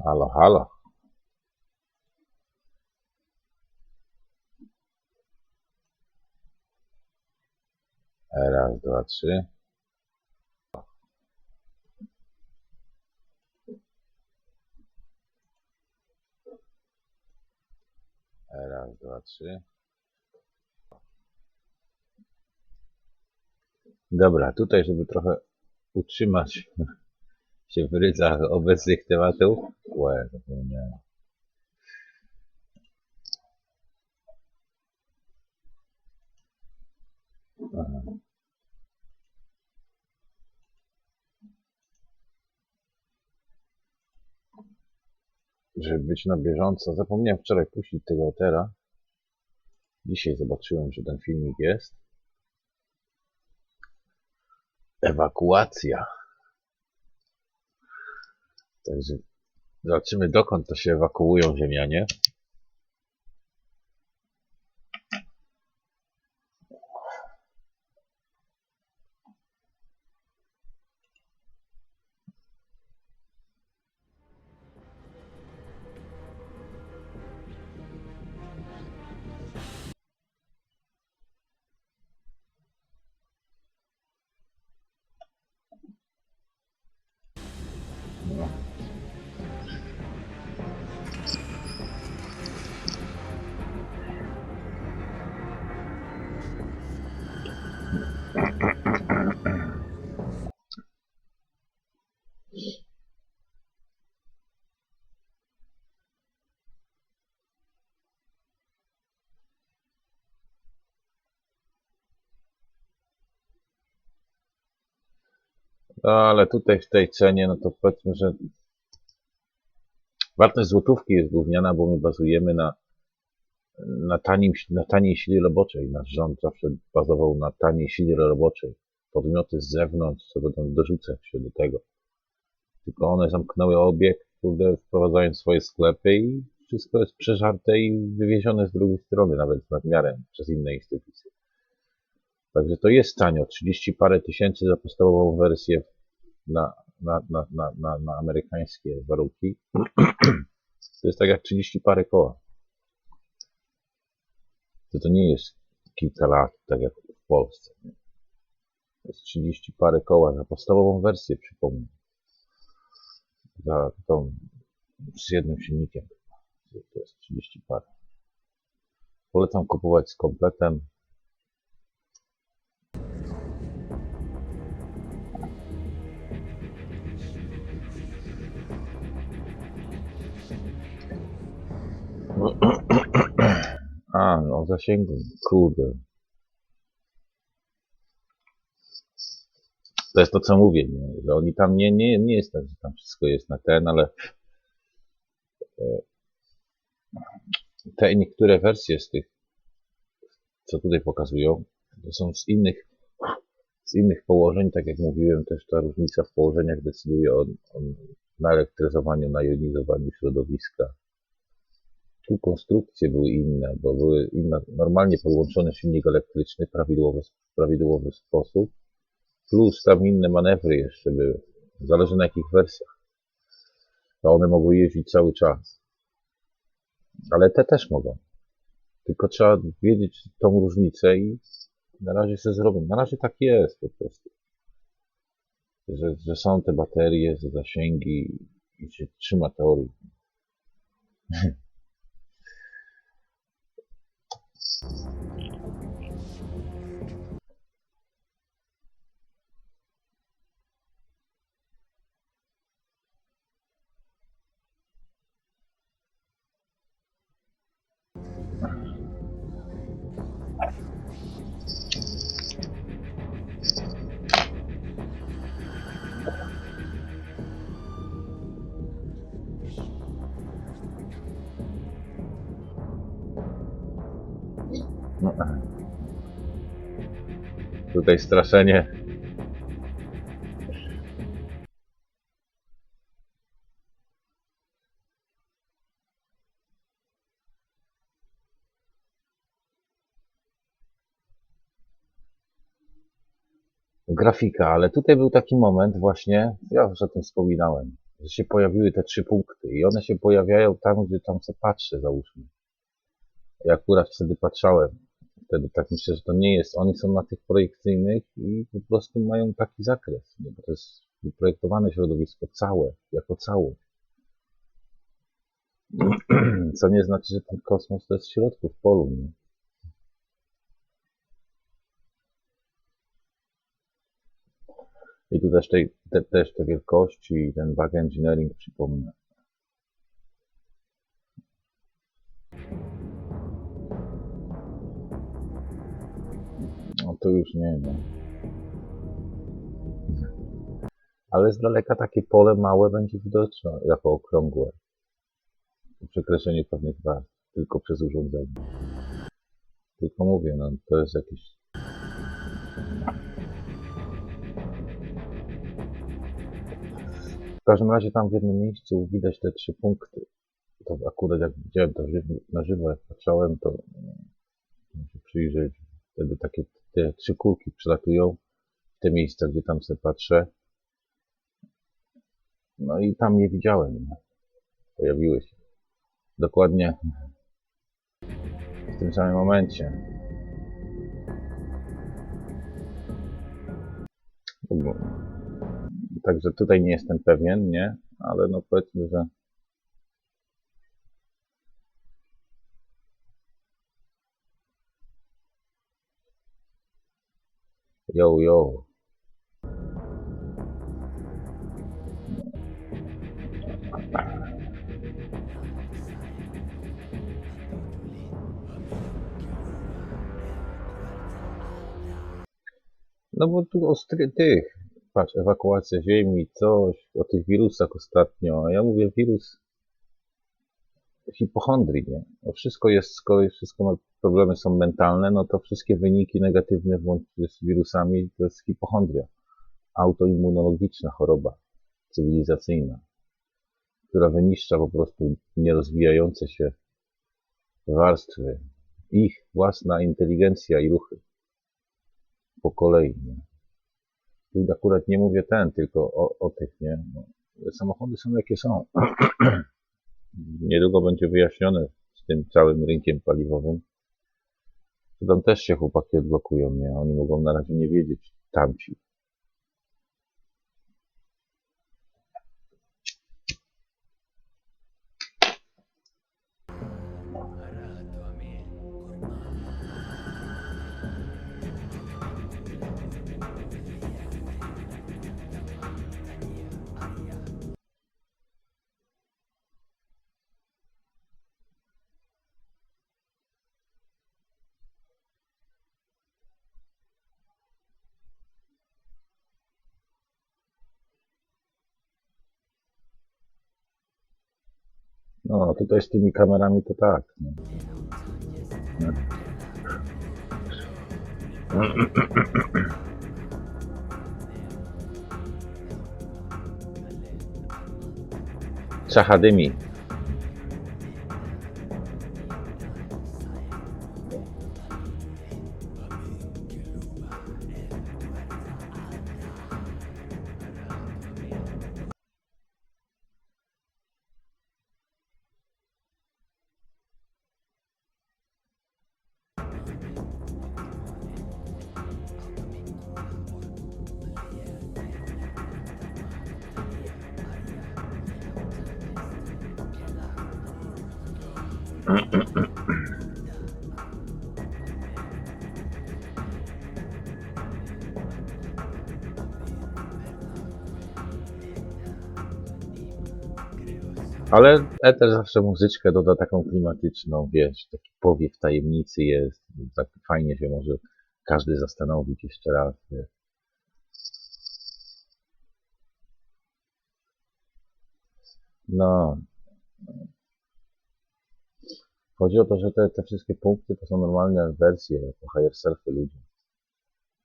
Halo, halo. Raz, dwa, trzy. Raz, dwa, trzy. Dobra, tutaj, żeby trochę utrzymać się w ryzach obecnych tematów. Zapomniałem. Aha. Żeby być na bieżąco. Zapomniałem wczoraj puścić tego Otera. Dzisiaj zobaczyłem, że ten filmik jest. Ewakuacja. Także zobaczymy, dokąd to się ewakuują ziemianie. No. No, ale tutaj w tej cenie, no to powiedzmy, że wartość złotówki jest gówniana, bo my bazujemy na taniej sile roboczej. Nasz rząd zawsze bazował na taniej sile roboczej. Podmioty z zewnątrz, co będą dorzucać się do tego. Tylko one zamknęły obieg, wprowadzając swoje sklepy i wszystko jest przeżarte i wywiezione z drugiej strony, nawet z nadmiarem, przez inne instytucje. Także to jest tanio. 30 parę tysięcy za podstawową wersję na amerykańskie warunki. To jest tak jak 30 parę koła. To nie jest kilka lat, tak jak w Polsce. To jest 30 parę koła za podstawową wersję, przypomnę. Za tą z jednym silnikiem. To jest 30 parę. Polecam kupować z kompletem. A, no zasięgu, kurde. To jest to, co mówię, nie? Że oni tam nie jest tak, że tam wszystko jest na ten, ale te niektóre wersje z tych, co tutaj pokazują, to są z innych położeń, tak jak mówiłem, też ta różnica w położeniach decyduje o naelektryzowaniu, na jonizowaniu środowiska. Tu konstrukcje były inne, bo były inne, normalnie podłączony silnik elektryczny w prawidłowy sposób, plus tam inne manewry jeszcze były. Zależy na jakich wersjach. To one mogły jeździć cały czas. Ale te też mogą. Tylko trzeba wiedzieć tą różnicę i na razie się zrobię. Na razie tak jest po prostu. Że są te baterie, że zasięgi i się trzyma teorii. No. Tutaj straszenie. Grafika, ale tutaj był taki moment właśnie, ja już o tym wspominałem, że się pojawiły te 3 punkty i one się pojawiają tam, gdzie tam sobie patrzę, załóżmy. Ja akurat wtedy patrzałem. Wtedy tak myślę, że to nie jest. Oni są na tych projekcyjnych i po prostu mają taki zakres, nie? Bo to jest wyprojektowane środowisko całe, jako całość. Co nie znaczy, że ten kosmos to jest w środku, w polu, nie? I tu też te wielkości i ten back engineering przypomnę. No to już nie, no. Ale z daleka takie pole małe będzie widoczne jako okrągłe. Przekreślenie pewnych warstw tylko przez urządzenie. Tylko mówię, no to jest jakieś... W każdym razie tam w jednym miejscu widać te 3 punkty. To akurat jak widziałem to na żywo, jak patrzałem, to muszę przyjrzeć. Wtedy takie te 3 kulki przelatują w te miejsca, gdzie tam sobie patrzę. No i tam je widziałem. Pojawiły się. Dokładnie w tym samym momencie. Także tutaj nie jestem pewien, nie? Ale no powiedzmy, że yo. No bo tu o tych, patrz, ewakuacja ziemi, coś, o tych wirusach ostatnio, a ja mówię wirus hipohondrii, nie? Bo wszystko jest, skoro problemy są mentalne, no to wszystkie wyniki negatywne włącznie z wirusami to jest hipochondria. Autoimmunologiczna choroba cywilizacyjna, która wyniszcza po prostu nierozwijające się warstwy, ich własna inteligencja i ruchy. Po kolei, nie? Tu akurat nie mówię tylko o tych, nie? No, samochody są jakie są. Niedługo będzie wyjaśnione z tym całym rynkiem paliwowym. To tam też się chłopaki odblokują, nie? Oni mogą na razie nie wiedzieć, tamci. No, tutaj z tymi kamerami to tak. Nie? Szachadymi. Ale Eter zawsze muzyczkę doda taką klimatyczną, wiesz, taki powiew tajemnicy jest, tak fajnie się może każdy zastanowić jeszcze raz, wiesz. No. Chodzi o to, że te wszystkie punkty to są normalne wersje, jako higher selfy ludzi.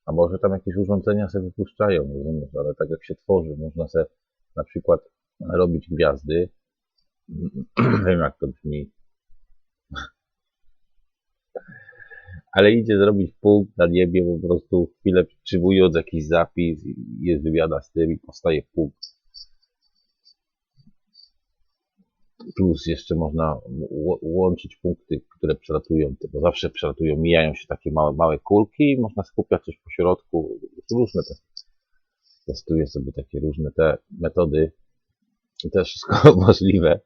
A może tam jakieś urządzenia sobie wypuszczają, rozumiesz, ale tak jak się tworzy, można sobie na przykład robić gwiazdy. Wiem jak to brzmi. Ale idzie zrobić punkt na niebie, po prostu chwilę przywołując jakiś zapis i jest wywiada z tym i powstaje punkt. Plus jeszcze można łączyć punkty, które przelatują, bo zawsze przelatują, mijają się takie małe kulki i można skupiać coś po środku. Różne te, testuję sobie takie różne te metody i to jest wszystko możliwe.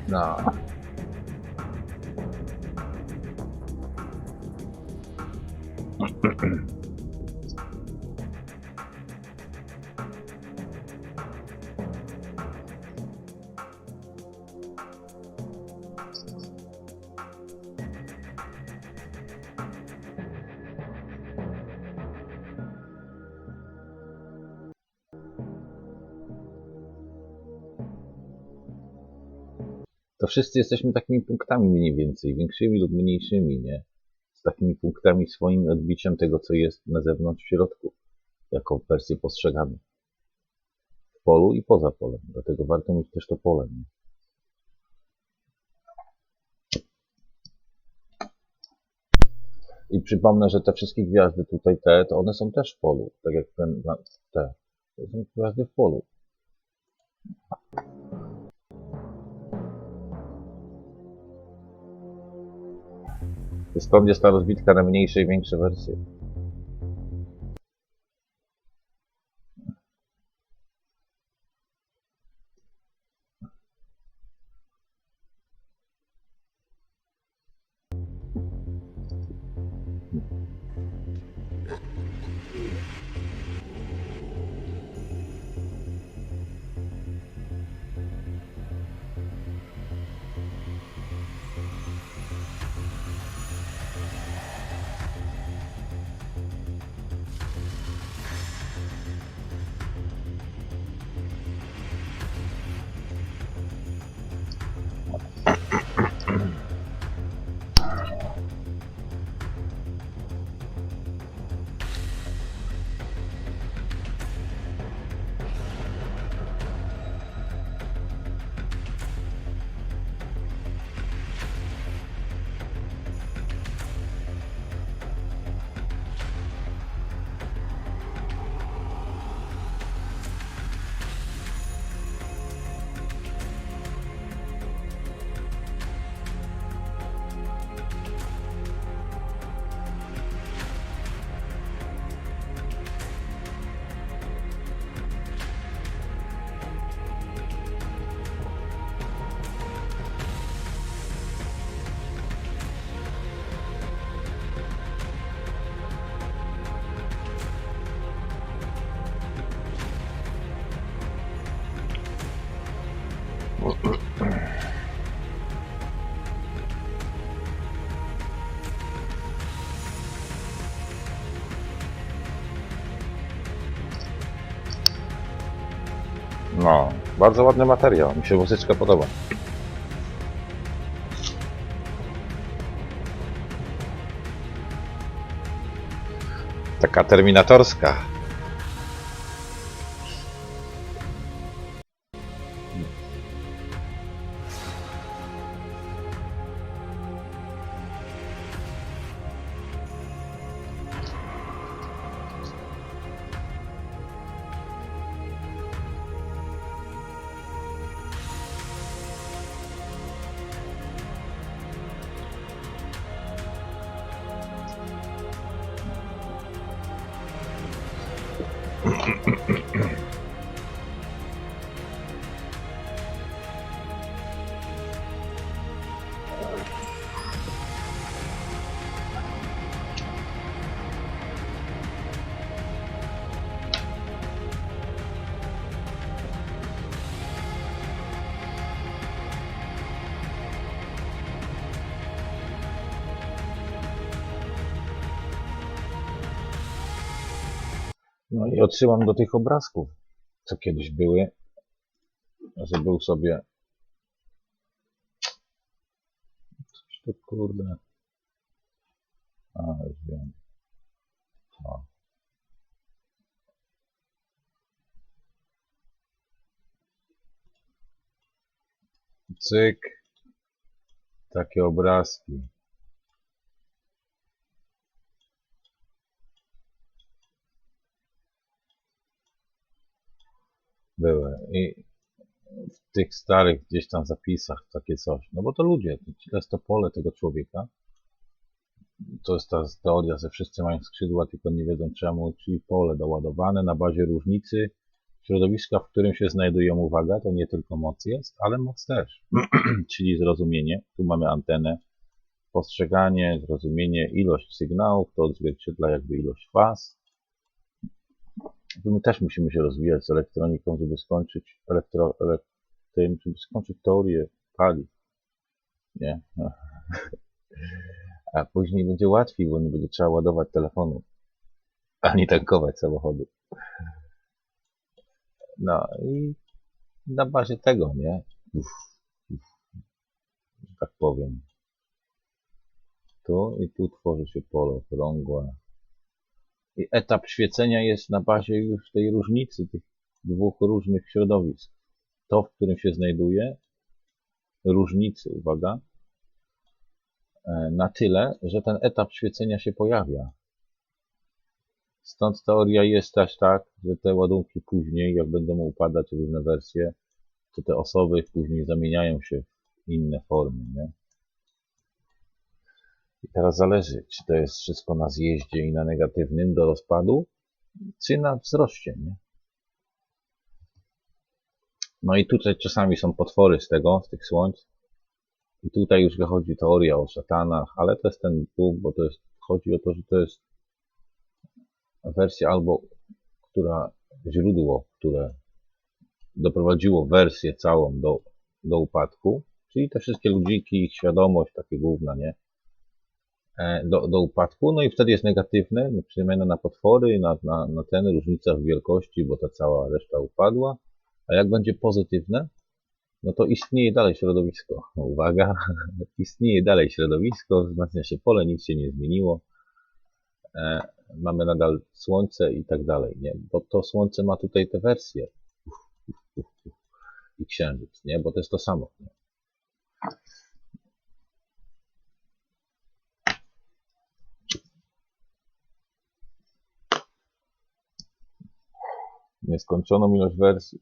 No. To wszyscy jesteśmy takimi punktami mniej więcej, większymi lub mniejszymi, nie? Z takimi punktami swoim odbiciem tego, co jest na zewnątrz, w środku, jako wersję postrzegamy. W polu i poza polem. Dlatego warto mieć też to pole, nie? I przypomnę, że te wszystkie gwiazdy tutaj, to one są też w polu. Tak jak te. To są gwiazdy w polu. Stąd jest ta rozbitka na mniejsze i większe wersje. No, bardzo ładny materiał. Mi się muzyczka podoba. Taka terminatorska. No i odsyłam do tych obrazków, co kiedyś były, że był sobie... Coś tu kurde... A, już wiem. O. Cyk. Takie obrazki. były. I w tych starych gdzieś tam zapisach takie coś. No bo to ludzie, to jest to pole tego człowieka. To jest ta teoria, że wszyscy mają skrzydła, tylko nie wiedzą czemu, czyli pole doładowane na bazie różnicy środowiska, w którym się znajdują, uwaga, to nie tylko moc jest, ale moc też. Czyli zrozumienie, tu mamy antenę, postrzeganie, zrozumienie, ilość sygnałów, to odzwierciedla jakby ilość faz. Tu my też musimy się rozwijać z elektroniką, żeby skończyć żeby skończyć teorię paliw. Nie? A później będzie łatwiej, bo nie będzie trzeba ładować telefonu, ani tankować samochodu. No i na bazie tego, nie? Że tak powiem. Tu i tu tworzy się pole okrągłe. I etap świecenia jest na bazie już tej różnicy, tych dwóch różnych środowisk. To, w którym się znajduje, różnicy, uwaga, na tyle, że ten etap świecenia się pojawia. Stąd teoria jest też tak, że te ładunki później, jak będą upadać różne wersje, to te osoby później zamieniają się w inne formy, nie? I teraz zależy, czy to jest wszystko na zjeździe i na negatywnym do rozpadu, czy na wzroście, nie? No i tutaj czasami są potwory z tych słońc. I tutaj już wychodzi teoria o szatanach, ale to jest ten Bóg, bo chodzi o to, że to jest wersja albo, źródło, które doprowadziło wersję całą do upadku, czyli te wszystkie ludziki, ich świadomość, takie główna, nie? Do upadku, no i wtedy jest negatywne, przemiana na potwory, na ten różnica w wielkości, bo ta cała reszta upadła, a jak będzie pozytywne, no to istnieje dalej środowisko. Uwaga, istnieje dalej środowisko, wzmacnia się pole, nic się nie zmieniło, mamy nadal Słońce i tak dalej, nie? Bo to Słońce ma tutaj te wersje i Księżyc, nie? Bo to jest to samo, nie? Nieskończoną ilość wersji.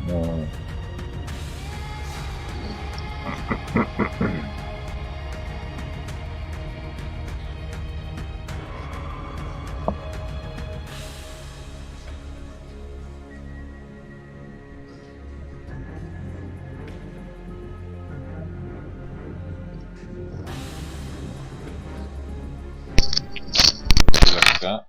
No. Chwileczkę.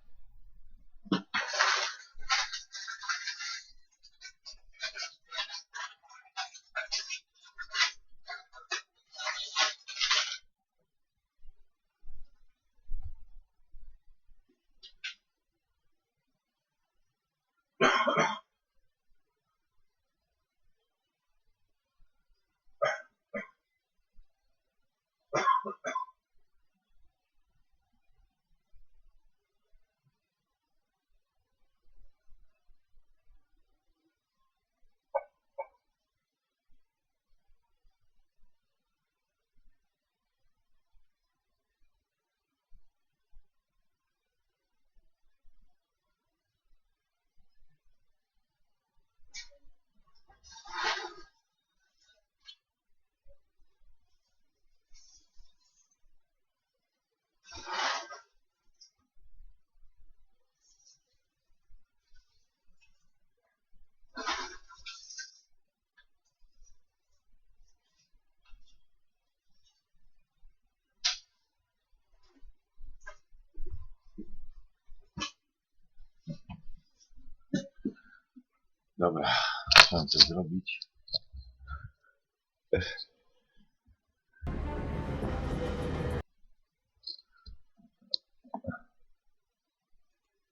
Dobra, chciałem coś zrobić.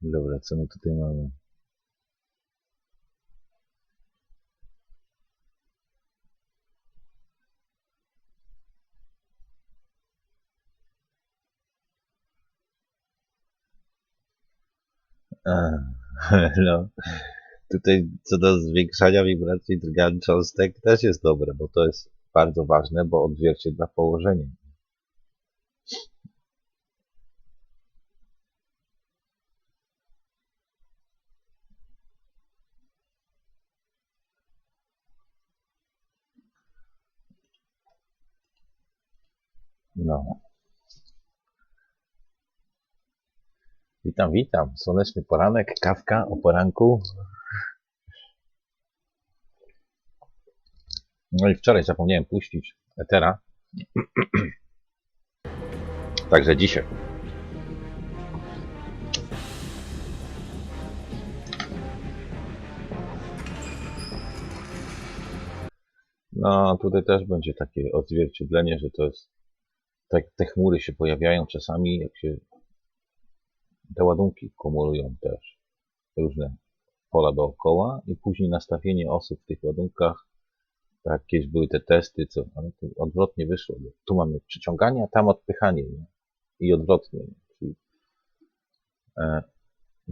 Dobra, co my tutaj mamy? No, tutaj co do zwiększania wibracji drgań cząstek też jest dobre, bo to jest bardzo ważne, bo odzwierciedla położenie. No. Witam, witam. Słoneczny poranek, kawka o poranku. No i wczoraj zapomniałem puścić etera. Także dzisiaj. No, tutaj też będzie takie odzwierciedlenie, że to jest tak, te chmury się pojawiają czasami, jak się te ładunki kumulują też różne pola dookoła i później nastawienie osób w tych ładunkach, tak jakieś były te testy, ale to odwrotnie wyszło. Tu mamy przyciąganie, a tam odpychanie, nie? I odwrotnie. Czyli,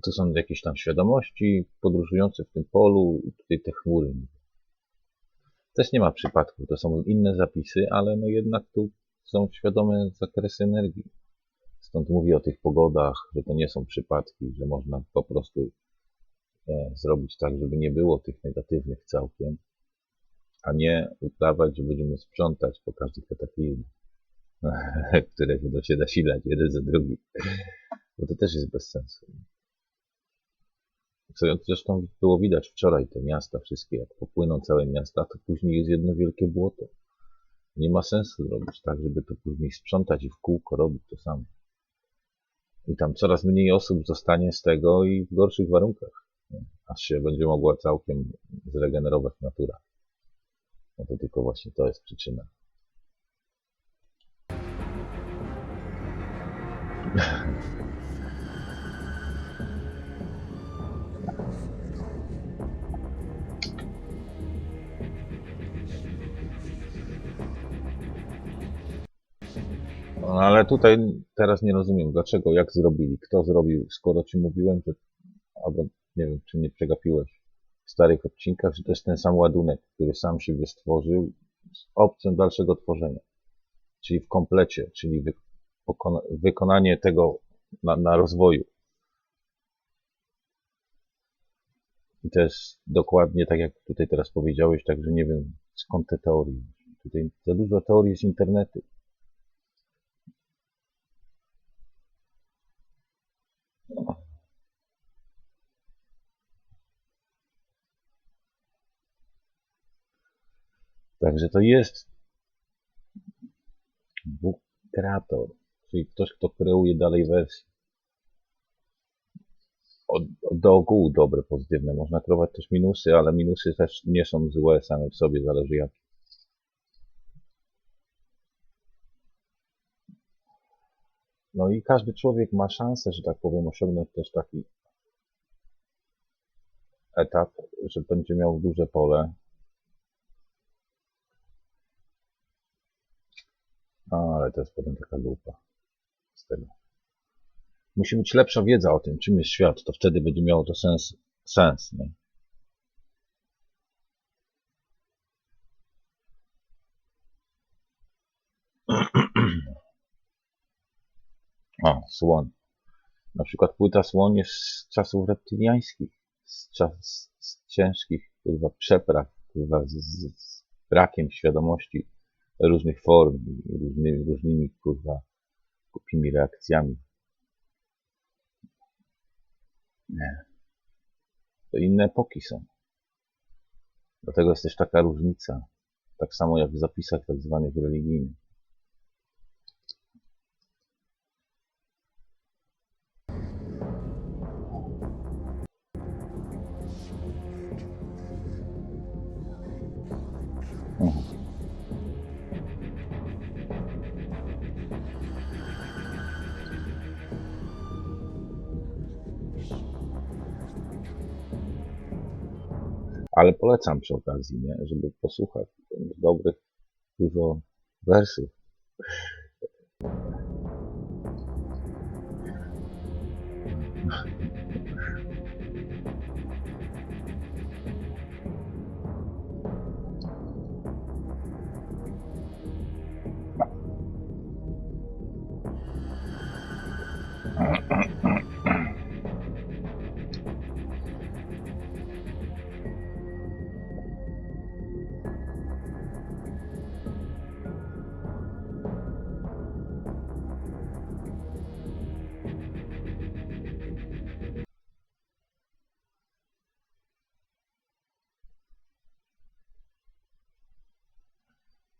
to są jakieś tam świadomości podróżujące w tym polu i tutaj te chmury. Też nie ma przypadków, to są inne zapisy, ale no jednak tu są świadome zakresy energii. Stąd mówię o tych pogodach, że to nie są przypadki, że można po prostu zrobić tak, żeby nie było tych negatywnych całkiem, a nie udawać, że będziemy sprzątać po każdych kataklizmach, które będą się nasilać jeden za drugi. Bo to też jest bez sensu. Co zresztą było widać wczoraj, te miasta wszystkie, jak popłyną całe miasta, to później jest jedno wielkie błoto. Nie ma sensu robić tak, żeby to później sprzątać i w kółko robić to samo. I tam coraz mniej osób zostanie z tego i w gorszych warunkach, aż się będzie mogła całkiem zregenerować natura. No to tylko właśnie to jest przyczyna. No, ale tutaj teraz nie rozumiem, dlaczego, jak zrobili, kto zrobił, skoro ci mówiłem, że, albo nie wiem, czy mnie przegapiłeś w starych odcinkach, że to jest ten sam ładunek, który sam siebie stworzył z opcją dalszego tworzenia. Czyli w komplecie, czyli wykonanie tego na rozwoju. I to jest dokładnie tak, jak tutaj teraz powiedziałeś, także nie wiem skąd te teorie. Tutaj za dużo teorii z internetu. Także to jest Bóg kreator, czyli ktoś, kto kreuje dalej wersję. Do ogółu dobre, pozytywne. Można kreować też minusy, ale minusy też nie są złe same w sobie, zależy jak. No i każdy człowiek ma szansę, że tak powiem, osiągnąć też taki etap, że będzie miał duże pole. Ale to jest potem taka lupa z tego. Musi być lepsza wiedza o tym, czym jest świat, to wtedy będzie miało to sens, nie? O, słoń. Na przykład płyta słoń jest z czasów reptyliańskich, z ciężkich, kurwa, przepraw, kurwa, z brakiem świadomości różnych form, różnymi, kurwa, głupimi reakcjami. Nie. To inne epoki są. Dlatego jest też taka różnica. Tak samo jak w zapisach tak zwanych religijnych. Ale polecam przy okazji, nie? Żeby posłuchać dobrych dużo wersów.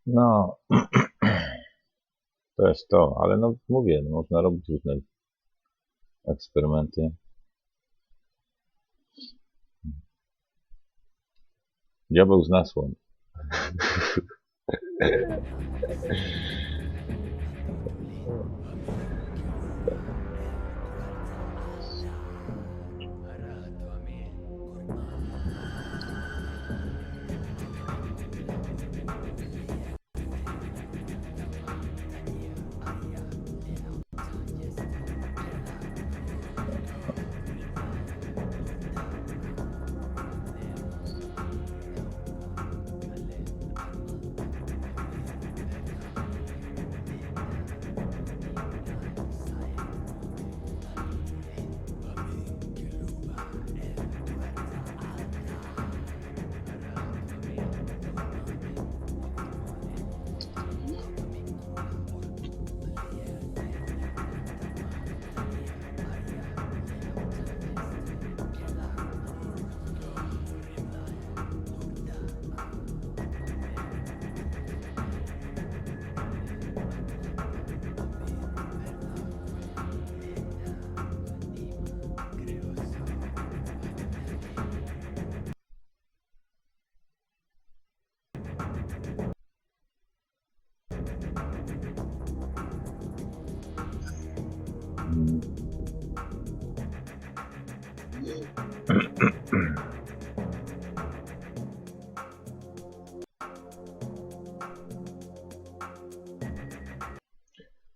No, to jest to, ale no mówię, no, można robić różne eksperymenty. Diabeł z nasłon.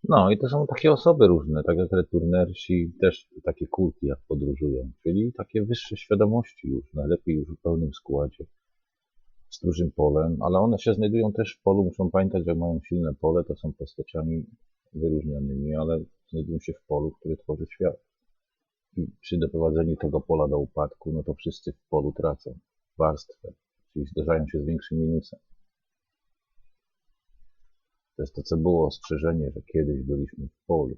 No i to są takie osoby różne, tak jak returnersi, też takie kulki jak podróżują, czyli takie wyższe świadomości już, najlepiej już w pełnym składzie, z dużym polem, ale one się znajdują też w polu, muszą pamiętać, że mają silne pole, to są postaciami wyróżnionymi, ale znajdują się w polu, który tworzy świat. I przy doprowadzeniu tego pola do upadku, no to wszyscy w polu tracą warstwę, czyli zderzają się z większym minusem. To jest to, co było ostrzeżenie, że kiedyś byliśmy w polu.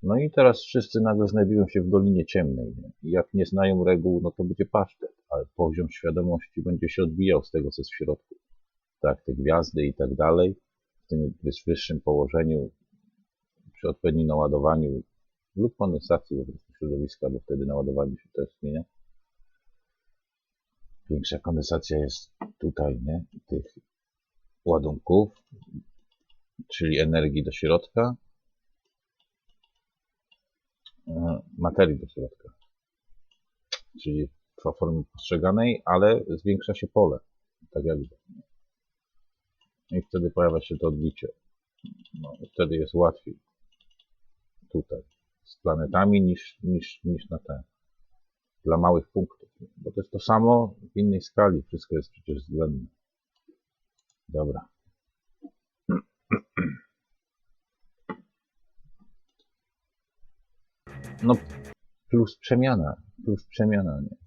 No i teraz wszyscy nagle znajdują się w Dolinie Ciemnej. Nie? I jak nie znają reguł, no to będzie pasztet, ale poziom świadomości będzie się odbijał z tego, co jest w środku. Tak, te gwiazdy i tak dalej, w tym wyższym położeniu, przy odpowiednim naładowaniu lub kondensacji po prostu środowiska, bo wtedy naładowanie się też zmienia. Większa kondensacja jest tutaj, nie? Tych ładunków, czyli energii do środka, materii do środka, czyli w formie postrzeganej, ale zwiększa się pole, tak jakby. I wtedy pojawia się to odbicie. No, i wtedy jest łatwiej tutaj z planetami niż na ten. Dla małych punktów. Bo to jest to samo w innej skali. Wszystko jest przecież względne. Dobra. No, plus przemiana, nie?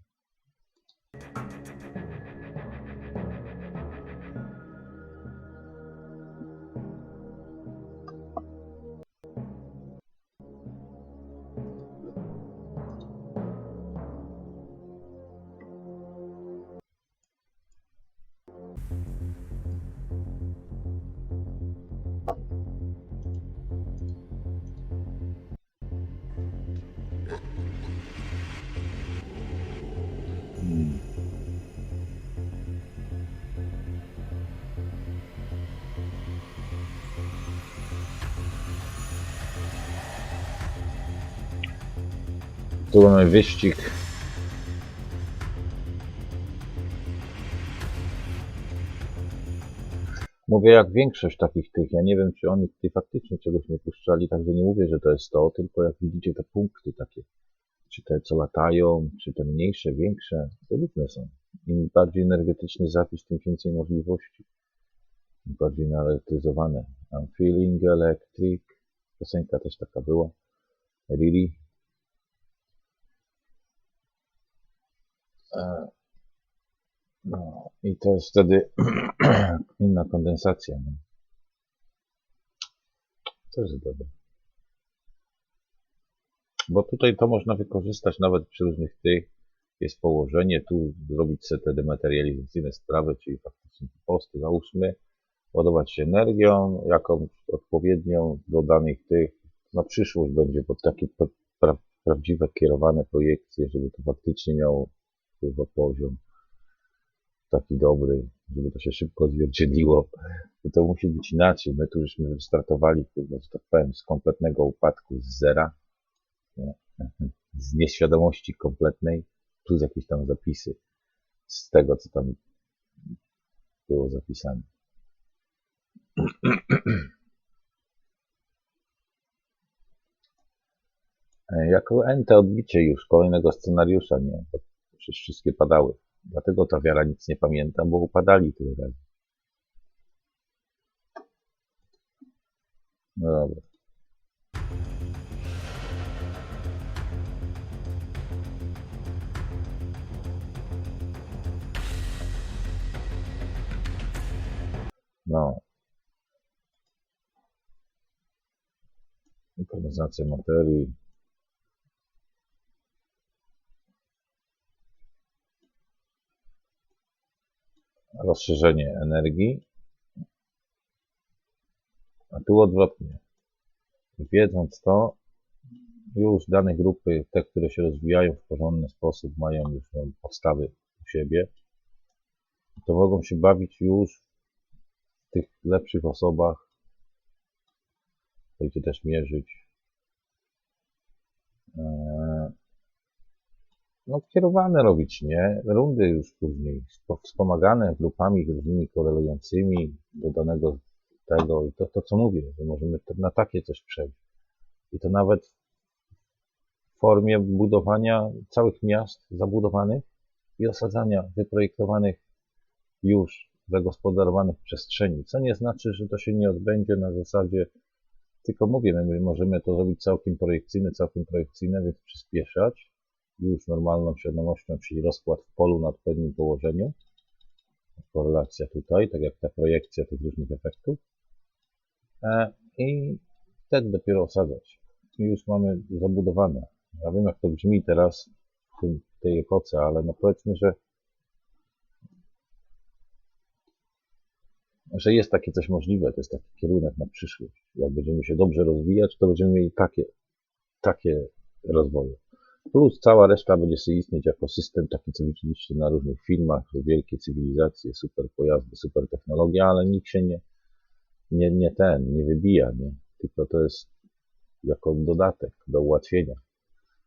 Tu mamy wyścig Mówię jak większość takich tych, ja nie wiem, czy oni tutaj faktycznie czegoś nie puszczali, także nie mówię, że to jest to, tylko jak widzicie te punkty takie, czy te co latają, czy te mniejsze, większe, to różne są. Im bardziej energetyczny zapis, tym więcej możliwości. Im bardziej naelektryzowane. I'm feeling electric. Piosenka też taka była. Really. No i to jest wtedy inna kondensacja. Nie? To jest dobre. Bo tutaj to można wykorzystać nawet przy różnych tych. Jest położenie, tu zrobić sobie te dematerializacyjne sprawy, czyli faktycznie posty, załóżmy, ładować się energią, jakąś odpowiednią do danych tych, na przyszłość będzie pod takie prawdziwe, kierowane projekcje, żeby to faktycznie miało chyba poziom taki dobry, żeby to się szybko odzwierciedliło, to musi być inaczej. My tu żeśmy wystartowali, że tak powiem, z kompletnego upadku, z zera, nie? Z nieświadomości kompletnej, plus jakieś tam zapisy z tego, co tam było zapisane. Jako ente odbicie już kolejnego scenariusza, nie? Bo przecież wszystkie padały. Dlatego ta wiara nic nie pamięta, bo upadali tyle razy. No dobra. No. Informacja materii. Rozszerzenie energii. A tu odwrotnie. Wiedząc to, już dane grupy, te, które się rozwijają w porządny sposób, mają już podstawy u siebie, to mogą się bawić już w tych lepszych osobach. Chcecie też mierzyć. No, kierowane robić, nie? Rundy już później, wspomagane grupami różnymi korelującymi do danego tego i to co mówię, że możemy na takie coś przejść. I to nawet w formie budowania całych miast zabudowanych i osadzania wyprojektowanych już zagospodarowanych przestrzeni, co nie znaczy, że to się nie odbędzie na zasadzie, tylko mówię, my możemy to zrobić całkiem projekcyjne, więc przyspieszać już normalną świadomością, czyli rozkład w polu na odpowiednim położeniu, korelacja tutaj, tak jak ta projekcja tych różnych efektów, i wtedy dopiero osadzać. I już mamy zabudowane. Ja wiem, jak to brzmi teraz w tej epoce, ale no powiedzmy, że jest takie coś możliwe, to jest taki kierunek na przyszłość. Jak będziemy się dobrze rozwijać, to będziemy mieli takie rozwoje. Plus cała reszta będzie sobie istnieć jako system, taki co widzieliście na różnych filmach, że wielkie cywilizacje, super pojazdy, super technologia, ale nikt się nie wybija, nie? Tylko to jest jako dodatek do ułatwienia,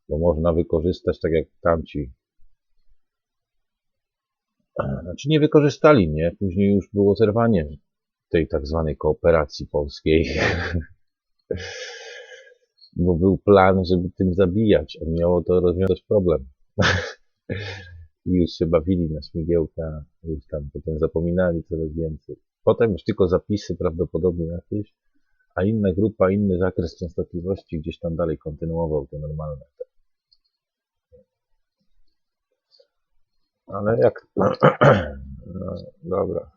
bo można wykorzystać tak jak tamci. Znaczy nie wykorzystali, nie? Później już było zerwanie tej tak zwanej kooperacji polskiej. Bo był plan, żeby tym zabijać, a miało to rozwiązać problem. I już się bawili na śmigiełka, już tam potem zapominali coraz więcej. Potem już tylko zapisy prawdopodobnie jakieś, a inna grupa, inny zakres częstotliwości gdzieś tam dalej kontynuował te normalne. Ale jak... No, dobra.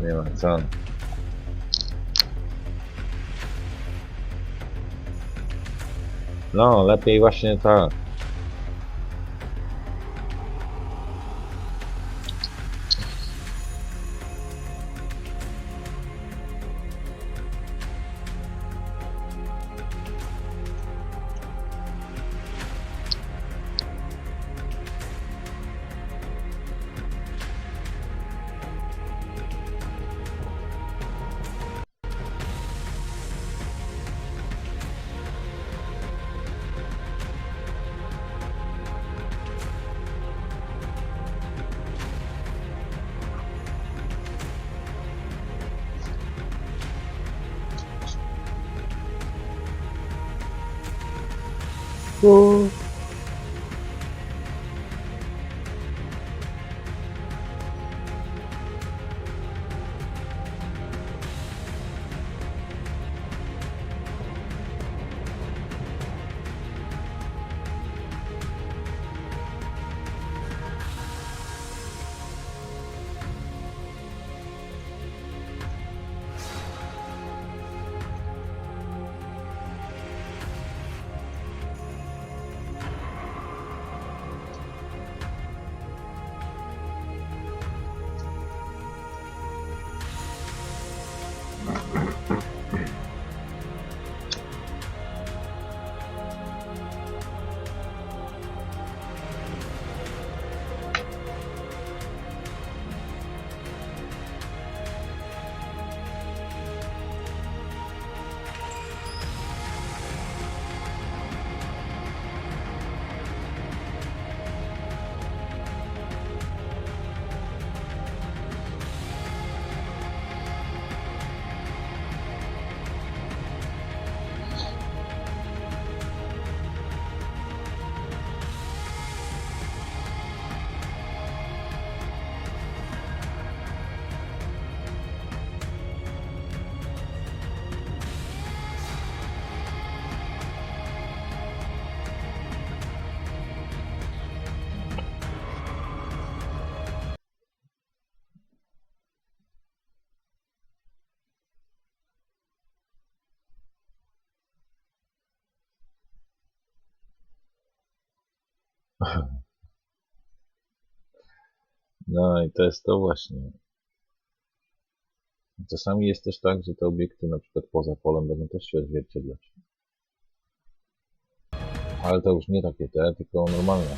Nie ma co. No, lepiej właśnie tak. No. No i to jest to właśnie. Czasami jest też tak, że te obiekty na przykład poza polem będą też się odzwierciedlać. Ale to już nie takie te, tylko normalne.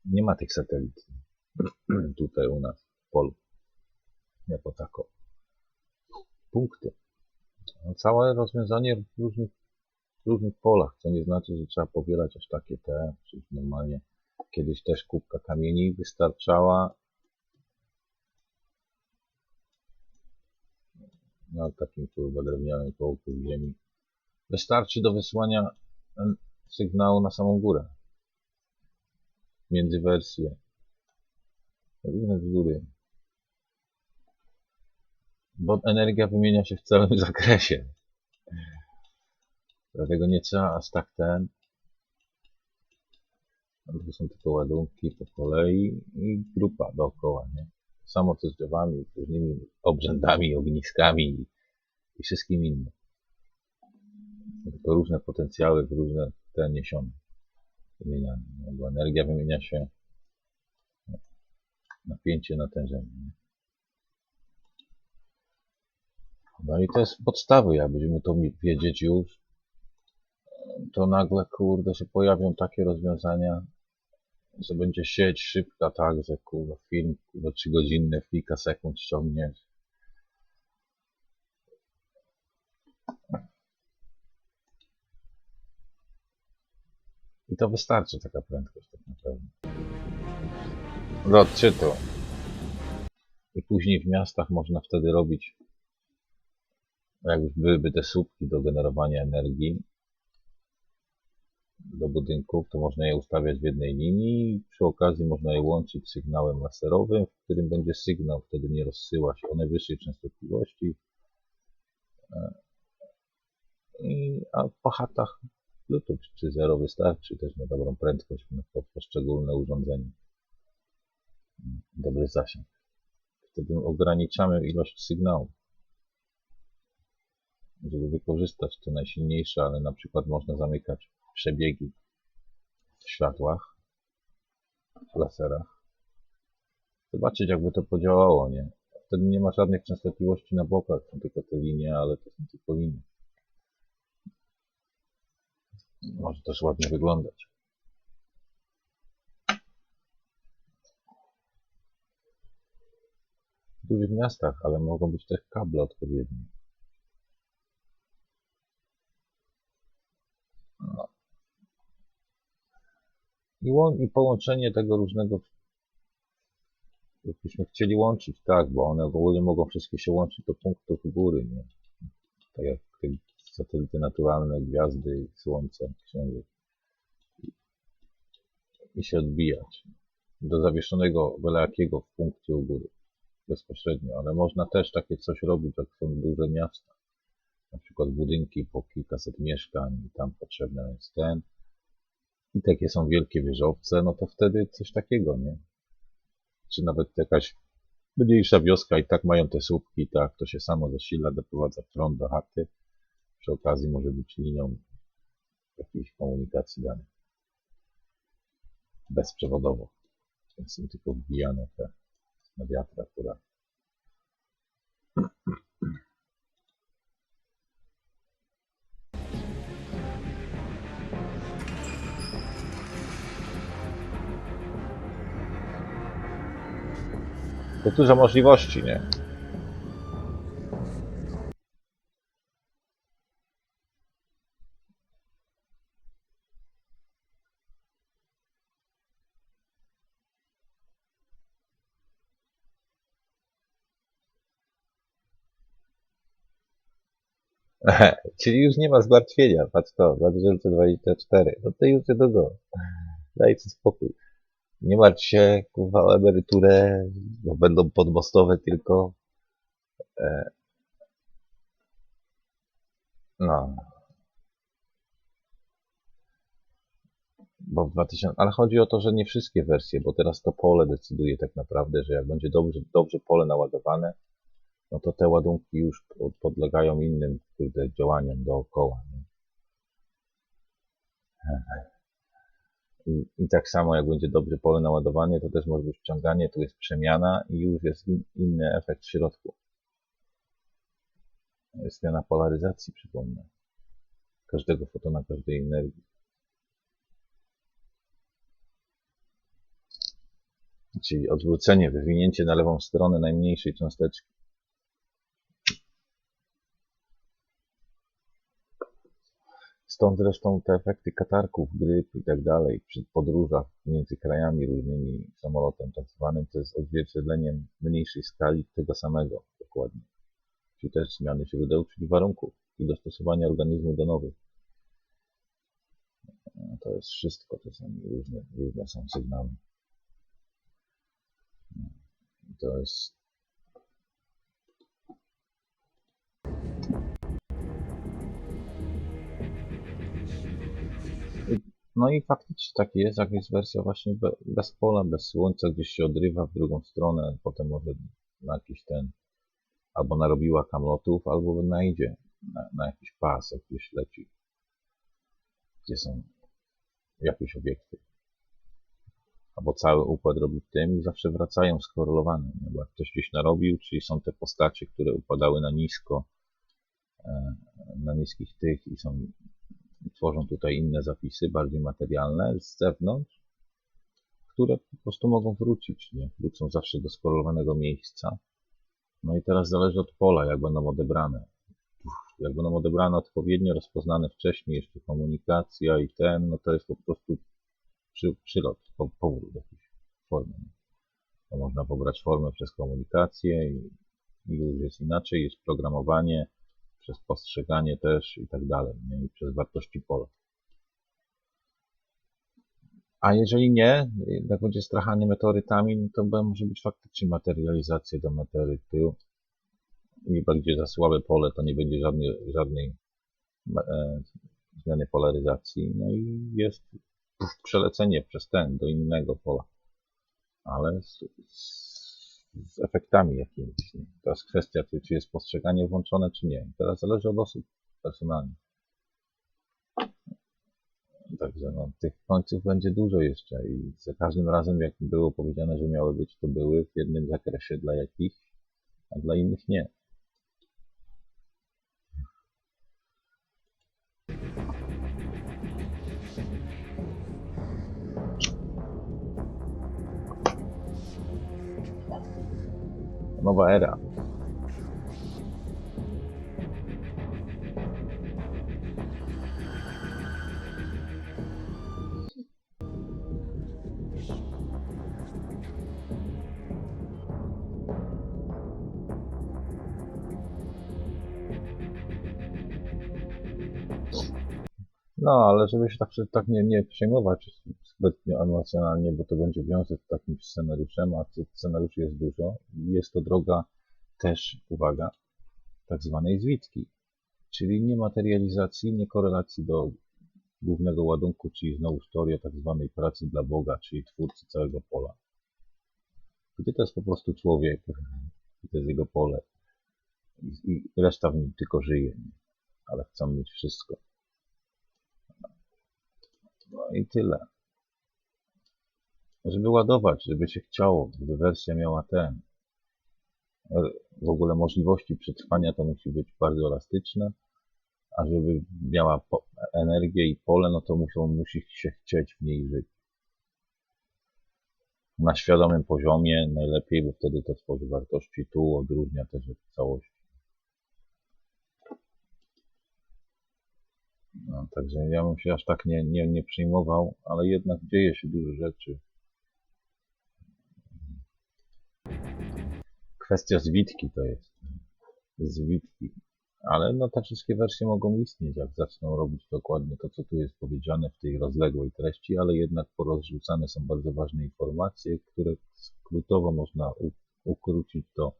Nie ma tych satelit tutaj u nas w polu. Jako tako. Punkty. No, całe rozwiązanie w różnych polach, co nie znaczy, że trzeba powielać aż takie te. Przecież normalnie kiedyś też kubka kamieni wystarczała na takim kurwa drewnianym kołku w ziemi. Wystarczy do wysłania sygnału na samą górę. Między wersje. Różne bzdury. Bo energia wymienia się w całym zakresie. Dlatego nie trzeba aż tak to są tylko ładunki po kolei i grupa dookoła, nie? Samo co z drzewami, z różnymi obrzędami, ogniskami i wszystkim innym. Tylko różne potencjały w różne te niesione, wymieniane, nie? Bo energia wymienia się napięcie, natężenie, nie? No i to jest podstawy, jak będziemy to wiedzieć już, to nagle, kurde, się pojawią takie rozwiązania, że będzie sieć szybka, tak, że kurwa film, kurwa 3-godzinny w kilka sekund ściągniesz. I to wystarczy taka prędkość tak naprawdę. Do odczytu. I później w miastach można wtedy robić, jak już byłyby te słupki do generowania energii do budynków, to można je ustawiać w jednej linii i przy okazji można je łączyć sygnałem laserowym, w którym będzie sygnał, wtedy nie rozsyła się o najwyższej częstotliwości. A po chatach Bluetooth 3.0 wystarczy też na dobrą prędkość pod poszczególne urządzenia. Dobry zasięg. Wtedy ograniczamy ilość sygnałów, żeby wykorzystać te najsilniejsze, ale na przykład można zamykać przebiegi w światłach, w laserach. Zobaczyć, jakby to podziałało, nie? Wtedy nie ma żadnych częstotliwości na bokach, są tylko te linie, ale to są tylko linie. Może też ładnie wyglądać. W dużych miastach, ale mogą być też kable odpowiednie. I połączenie tego różnego, jakbyśmy chcieli łączyć, tak, bo one ogólnie mogą wszystkie się łączyć do punktów u góry, nie? Tak jak te satelity naturalne, gwiazdy, słońce, księżyc. I się odbijać do zawieszonego byle jakiego w punkcie u góry, bezpośrednio, ale można też takie coś robić, jak są duże miasta, na przykład budynki po kilkaset mieszkań i tam potrzebny jest ten, i takie są wielkie wieżowce, no to wtedy coś takiego, nie? Czy nawet jakaś mniejsza wioska i tak mają te słupki, tak, to się samo zasila, doprowadza prąd do chaty, przy okazji może być linią jakiejś komunikacji danych bezprzewodowo, więc są tylko wbijane te na wiatr akurat. To dużo możliwości, nie? Czyli już nie ma zmartwienia, patrz to, 2024, no to już niedługo, dajcie spokój. Nie martw się, kurwa, o emeryturę, bo będą podmostowe tylko. No. Bo w 2000, ale chodzi o to, że nie wszystkie wersje, bo teraz to pole decyduje tak naprawdę, że jak będzie dobrze pole naładowane, no to te ładunki już podlegają innym działaniom dookoła. Nie? I tak samo jak będzie dobrze pole naładowanie, to też może być wciąganie, tu jest przemiana i już jest inny efekt w środku. Jest zmiana polaryzacji, przypomnę. Każdego fotona, każdej energii. Czyli odwrócenie, wywinięcie na lewą stronę najmniejszej cząsteczki. Stąd zresztą te efekty katarków, gryp i tak dalej przy podróżach między krajami różnymi samolotem tak zwanym, to jest odzwierciedleniem mniejszej skali tego samego dokładnie. Czyli też zmiany źródeł, czyli warunków i dostosowania organizmu do nowych. To jest wszystko, to są różne są sygnały. To jest no i faktycznie tak jest, jak jest wersja właśnie bez pola, bez słońca, gdzieś się odrywa w drugą stronę, potem może na jakiś albo narobiła kamlotów, albo najdzie na jakiś pas, jak gdzieś leci, gdzie są jakieś obiekty. Albo cały układ robi w tym i zawsze wracają skorelowane, no bo jak ktoś gdzieś narobił, czyli są te postacie, które upadały na nisko, na niskich tych i tworzą tutaj inne zapisy, bardziej materialne z zewnątrz, które po prostu mogą wrócić, nie? Wrócą zawsze do skorelowanego miejsca. No i teraz zależy od pola, jak będą odebrane. Jak będą odebrane odpowiednio, rozpoznane wcześniej, jeszcze komunikacja i no to jest po prostu przylot, powrót jakiejś formy. To można pobrać formę przez komunikację i już jest inaczej, jest programowanie, przez postrzeganie też i tak dalej, nie? I przez wartości pola. A jeżeli nie, jak będzie strachanie meteorytami, no to może być faktycznie materializacja do meteorytu i będzie za słabe pole, to nie będzie żadnej zmiany polaryzacji, no i jest przelecenie przez do innego pola, ale z efektami jakimiś. Nie? Teraz kwestia, czy jest postrzeganie włączone, czy nie. Teraz zależy od osób personalnych. Także no, tych końców będzie dużo jeszcze i za każdym razem, jak było powiedziane, że miały być, to były w jednym zakresie dla jakichś, a dla innych nie. Nowa era. No, ale żeby się tak nie przejmować zbytnio emocjonalnie, bo to będzie wiązać z takim scenariuszem, a tych scenariuszy jest dużo. Jest to droga też, uwaga, tak zwanej zwitki, czyli nie materializacji, nie korelacji do głównego ładunku, czyli znowuż teoria tak zwanej pracy dla Boga, czyli twórcy całego pola. Gdy to jest po prostu człowiek, i to jest jego pole i reszta w nim tylko żyje, ale chcą mieć wszystko. No i tyle. Żeby ładować, żeby się chciało, żeby wersja miała w ogóle możliwości przetrwania, to musi być bardzo elastyczna, a żeby miała energię i pole, no to musi się chcieć w niej żyć. Na świadomym poziomie najlepiej, bo wtedy to tworzy wartości, tu odróżnia też od całości. No, także ja bym się aż tak nie przejmował, ale jednak dzieje się dużo rzeczy. Kwestia zwitki to jest. Zwitki. Ale no te wszystkie wersje mogą istnieć, jak zaczną robić dokładnie to, co tu jest powiedziane w tej rozległej treści, ale jednak porozrzucane są bardzo ważne informacje, które skrótowo można ukrócić to.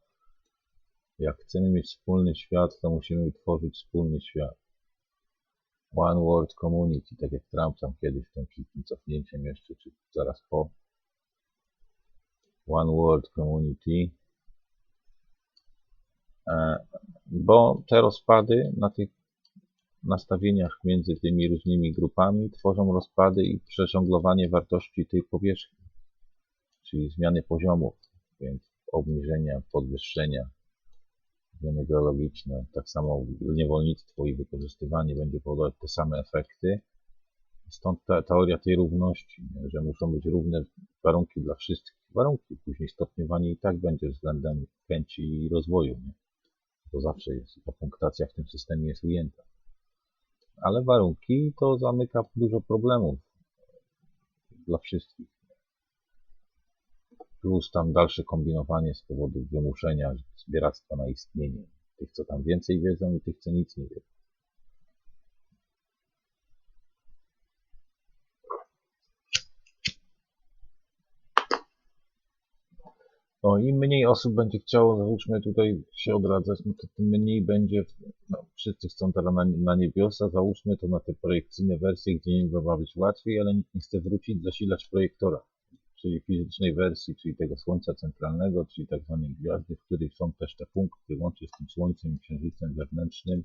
Jak chcemy mieć wspólny świat, to musimy tworzyć wspólny świat. One World Community, tak jak Trump tam kiedyś, przed tym cofnięciem jeszcze, czy zaraz po. One World Community. Bo te rozpady na tych nastawieniach między tymi różnymi grupami tworzą rozpady i przeciąglowanie wartości tej powierzchni, czyli zmiany poziomów, więc obniżenia, podwyższenia, zmiany geologiczne, tak samo niewolnictwo i wykorzystywanie będzie powodować te same efekty. Stąd ta teoria tej równości, że muszą być równe warunki dla wszystkich. Warunki, później stopniowanie i tak będzie względem chęci i rozwoju. Nie? To zawsze jest, ta punktacja w tym systemie jest ujęta. Ale warunki to zamyka dużo problemów dla wszystkich. Plus tam dalsze kombinowanie z powodu wymuszenia zbieractwa na istnienie. Tych, co tam więcej wiedzą i tych, co nic nie wiedzą. No im mniej osób będzie chciało, załóżmy tutaj się odradzać, no to tym mniej będzie, no, wszyscy chcą teraz na niebiosa, załóżmy to na te projekcyjne wersje, gdzie niby ma być łatwiej, ale nikt nie chce wrócić, zasilać projektora, czyli fizycznej wersji, czyli tego Słońca centralnego, czyli tak zwanej gwiazdy, w której są też te punkty, łącznie z tym Słońcem i Księżycem wewnętrznym.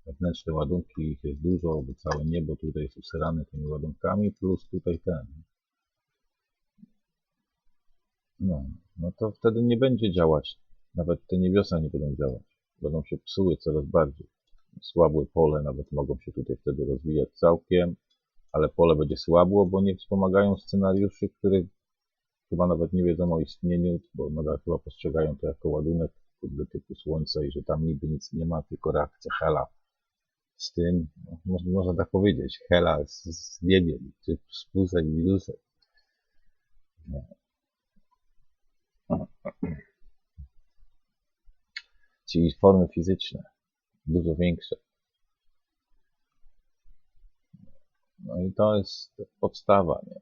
Wewnętrzne ładunki, ich jest dużo, bo całe niebo tutaj jest usrane tymi ładunkami, plus tutaj ten. No to wtedy nie będzie działać. Nawet te niebiosa nie będą działać. Będą się psuły coraz bardziej. Słabłe pole nawet mogą się tutaj wtedy rozwijać całkiem, ale pole będzie słabło, bo nie wspomagają scenariuszy, które chyba nawet nie wiedzą o istnieniu, bo nadal chyba postrzegają to jako ładunek typu Słońca i że tam niby nic nie ma, tylko reakcja Hela z tym, no, można tak powiedzieć, Hela z niebiem, czy z plusem i minusem. No. Czyli formy fizyczne, dużo większe. No i to jest podstawa, nie?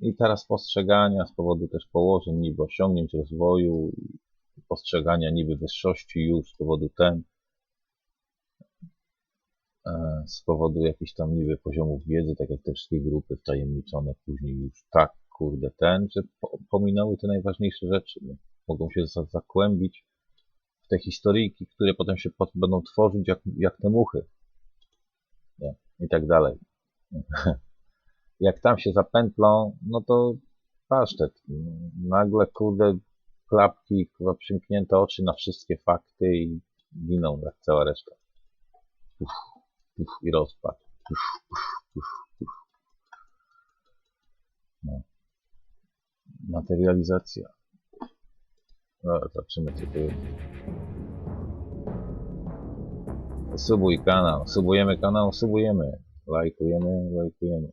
I teraz postrzegania z powodu też położeń, niby osiągnięć rozwoju, postrzegania niby wyższości już z powodu z powodu jakichś tam niby poziomów wiedzy, tak jak te wszystkie grupy wtajemniczone później już tak, kurde, że pominęły te najważniejsze rzeczy. Nie? Mogą się zakłębić w te historyjki, które potem się będą tworzyć jak te muchy. Nie? I tak dalej. Jak tam się zapętlą, no to pasztet. Nagle, kurde, klapki, kurwa, przymknięte oczy na wszystkie fakty i giną jak cała reszta. I rozpad. No. Materializacja. No, zobaczymy, co tu jest. Subuj kanał. Subujemy kanał, subujemy. Lajkujemy.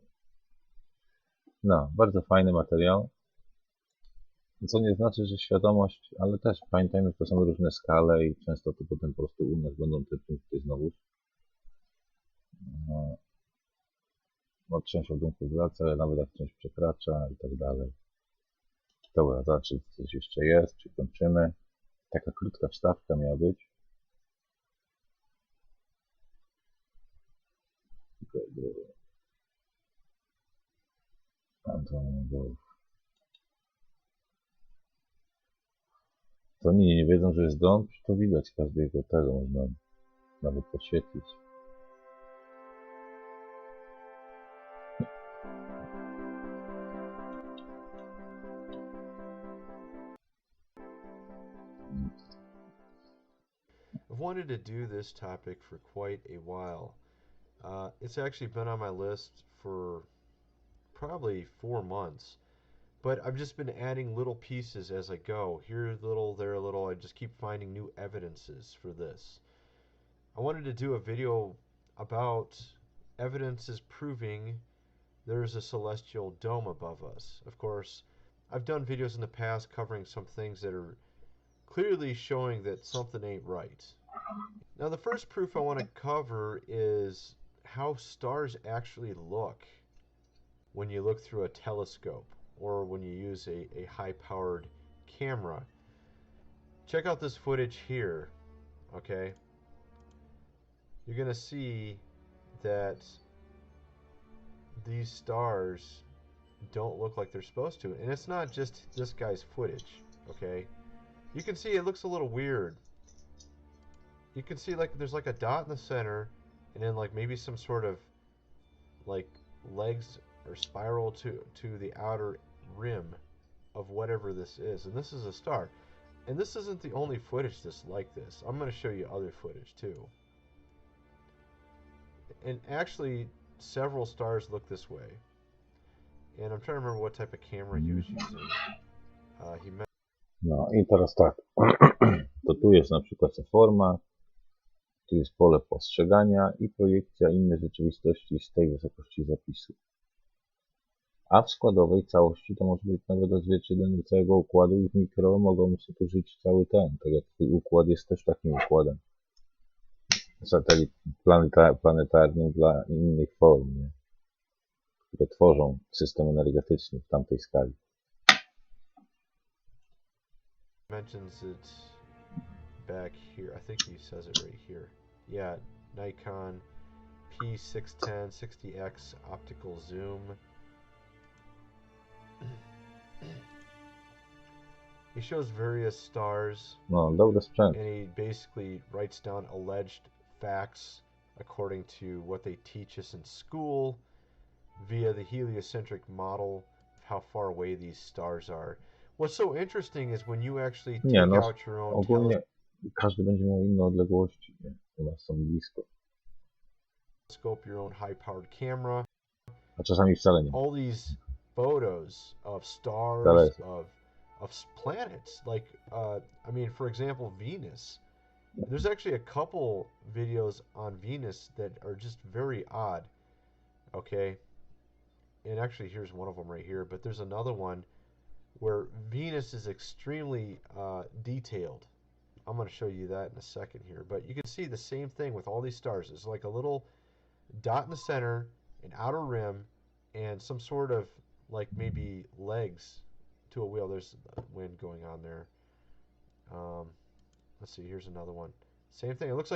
No, bardzo fajny materiał. Co nie znaczy, że świadomość, ale też pamiętajmy, że to są różne skale i często to potem po prostu u nas będą te punkty znowu. No. od część ładunku wraca, ale nawet jak część przekracza i tak dalej. Dobra, zobaczymy, czy coś jeszcze jest, czy kończymy. Taka krótka wstawka miała być. To oni nie wiedzą, że jest dom, to widać każdego tego, można nawet podświetlić. I've wanted to do this topic for quite a while. It's actually been on my list for probably 4 months, but I've just been adding little pieces as I go. Here a little, there a little. I just keep finding new evidences for this. I wanted to do a video about evidences proving there's a celestial dome above us. Of course, I've done videos in the past covering some things that are clearly showing that something ain't right. Now, the first proof I want to cover is how stars actually look when you look through a telescope or when you use a high-powered camera. Check out this footage here, okay? You're going to see that these stars don't look like they're supposed to. And it's not just this guy's footage, okay? You can see it looks a little weird. You can see like there's like a dot in the center and then like maybe some sort of like legs or spiral to the outer rim of whatever this is. And this is a star. And this isn't the only footage that's like this. I'm going to show you other footage too. And actually several stars look this way. And I'm trying to remember what type of camera he was using. No i teraz tak, to tu jest na przykład ta forma, tu jest pole postrzegania i projekcja innej rzeczywistości z tej wysokości zapisu. A w składowej całości to może być nawet odzwierciedlenie całego układu i w mikro mogą sobie tu żyć cały ten, tak jak twój układ jest też takim układem. Satelit planetarnym dla innych form, nie? Które tworzą system energetyczny w tamtej skali. Mentions it back here. I think he says it right here. Yeah, Nikon P610 60x optical zoom. He shows various stars. No, dobry sprzęt. And he basically writes down alleged facts according to what they teach us in school via the heliocentric model of how far away these stars are. What's so interesting is when you actually take out your own ogólnie każdy będzie miał inne odległości, nie? U nas są blisko. Telescope, your own high-powered camera. A czasami wcale nie. All these photos of stars, of planets, like I mean, for example, Venus. There's actually a couple videos on Venus that are just very odd. Okay, and actually here's one of them right here, but there's another one where Venus is extremely detailed. I'm going to show you that in a second here. But you can see the same thing with all these stars. It's like a little dot in the center, an outer rim, and some sort of like maybe legs to a wheel. There's wind going on there. Let's see. Here's another one. Same thing. It looks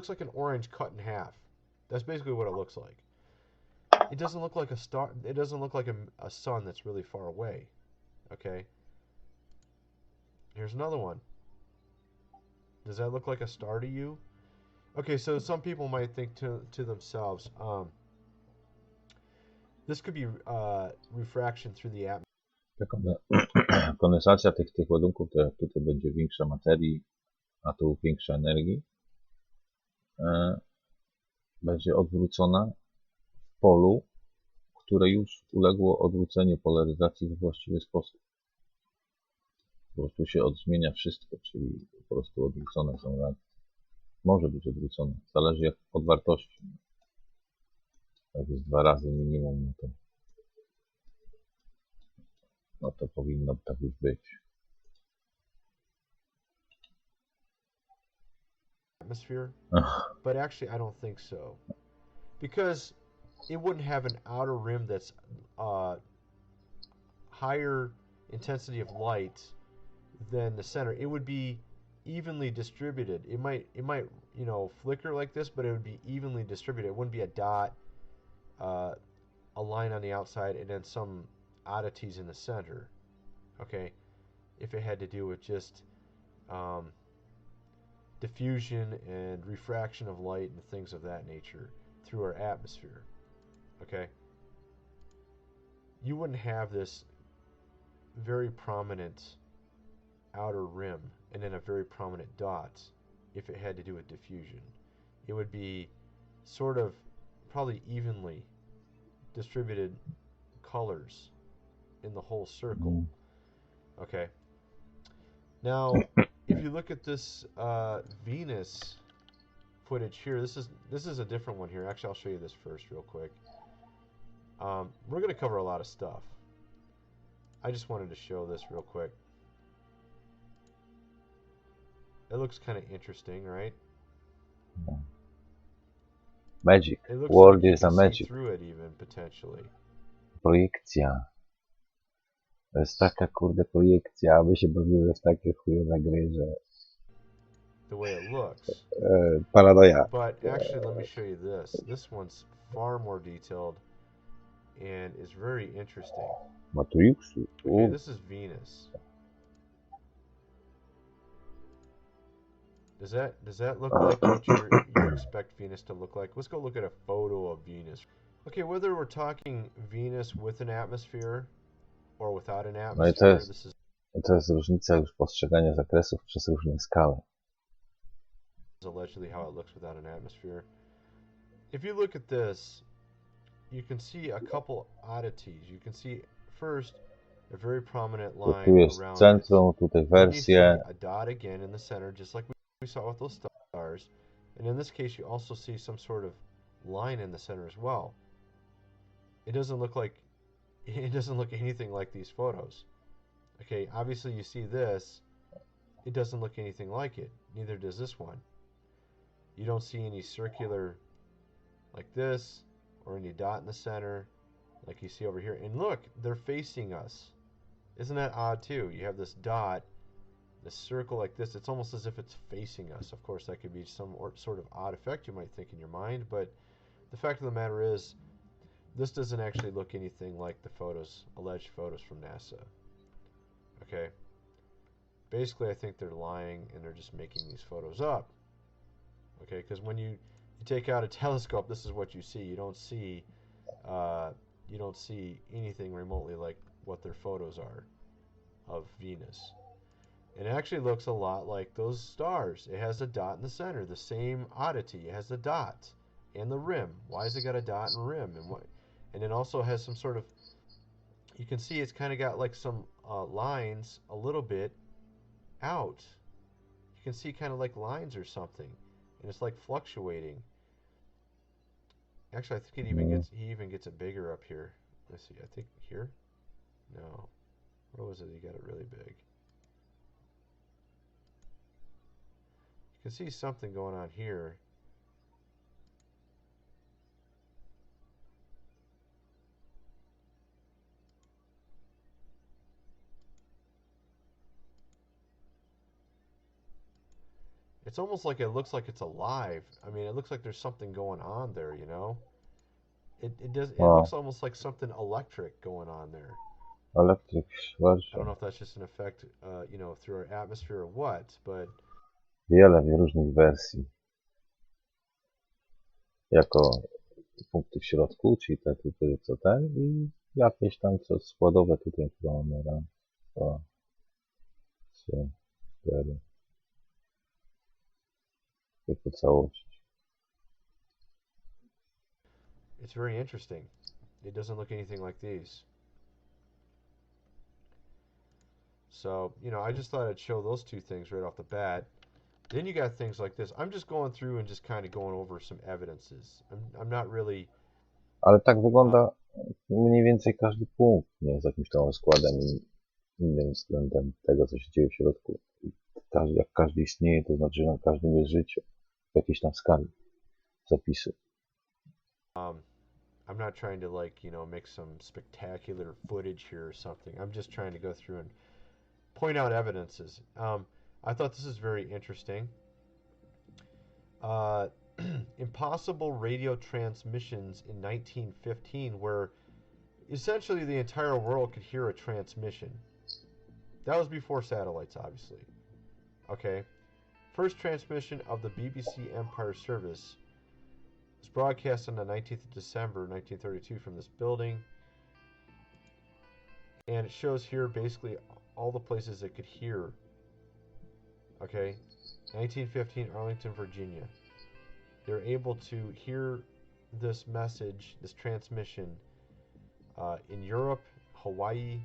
like an orange cut in half. That's basically what it looks like. It doesn't look like a star. It doesn't look like a sun that's really far away. Okay. Here's another one. Does that look like a star to you? Okay, so some people might think to themselves, this could be refraction through the atmosphere. Kondensacja tych ładunków, to jak tutaj będzie większa materii, a tu większa energii, będzie odwrócona w polu, które już uległo odwróceniu polaryzacji we właściwy sposób. Po prostu się zmienia wszystko, czyli po prostu odwrócone są reakcje. Może być odwrócone, zależy jak od wartości. Jak jest 2 razy minimum, no to powinno tak już być. Atmosphere, but actually I don't think so. Because it wouldn't have an outer rim that's higher intensity of light than the center. It would be evenly distributed. It might flicker like this, but it would be evenly distributed. It wouldn't be a dot, a line on the outside, and then some oddities in the center. Okay, if it had to do with just diffusion and refraction of light and things of that nature through our atmosphere. Okay, you wouldn't have this very prominent outer rim and then a very prominent dot if it had to do with diffusion. It would be sort of probably evenly distributed colors in the whole circle. Okay. Now, if you look at this Venus footage here, this is a different one here. Actually, I'll show you this first real quick. We're going to cover a lot of stuff. I just wanted to show this real quick. It looks kind of interesting, right? Magic. It looks Word like is you a can see magic. through it even, potentially. Projekcja. To jest taka kurde projekcja, aby się bawiły w takie chujowe gry, że... The way it looks. Paranoja. But actually, let me show you this. This one's far more detailed and is very interesting. Matrix? Okay, this is Venus. Does that look like what you expect Venus to look like? Let's go look at a photo of Venus. Okay, whether we're talking Venus with an atmosphere or without an No i atmosphere, this is to jest różnica już postrzegania zakresów przez różne skały. allegedly how it looks without an atmosphere. If you look at this, you can see a couple oddities. You can see first a very prominent To line tu jest around centrum, tutaj it. Then you see wersje. a dot again in the center, just like we saw with those stars. And in this case, you also see some sort of line in the center as well. It doesn't look anything like these photos. Okay, obviously you see this. It doesn't look anything like it. Neither does this one. You don't see any circular like this or any dot in the center like you see over here. And look, they're facing us. Isn't that odd too? You have this dot, this circle like this. It's almost as if it's facing us. Of course, that could be some sort of odd effect you might think in your mind, but the fact of the matter is this doesn't actually look anything like the alleged photos from NASA. Okay? Basically, I think they're lying and they're just making these photos up. Okay, because when you take out a telescope, this is what you see. You don't see anything remotely like what their photos are of Venus. It actually looks a lot like those stars. It has a dot in the center, the same oddity. It has the dot and the rim. Why has it got a dot and rim? And it also has some sort of, you can see it's kind of got like some lines a little bit out. You can see kind of like lines or something, and it's like fluctuating. Actually, I think he even gets it bigger up here. Let's see. I think here. No, where was it? He got it really big. You can see something going on here. It's almost like it looks like it's alive. I mean, it looks like there's something going on there, you know? It looks almost like something electric going on there. Electric I don't version. know if that's just an effect, through our atmosphere or what, but Wiele różnych wersji. Jako punkty w środku, czyli te tutaj co ten i jakieś tam co składowe tutaj chyba mamy raz, dwa, trzy, cztery. Jako całość. it's very interesting. It doesn't look anything like these. So, I just thought I'd show those two things right off the bat. Then you got things like this. I'm just going through and just kind of going over some evidences. I'm not really... Ale tak wygląda mniej więcej każdy punkt, nie jest jakimś tam składem innym względem tego, co się dzieje w środku. Jak każdy istnieje, to znaczy, że na każdym jest życie w jakiejś tam skali zapisu. I'm not trying to like, make some spectacular footage here or something. I'm just trying to go through and point out evidences. I thought this is very interesting. Uh, impossible radio transmissions in 1915, where essentially the entire world could hear a transmission. That was before satellites, obviously. Okay. First transmission of the BBC Empire Service was broadcast on the 19th of December 1932 from this building. And it shows here basically all the places it could hear. Okay. 1915, Arlington, Virginia. They're able to hear this message, this transmission, in Europe, Hawaii,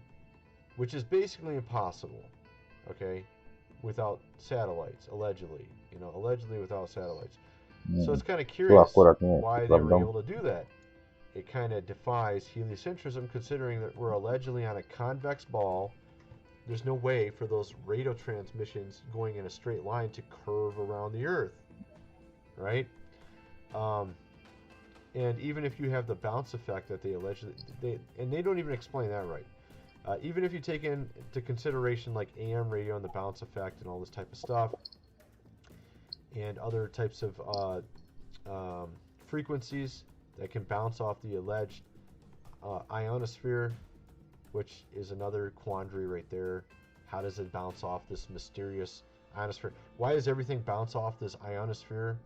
which is basically impossible, okay, without satellites, allegedly, allegedly without satellites. So it's kind of curious why they were able to do that. It kind of defies heliocentrism, considering that we're allegedly on a convex ball. There's no way for those radio transmissions going in a straight line to curve around the Earth, right? And even if you have the bounce effect that they allegedly, they don't even explain that right. Even if you take into consideration like AM radio and the bounce effect and all this type of stuff, and other types of frequencies that can bounce off the alleged ionosphere, which is another quandary right there. How does it bounce off this mysterious ionosphere? Why does everything bounce off this ionosphere?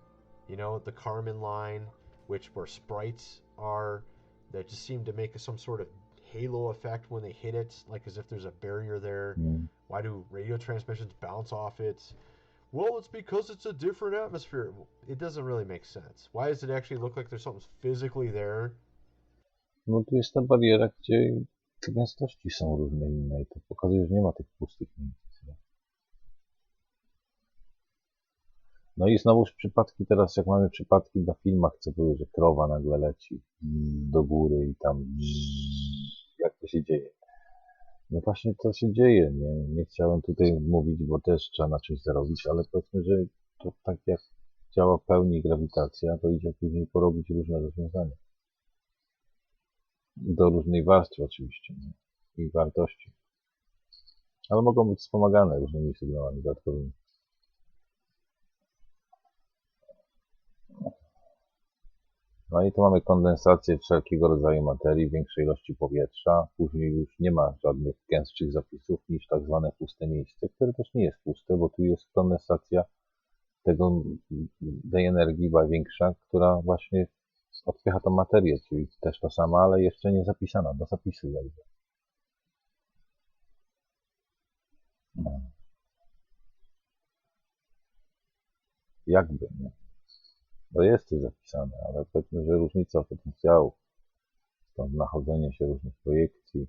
The Kármán line, where sprites are, that just seem to make some sort of halo effect when they hit it, like as if there's a barrier there. Why do radio transmissions bounce off it? Well, it's because it's a different atmosphere. It doesn't really make sense. Why does it actually look like there's something physically there? No tu jest ta bariera, gdzie te gęstości są różne inne i to pokazuje, że nie ma tych pustych miejsc. No i znowuż przypadki teraz, jak mamy przypadki na filmach, co były, że krowa nagle leci do góry i tam jak to się dzieje. No właśnie to się dzieje, nie chciałem tutaj mówić, bo też trzeba na czymś zarobić, ale powiedzmy, że to tak jak działa w pełni grawitacja, to idzie później porobić różne rozwiązania. Do różnej warstwy oczywiście, i wartości. Ale mogą być wspomagane różnymi sygnałami dodatkowymi. No i tu mamy kondensację wszelkiego rodzaju materii, większej ilości powietrza. Później już nie ma żadnych gęstszych zapisów niż tak zwane puste miejsce, które też nie jest puste, bo tu jest kondensacja tej energii była większa, która właśnie odpycha tą materię, czyli też to samo, ale jeszcze nie zapisana, do zapisu jakby. No. Jakby, nie? To jest tu zapisane, ale powiedzmy, że różnica potencjału, stąd nachodzenie się różnych projekcji.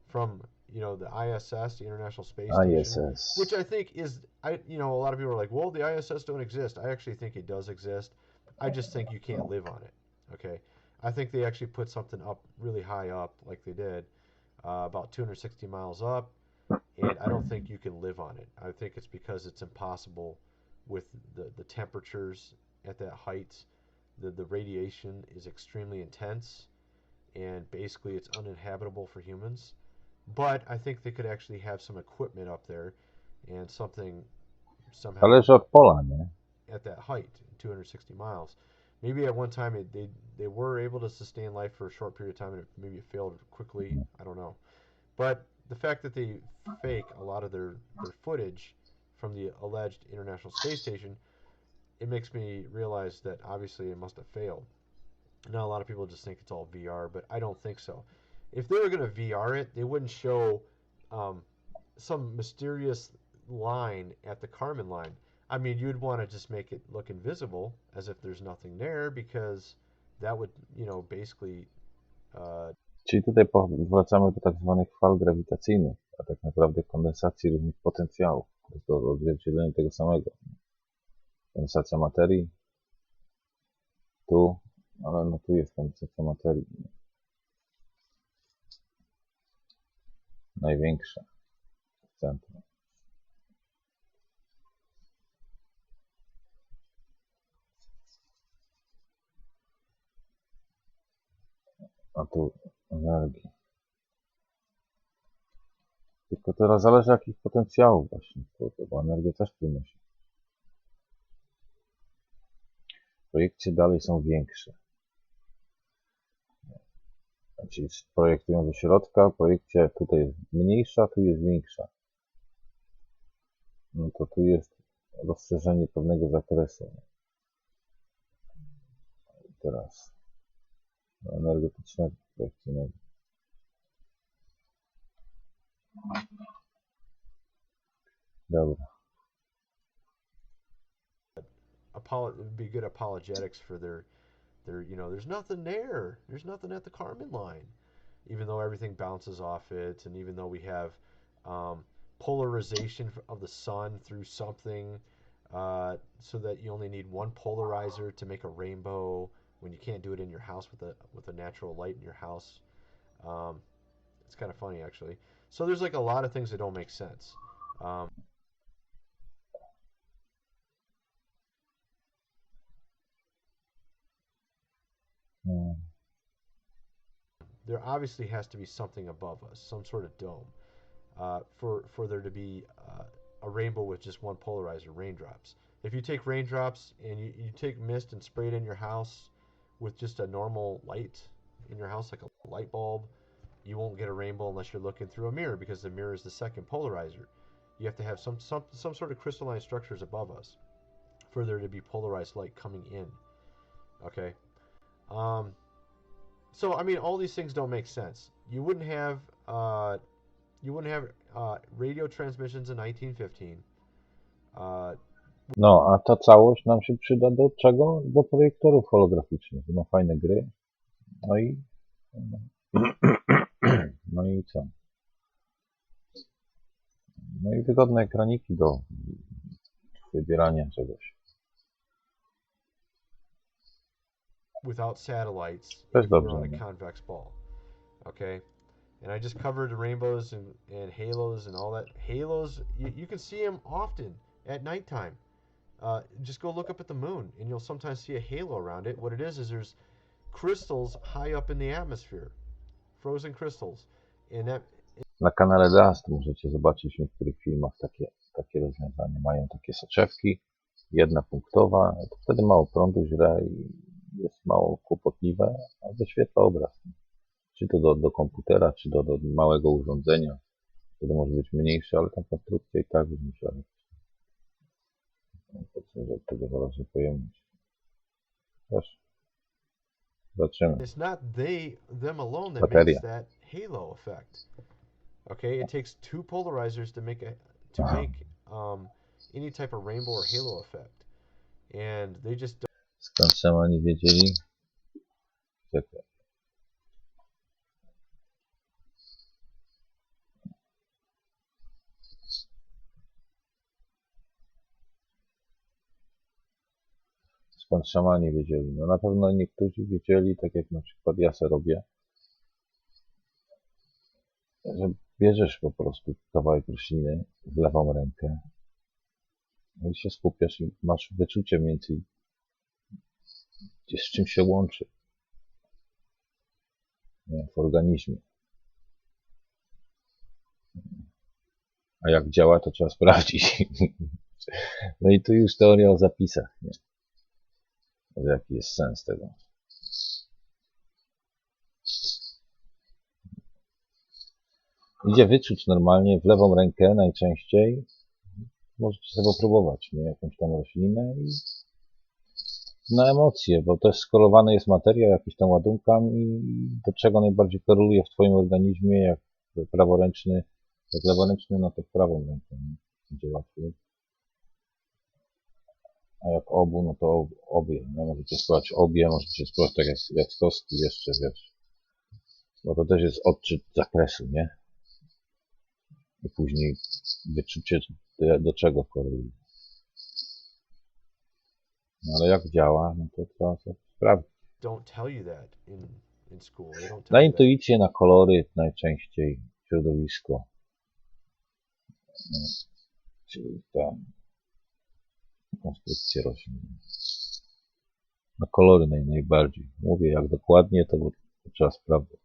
From, the ISS, the International Space Station, ISS. which I think is, a lot of people are like, well, the ISS don't exist. I actually think it does exist. I just think you can't live on it, okay? I think they actually put something up really high up, like they did, about 260 miles up, and I don't think you can live on it. I think it's because it's impossible with the temperatures at that height. The radiation is extremely intense, and basically it's uninhabitable for humans. But I think they could actually have some equipment up there and something somehow Zależy od pola, nie? at that height, 260 miles. Maybe at one time they were able to sustain life for a short period of time, and maybe it failed quickly. I don't know. But the fact that they fake a lot of their footage from the alleged International Space Station, it makes me realize that obviously it must have failed. Now a lot of people just think it's all VR, but I don't think so. If they were going to VR it, they wouldn't show some mysterious line at the Kármán line. I mean, you'd want to just make it look invisible, as if there's nothing there, because that would, basically... Czyli tutaj wracamy do tak zwanych fal grawitacyjnych, a tak naprawdę kondensacji różnych potencjałów. To jest to odzwierciedlenie tego samego. Kondensacja materii, tu, ale no tu jest kondensacja materii. Największa w centrum. A tu energii. Tylko teraz zależy jakich potencjałów właśnie, bo energię też przynosi. Projekcje dalej są większe. Czyli projektują do środka, projekcja tutaj jest mniejsza, tu jest większa. No to tu jest rozszerzenie pewnego zakresu. I teraz energetycznego, projekcyjnego. Dobra. It'd be good apologetics for their, there's nothing there. There's nothing at the Kármán line, even though everything bounces off it, and even though we have polarization of the sun through something, so that you only need one polarizer to make a rainbow when you can't do it in your house with a natural light in your house. It's kind of funny actually. So there's like a lot of things that don't make sense. There obviously has to be something above us, some sort of dome, for there to be a rainbow with just one polarizer, raindrops. If you take raindrops and you take mist and spray it in your house with just a normal light in your house, like a light bulb, you won't get a rainbow unless you're looking through a mirror, because the mirror is the second polarizer. You have to have some sort of crystalline structures above us for there to be polarized light coming in. Okay. So I mean, all these things don't make sense. You wouldn't have radio transmissions in 1915. No, a ta całość nam się przyda do czego? Do projektorów holograficznych. No fajne gry. No i no i co? No i wygodne ekraniki do wybierania czegoś. Without satellites, Też if dobrze. you're on a convex ball. Okay? And I just covered rainbows and halos and all that. Halos, you can see them often at nighttime. Just go look up at the moon, and you'll sometimes see a halo around it. What it is there's crystals high up in the atmosphere. Frozen crystals. And that... Na kanale Dust możecie zobaczyć w niektórych filmach takie rozwiązania. Mają takie soczewki, jedna punktowa, to wtedy mało prądu źle i jest mało kłopotliwe, a wyświetla obraz. Czy to do komputera, czy do małego urządzenia. Wtedy może być mniejsze, ale ta konstrukcja i tak będzie musiała być. Od tego zależy pojemność. Też. Zobaczymy. It's not them alone that Bateria. makes that halo effect. Okay, it takes two polarizers to make any type of rainbow or halo effect, and they just don't. Skąd sama nie wiedzieli? Czekaj. Skąd szamani wiedzieli? No na pewno niektórzy wiedzieli, tak jak na przykład ja se robię, że bierzesz po prostu kawałek rośliny w lewą rękę i się skupiasz i masz wyczucie mniej więcej, z czym się łączy, nie, w organizmie. A jak działa, to trzeba sprawdzić. No i tu już teoria o zapisach, nie? Jaki jest sens tego? Idzie wyczuć normalnie w lewą rękę najczęściej. Możecie sobie próbować, nie? Jakąś tam roślinę i na emocje, bo też skorelowana jest materia jakimiś tam ładunkami, do czego najbardziej koreluje w twoim organizmie, jak praworęczny, jak leworęczny, no to w prawą rękę, nie? Będzie łatwiej. A jak obu, no to obie, nie? Możecie spróbować obie, możecie spróbować tak jak Jackowski jeszcze, wiesz. Bo to też jest odczyt zakresu, nie? I później wyczucie do czego koreluje. No ale jak działa, no to trzeba sobie sprawdzić. Na intuicję, na kolory najczęściej, środowisko. No, czyli tam konstrukcje roślin. Na kolory najbardziej. Mówię jak dokładnie, to bo trzeba sprawdzać.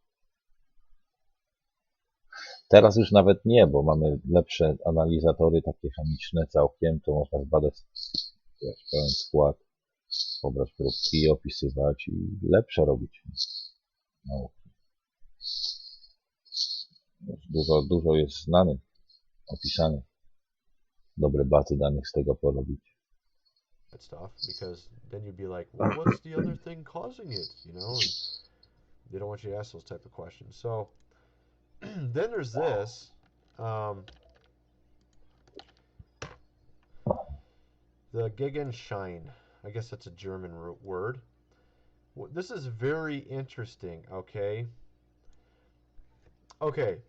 Teraz już nawet nie, bo mamy lepsze analizatory takie chemiczne całkiem, to można zbadać pełen skład, pobrać próbki i opisywać i lepsze robić nauki. Dużo jest znanych, opisanych. Dobre bazy danych z tego porobić. That stuff, because then you'd be like, well, what's the other thing causing it? You know, and they don't want you to ask those type of questions. So then there's this. The Gegenschein. I guess that's a German word. This is very interesting. Okay. Okay.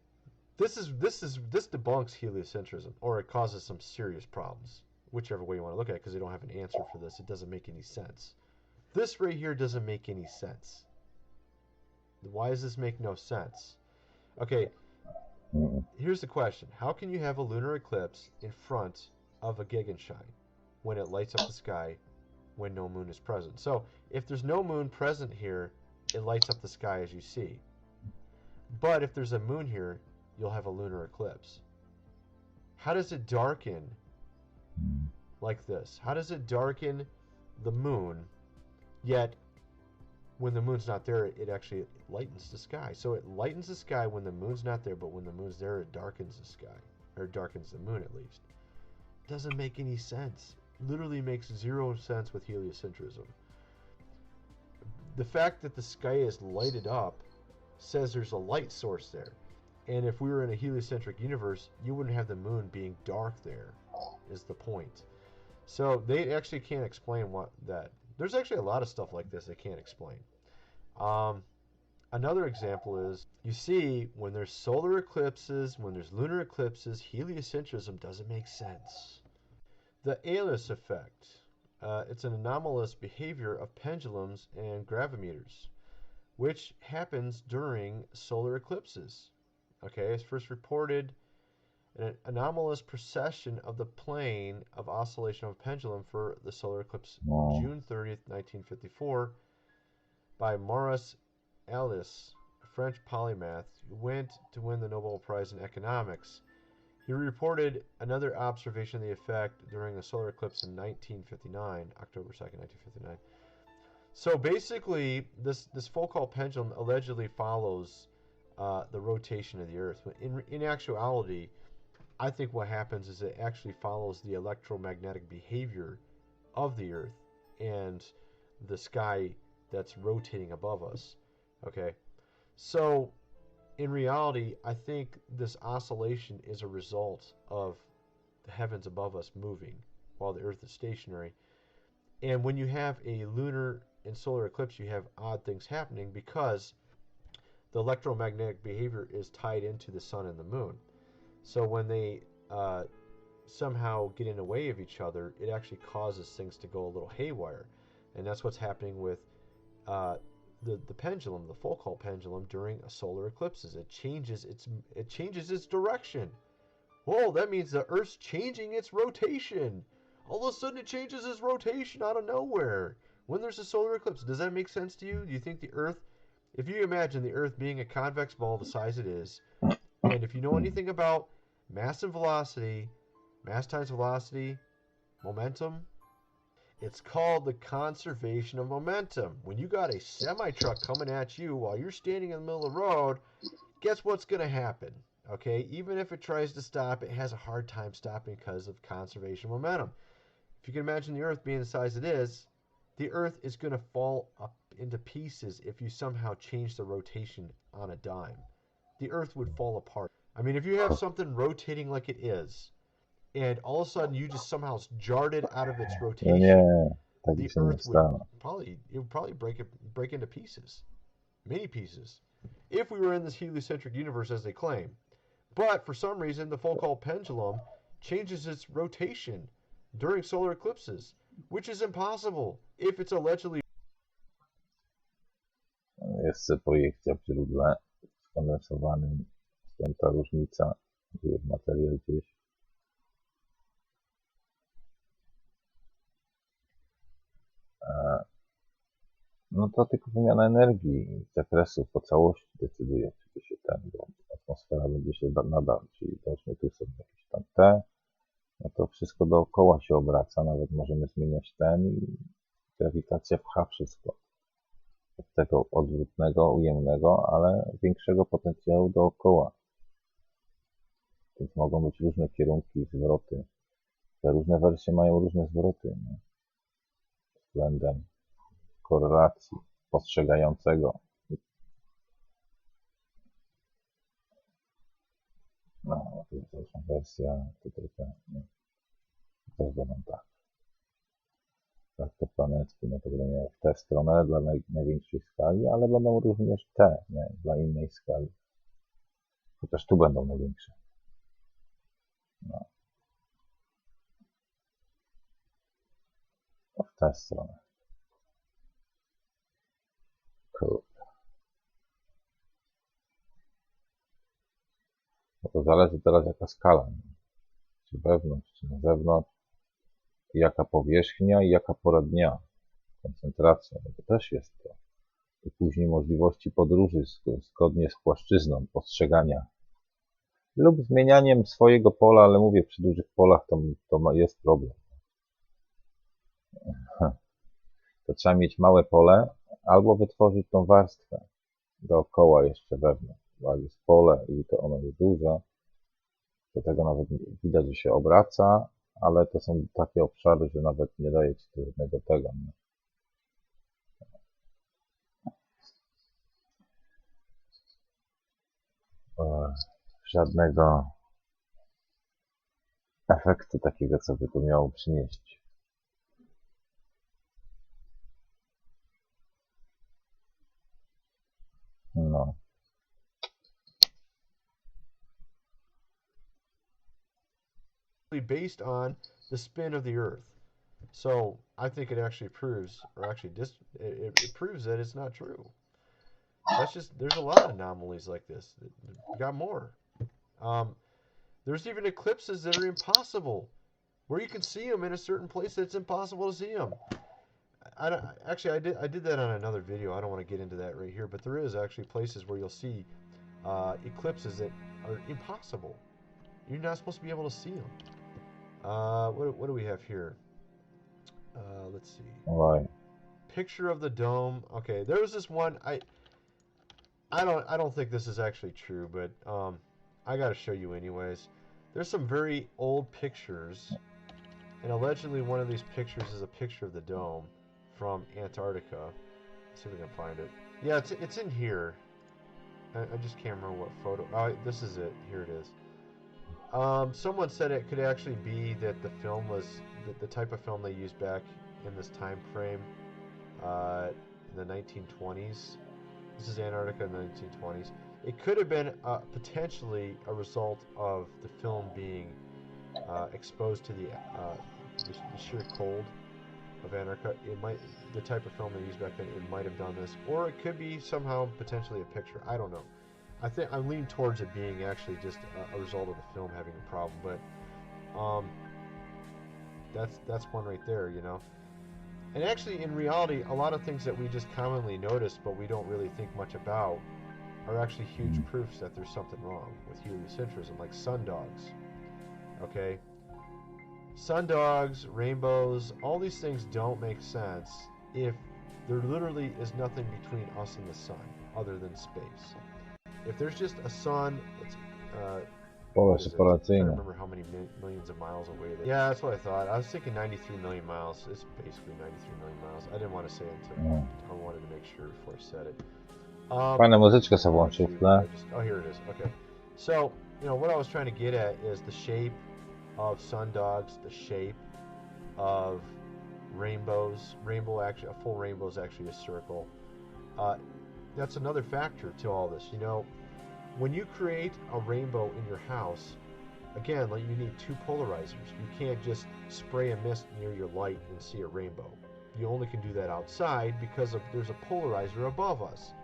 This debunks heliocentrism, or it causes some serious problems, whichever way you want to look at it, because they don't have an answer for this. It doesn't make any sense. This right here doesn't make any sense. Why does this make no sense? Okay, here's the question. How can you have a lunar eclipse in front of a Gegenschein when it lights up the sky when no moon is present? So if there's no moon present here, it lights up the sky as you see. But if there's a moon here, you'll have a lunar eclipse. How does it darken like this? How does it darken the moon, yet when the moon's not there, it actually lightens the sky? So it lightens the sky when the moon's not there, but when the moon's there, it darkens the sky, or darkens the moon at least. Doesn't make any sense. Literally makes zero sense with heliocentrism. The fact that the sky is lighted up says there's a light source there. And if we were in a heliocentric universe, you wouldn't have the moon being dark there, is the point. So they actually can't explain what that. There's actually a lot of stuff like this they can't explain. Another example is, you see, when there's solar eclipses, when there's lunar eclipses, heliocentrism doesn't make sense. The Alice effect. It's an anomalous behavior of pendulums and gravimeters, which happens during solar eclipses. Okay, it's first reported an anomalous precession of the plane of oscillation of a pendulum for the solar eclipse June 30th, 1954 by Maurice Alice, a French polymath who went to win the Nobel Prize in Economics. He reported another observation of the effect during a solar eclipse in 1959, October 2nd, 1959. So basically, this Foucault pendulum allegedly follows the rotation of the Earth. In actuality, I think what happens is it actually follows the electromagnetic behavior of the Earth and the sky that's rotating above us. Okay, so in reality, I think this oscillation is a result of the heavens above us moving while the Earth is stationary. And when you have a lunar and solar eclipse, you have odd things happening because the electromagnetic behavior is tied into the sun and the moon. So when they somehow get in the way of each other, it actually causes things to go a little haywire. And that's what's happening with the pendulum, the Foucault pendulum, during a solar eclipses. It changes its direction. Whoa, that means the Earth's changing its rotation. All of a sudden it changes its rotation out of nowhere when there's a solar eclipse. Does that make sense to you? Do you think the Earth, if you imagine the Earth being a convex ball the size it is, and if you know anything about mass and velocity, mass times velocity, momentum, it's called the conservation of momentum. When you got a semi-truck coming at you while you're standing in the middle of the road, guess what's going to happen? Okay, even if it tries to stop, it has a hard time stopping because of conservation of momentum. If you can imagine the Earth being the size it is, the Earth is going to fall up into pieces if you somehow change the rotation on a dime. The Earth would fall apart. I mean, if you have something rotating like it is, and all of a sudden you just somehow jarred it out of its rotation, the Earth would probably break into pieces, many pieces, if we were in this heliocentric universe as they claim. But for some reason, the Foucault pendulum changes its rotation during solar eclipses, which is impossible if it's allegedly. Jest projekcja w źródle skondensowanym, stąd ta różnica, tu jest materiał gdzieś. No to tylko wymiana energii z zakresu po całości decyduje, czy to się bo atmosfera będzie się nadal, czyli załóżmy tu są jakieś tam te, no to wszystko dookoła się obraca, nawet możemy zmieniać ten i grawitacja pcha wszystko. Od tego odwrotnego, ujemnego, ale większego potencjału dookoła. Więc mogą być różne kierunki, zwroty. Te różne wersje mają różne zwroty, nie? Względem korelacji postrzegającego. No, to jest załóżmy wersja, tutaj nie. To będą tak. Tak, te planetki, no to będą miały w tę stronę dla największej skali, ale będą również te, nie, dla innej skali. Chociaż tu będą największe. No. To w tę stronę. Kurde. No to zależy teraz jaka skala. Nie? Czy wewnątrz, czy na zewnątrz. Jaka powierzchnia i jaka pora dnia. Koncentracja, no to też jest to. I później możliwości podróży zgodnie z płaszczyzną postrzegania. Lub zmienianiem swojego pola, ale mówię, przy dużych polach to jest problem. To trzeba mieć małe pole, albo wytworzyć tą warstwę dookoła jeszcze wewnątrz. Bo jak jest pole i to ono jest duże, do tego nawet widać, że się obraca, ale to są takie obszary, że nawet nie daje ci trudnego tego. Nie? Żadnego efektu takiego, co by to miało przynieść. No. Based on the spin of the Earth. So I think it actually proves, or actually it proves that it's not true. That's just, there's a lot of anomalies like this. We got more. There's even eclipses that are impossible, where you can see them in a certain place that's impossible to see them. I did that on another video. I don't want to get into that right here, but there is actually places where you'll see eclipses that are impossible. You're not supposed to be able to see them. What do we have here? Let's see. Right. Picture of the dome. Okay, there was this one. I don't think this is actually true, but I got to show you anyways. There's some very old pictures, and allegedly one of these pictures is a picture of the dome from Antarctica. Let's see if we can find it. Yeah, it's in here. I just can't remember what photo. Oh, this is it. Here it is. Someone said it could actually be that the film was the type of film they used back in this time frame in the 1920s. This is Antarctica in the 1920s. It could have been potentially a result of the film being exposed to the sheer cold of Antarctica. The type of film they used back then, it might have done this, or it could be somehow potentially a picture. I don't know. I think I lean towards it being actually just a result of the film having a problem, but that's one right there, you know. And actually, in reality, a lot of things that we just commonly notice, but we don't really think much about, are actually huge proofs that there's something wrong with heliocentrism, like sundogs. Okay, sundogs, rainbows, all these things don't make sense if there literally is nothing between us and the sun other than space. If there's just a sun, it's Pole I can't separacyjne. remember how many millions of miles away. Yeah, that's what I thought. I was thinking 93 million miles. It's basically 93 million miles. I didn't want to say it until I wanted to make sure before I said it. Fajna muzyczka sobie włączył w tle. Oh, here it is. Okay. So, you know, what I was trying to get at is the shape of sundogs, the shape of rainbows. A full rainbow is actually a circle. That's another factor to all this. You know, when you create a rainbow in your house, again, like, you need two polarizers. You can't just spray a mist near your light and see a rainbow. You only can do that outside because there's a polarizer above us,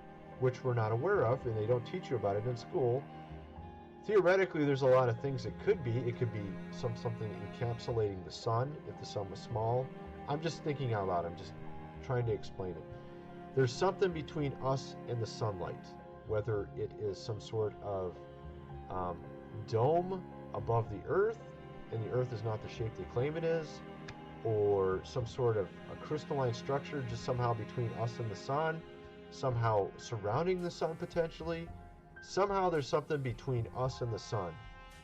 which we're not aware of, and they don't teach you about it in school. Theoretically, there's a lot of things it could be. It could be something encapsulating the sun if the sun was small. I'm just thinking out loud. I'm just trying to explain it. there's something between us and the sunlight, whether it is some sort of dome above the earth, and the earth is not the shape they claim it is, or some sort of a crystalline structure just somehow between us and the sun, somehow surrounding the sun potentially. Somehow there's something between us and the sun,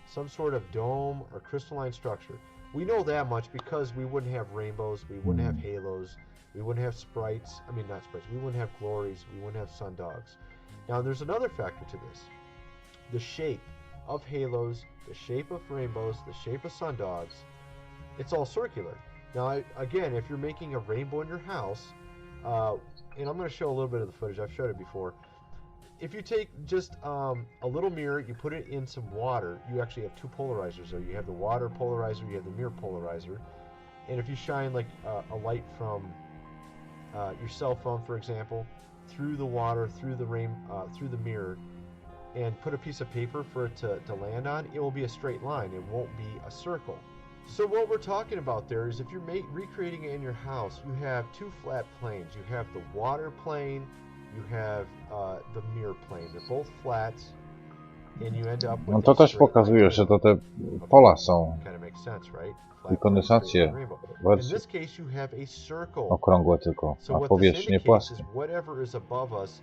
some sort of dome or crystalline structure. We know that much because we wouldn't have rainbows, we wouldn't have halos, we wouldn't have sprites, not sprites, we wouldn't have glories, we wouldn't have sundogs. Now there's another factor to this. The shape of halos, the shape of rainbows, the shape of sundogs, it's all circular. Now again, if you're making a rainbow in your house, and I'm going to show a little bit of the footage, I've showed it before. If you take just a little mirror, you put it in some water, you actually have two polarizers there. You have the water polarizer, you have the mirror polarizer. And if you shine like a light from your cell phone, for example, through the water, through the mirror, and put a piece of paper for it to land on, it will be a straight line. It won't be a circle. So what we're talking about there is if you're recreating it in your house, you have two flat planes. You have the water plane, you have the mirror plane. They're both flat, and you end up with No to też pokazuje, że to te pola są kind of makes sense, right? i kondensacje In this case, you have a circle. okrągłe tylko, So a what this powierzchnie indicates płaskie. is whatever is above us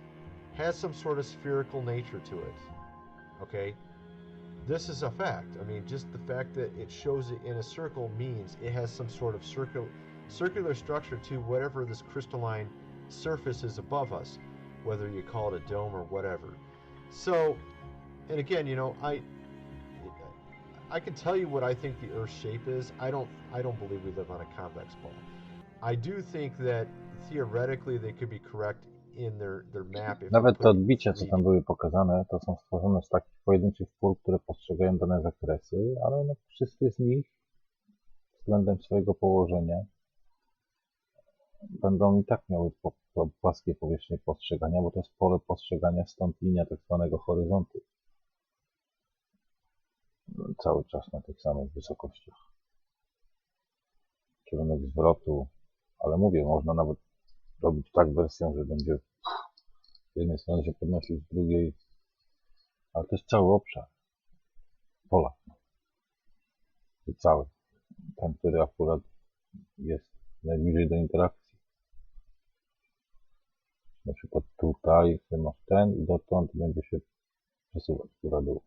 has some sort of spherical nature to it. Okay? This is a fact. Just the fact that it shows it in a circle means it has some sort of circular structure to whatever this crystalline surface is above us, whether you call it a dome or whatever. So, and again, I can tell you what I think the Earth's shape is. I don't believe we live on a convex ball. I do think that theoretically they could be correct in their map. Nawet te odbicia, co tam były pokazane, to są stworzone z takich pojedynczych pól, które postrzegają dane zakresy, ale no, wszystkie z nich względem swojego położenia będą i tak miały płaskie powierzchnie postrzegania, bo to jest pole postrzegania, stąd linia tak zwanego horyzontu. Cały czas na tych samych wysokościach. Kierunek zwrotu, ale mówię, można nawet robić tak wersję, że będzie z jednej strony się podnosił, z drugiej, ale to jest cały obszar pola. Cały. Ten, który akurat jest najbliżej do interakcji. Na przykład tutaj masz ten i dotąd będzie się przesuwać góra-dół.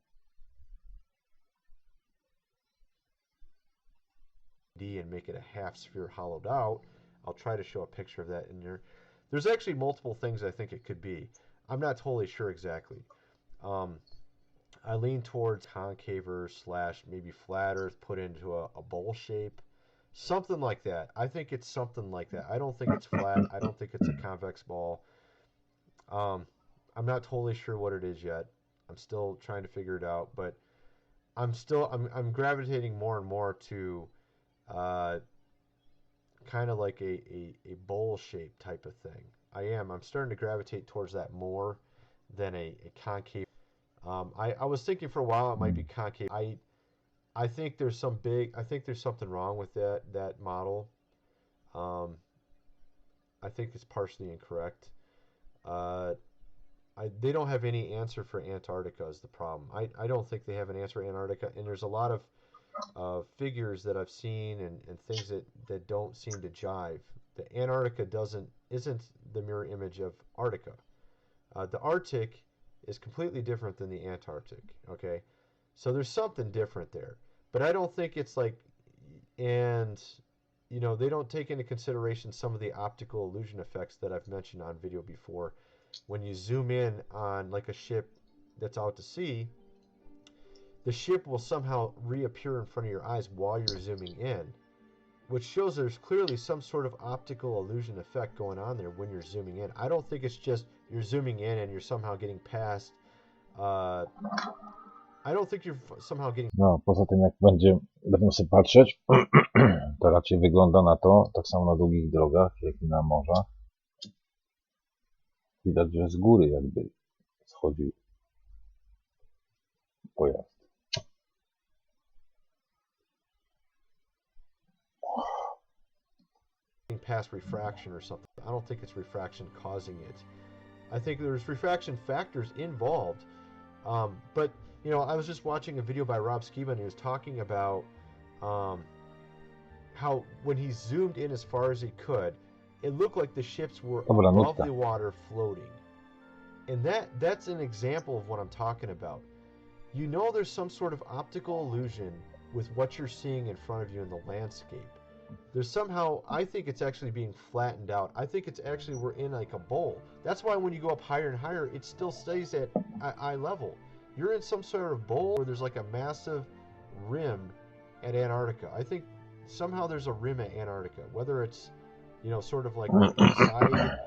And make it a half sphere hollowed out. I'll try to show a picture of that in there. There's actually multiple things I think it could be. I'm not totally sure exactly. I lean towards concaver / maybe flat earth put into a bowl shape. Something like that. I think it's something like that. I don't think it's flat. I don't think it's a convex ball. I'm not totally sure what it is yet. I'm still trying to figure it out, but I'm gravitating more and more to kind of like a bowl shape type of thing. I'm starting to gravitate towards that more than a concave. I was thinking for a while it might be concave. I think there's something wrong with that model. I think it's partially incorrect. They don't have any answer for Antarctica is the problem. I don't think they have an answer for Antarctica, and there's a lot of figures that I've seen and things that don't seem to jive. The Antarctica isn't the mirror image of Arctica. The Arctic is completely different than the Antarctic, okay? So there's something different there. But I don't think it's like, and they don't take into consideration some of the optical illusion effects that I've mentioned on video before. When you zoom in on like a ship that's out to sea, the ship will somehow reappear in front of your eyes while you're zooming in, which shows there's clearly some sort of optical illusion effect going on there when you're zooming in. I don't think it's just you're zooming in and you're somehow getting past. I don't think you're somehow getting. No, poza tym jak będziemy sobie patrzeć, to raczej wygląda na to, tak samo na długich drogach, jak i na morzach. Widać, że z góry jakby schodził pojazd. past refraction or something. I don't think it's refraction causing it. I think there's refraction factors involved. But, you know, I was just watching a video by Rob Skiba, and he was talking about how when he zoomed in as far as he could, it looked like the ships were above the water floating. And that's an example of what I'm talking about. You know there's some sort of optical illusion with what you're seeing in front of you in the landscape. There's somehow, I think it's actually being flattened out. I think it's actually, we're in like a bowl. That's why when you go up higher and higher, it still stays at eye level. You're in some sort of bowl where there's like a massive rim at Antarctica. I think somehow there's a rim at Antarctica, whether it's, you know, sort of like inside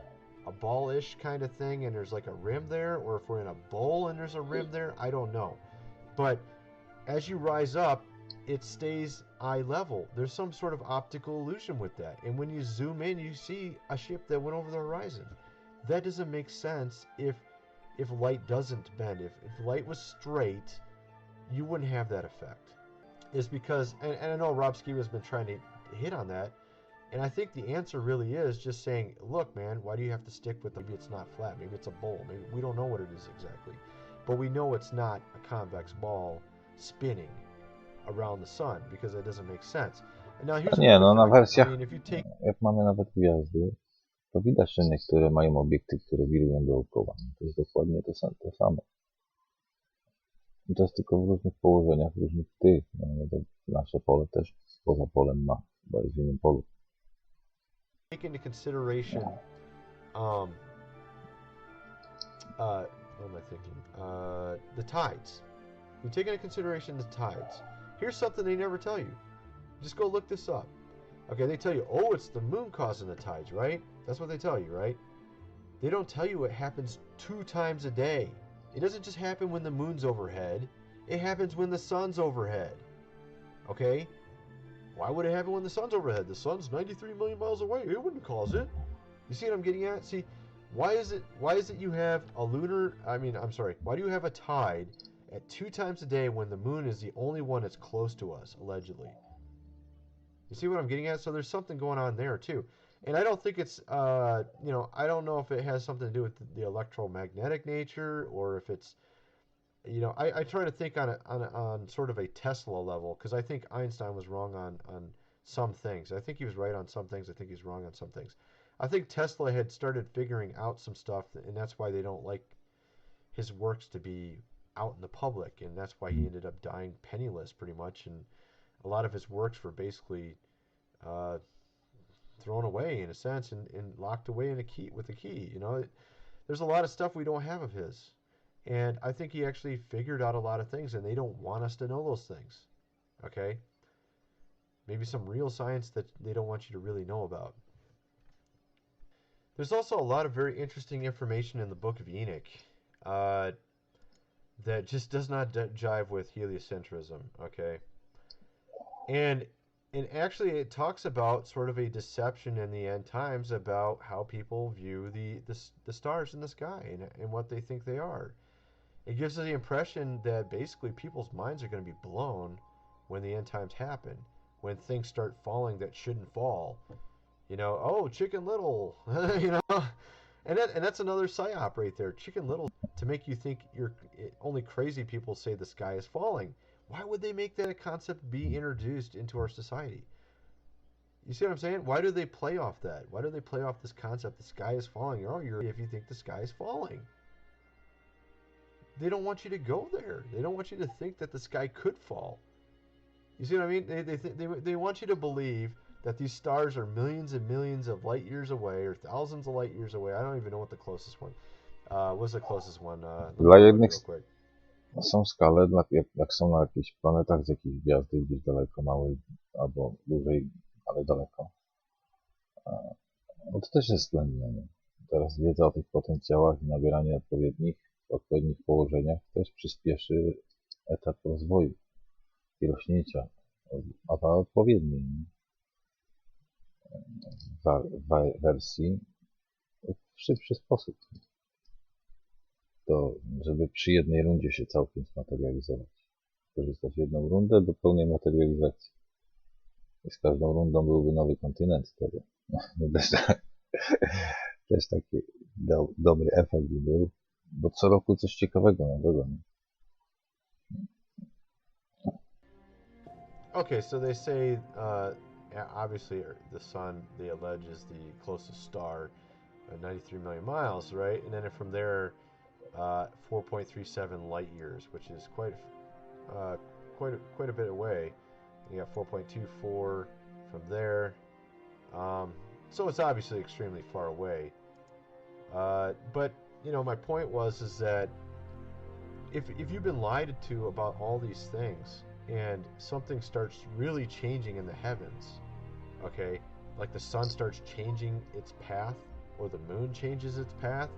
a ball-ish kind of thing and there's like a rim there, or if we're in a bowl and there's a rim there, I don't know. But as you rise up, it stays eye level. There's some sort of optical illusion with that. And when you zoom in, you see a ship that went over the horizon. That doesn't make sense if light doesn't bend. If light was straight, you wouldn't have that effect. It's because, and I know Rob Skiba has been trying to hit on that, and I think the answer really is just saying, look, man, why do you have to stick with maybe it's not flat, maybe it's a bowl, maybe we don't know what it is exactly, but we know it's not a convex ball spinning around the sun, because that doesn't make sense. And now here's Nie, no na fact. wersjach, I mean, if you take... jak mamy nawet gwiazdy, to widać, że niektóre mają obiekty, które wirują dookoła. To jest dokładnie to samo. I to jest tylko w różnych położeniach, w różnych tych. No, nasze pole też poza polem ma w innym polu. Take into consideration, what am I thinking? The tides. You take into consideration the tides. Here's something they never tell you. Just go look this up. Okay, they tell you, oh, it's the moon causing the tides, right? That's what they tell you, right? They don't tell you it happens 2 times a day. It doesn't just happen when the moon's overhead. It happens when the sun's overhead. Okay? Why would it happen when the sun's overhead? The sun's 93 million miles away. It wouldn't cause it. You see what I'm getting at? See, why is it you have a why do you have a tide at 2 times a day when the moon is the only one that's close to us, allegedly? You see what I'm getting at? So there's something going on there too. And I don't think it's, I don't know if it has something to do with the electromagnetic nature, or if it's, I try to think on sort of a Tesla level, because I think Einstein was wrong on some things. I think he was right on some things. I think he's wrong on some things. I think Tesla had started figuring out some stuff, and that's why they don't like his works to be out in the public, and that's why he ended up dying penniless pretty much, and a lot of his works were basically thrown away in a sense, and locked away in with a key. There's a lot of stuff we don't have of his, and I think he actually figured out a lot of things, and they don't want us to know those things. Okay, maybe some real science that they don't want you to really know about. There's also a lot of very interesting information in the Book of Enoch that just does not jive with heliocentrism. Okay, and actually it talks about sort of a deception in the end times about how people view the stars in the sky and what they think they are. It gives us the impression that basically people's minds are going to be blown when the end times happen, when things start falling that shouldn't fall. Oh, Chicken Little, and that's another psyop right there, Chicken Little, to make you think only crazy people say the sky is falling. Why would they make that a concept be introduced into our society? You see what I'm saying? Why do they play off that? Why do they play off this concept, the sky is falling? Oh, you're if you think the sky is falling. They don't want you to go there. They don't want you to think that the sky could fall. You see what I mean? They want you to believe that these stars are millions and millions of light years away, or thousands of light years away. I don't even know what the closest one. What's the closest one? Dla jednych są skale, jak są na jakichś planetach z jakiejś gwiazdy, gdzieś daleko, małej, albo dłużej, ale daleko. No to też jest względne. Nie? Teraz wiedza o tych potencjałach i nabieranie w odpowiednich położeniach też przyspieszy etap rozwoju i rośnięcia, a odpowiedniej wersji w szybszy sposób. To, żeby przy jednej rundzie się całkiem zmaterializować. Korzystać jedną rundę do pełnej materializacji. I z każdą rundą byłby nowy kontynent wtedy. No też taki dobry efekt by był, bo co roku coś ciekawego nowego. Nie? Okay, so they say, obviously, the sun, they allege, is the closest star, 93 million miles, right? And then from there, 4.37 light years, which is quite a bit away. You got 4.24 from there. So it's obviously extremely far away. But my point is that if you've been lied to about all these things, and something starts really changing in the heavens, okay, like the sun starts changing its path, or the moon changes its path,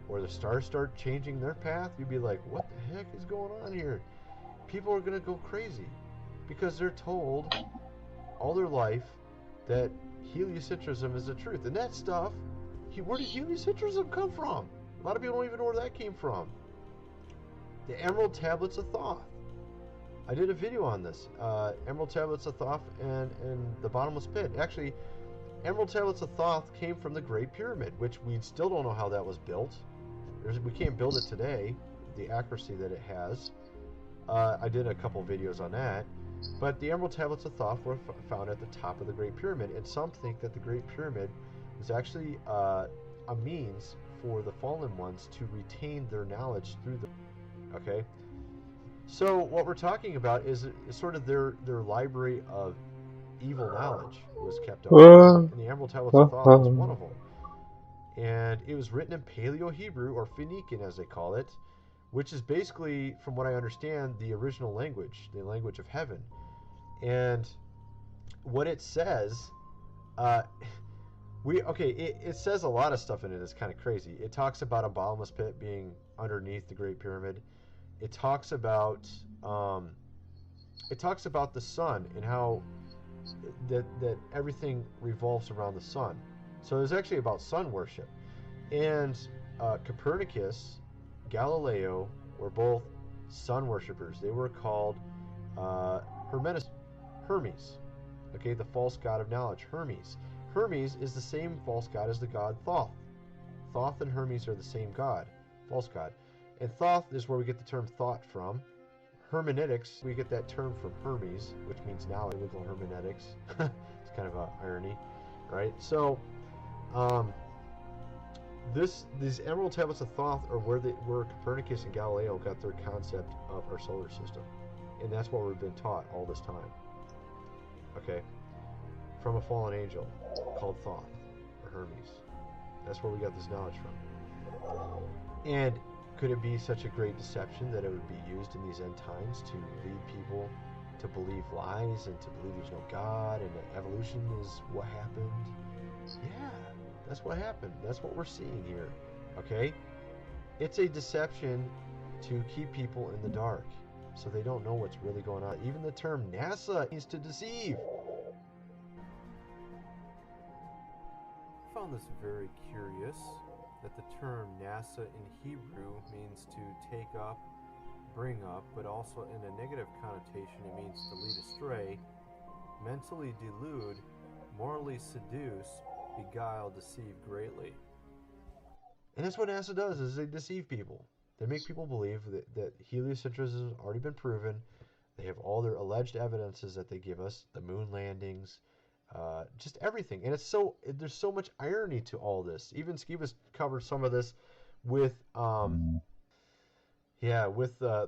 or the stars start changing their path, you'd be like, what the heck is going on here? People are going to go crazy because they're told all their life that heliocentrism is the truth. And that stuff, where did heliocentrism come from? A lot of people don't even know where that came from. The Emerald Tablets of Thoth. I did a video on this. Emerald Tablets of Thoth and the Bottomless Pit. Actually, Emerald Tablets of Thoth came from the Great Pyramid, which we still don't know how that was built. We can't build it today, the accuracy that it has. I did a couple videos on that. But the Emerald Tablets of Thoth were found at the top of the Great Pyramid, and some think that the Great Pyramid was actually a means for the fallen ones to retain their knowledge through them. Okay? So what we're talking about is sort of their library of evil knowledge was kept up, and the Emerald Tablets of Thoth was one of them. And it was written in Paleo-Hebrew, or Phoenician as they call it, which is basically, from what I understand, the original language, the language of heaven. And what it says, it says a lot of stuff in it. It's kind of crazy. It talks about a bottomless pit being underneath the Great Pyramid. It talks about the sun and how that everything revolves around the sun. So it's actually about sun worship. And Copernicus, Galileo were both sun worshippers. They were called Hermes. Okay, the false god of knowledge, Hermes. Hermes is the same false god as the god Thoth. Thoth and Hermes are the same god, false god. And Thoth is where we get the term thought from. Hermeneutics, we get that term from Hermes, which means knowledge, biblical hermeneutics. It's kind of an irony, right? So, these Emerald Tablets of Thoth are where Copernicus and Galileo got their concept of our solar system. And that's what we've been taught all this time. Okay? From a fallen angel called Thoth, or Hermes. That's where we got this knowledge from. And could it be such a great deception that it would be used in these end times to lead people to believe lies and to believe there's no God and that evolution is what happened? Yeah, that's what happened. That's what we're seeing here. Okay? It's a deception to keep people in the dark so they don't know what's really going on. Even the term NASA means to deceive. I found this very curious, that the term NASA in Hebrew means to take up, bring up, but also in a negative connotation it means to lead astray, mentally delude, morally seduce, beguile, deceive greatly. And that's what NASA does, is they deceive people. They make people believe that heliocentrism has already been proven. They have all their alleged evidences that they give us, the moon landings, just everything. And there's so much irony to all this. Even Skiba's covered some of this with the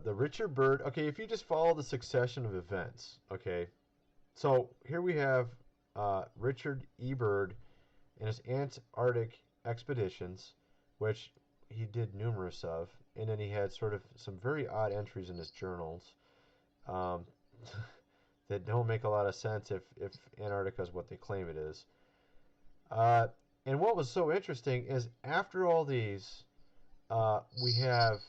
Richard Byrd. Okay, if you just follow the succession of events, okay. So here we have Richard E. Byrd and his Antarctic expeditions, which he did numerous of, and then he had sort of some very odd entries in his journals that don't make a lot of sense if Antarctica is what they claim it is. And what was so interesting is after all these, we have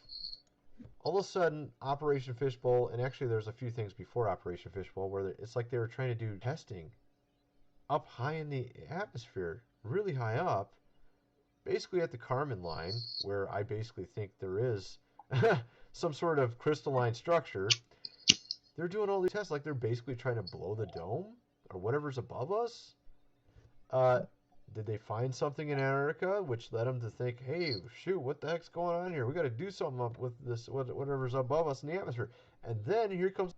all of a sudden Operation Fishbowl, and actually there's a few things before Operation Fishbowl where it's like they were trying to do testing up high in the atmosphere, really high up, basically at the Kármán line, where I basically think there is some sort of crystalline structure. They're doing all these tests like they're basically trying to blow the dome. or whatever's above us? Did they find something in Antarctica which led them to think, hey, shoot, what the heck's going on here? We got to do something up with this, whatever's above us in the atmosphere. And then here comes,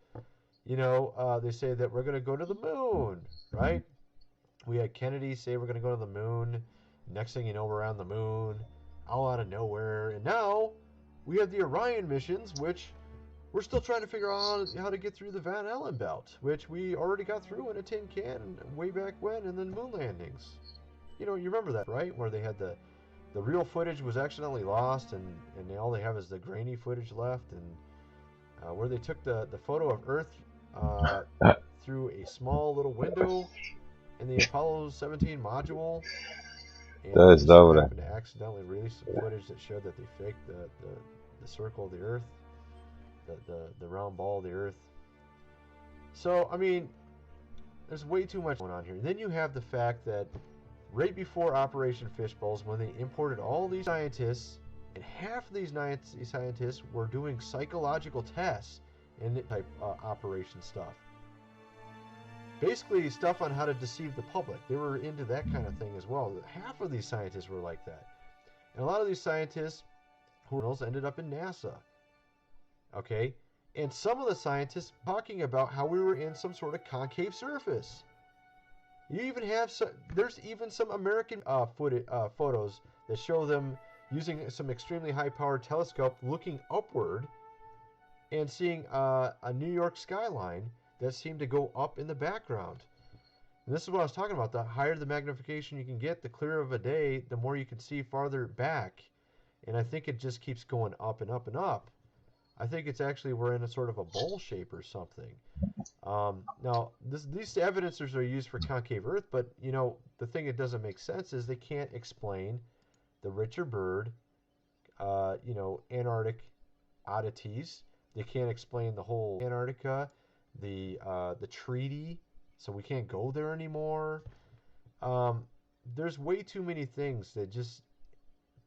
they say that we're going to go to the moon, right? We had Kennedy say we're going to go to the moon. Next thing you know, we're on the moon, all out of nowhere. And now we have the Orion missions, which we're still trying to figure out how to get through the Van Allen belt, which we already got through in a tin can way back when, and then moon landings. You remember that, right? Where they had the real footage was accidentally lost, and all they have is the grainy footage left, and where they took the photo of Earth through a small little window in the Apollo 17 module. And To jest dobre. happened to accidentally release some footage that showed that they faked the circle of the Earth, the round ball of the Earth. So, I mean, there's way too much going on here. And then you have the fact that right before Operation Fishbowls, when they imported all these scientists, and half of these Nazi scientists were doing psychological tests and type operation stuff. Basically, stuff on how to deceive the public. They were into that kind of thing as well. Half of these scientists were like that. And a lot of these scientists who ended up in NASA. Okay? And some of the scientists talking about how we were in some sort of concave surface. You even have there's even some American photos that show them using some extremely high-powered telescope looking upward and seeing a New York skyline that seemed to go up in the background. And this is what I was talking about. The higher the magnification you can get, the clearer of a day, the more you can see farther back. And I think it just keeps going up and up and up. I think it's actually we're in a sort of a bowl shape or something. Now, these evidences are used for concave Earth, but, the thing that doesn't make sense is they can't explain the Richard Byrd, Antarctic oddities. They can't explain the whole Antarctica, the treaty, so we can't go there anymore. There's way too many things that just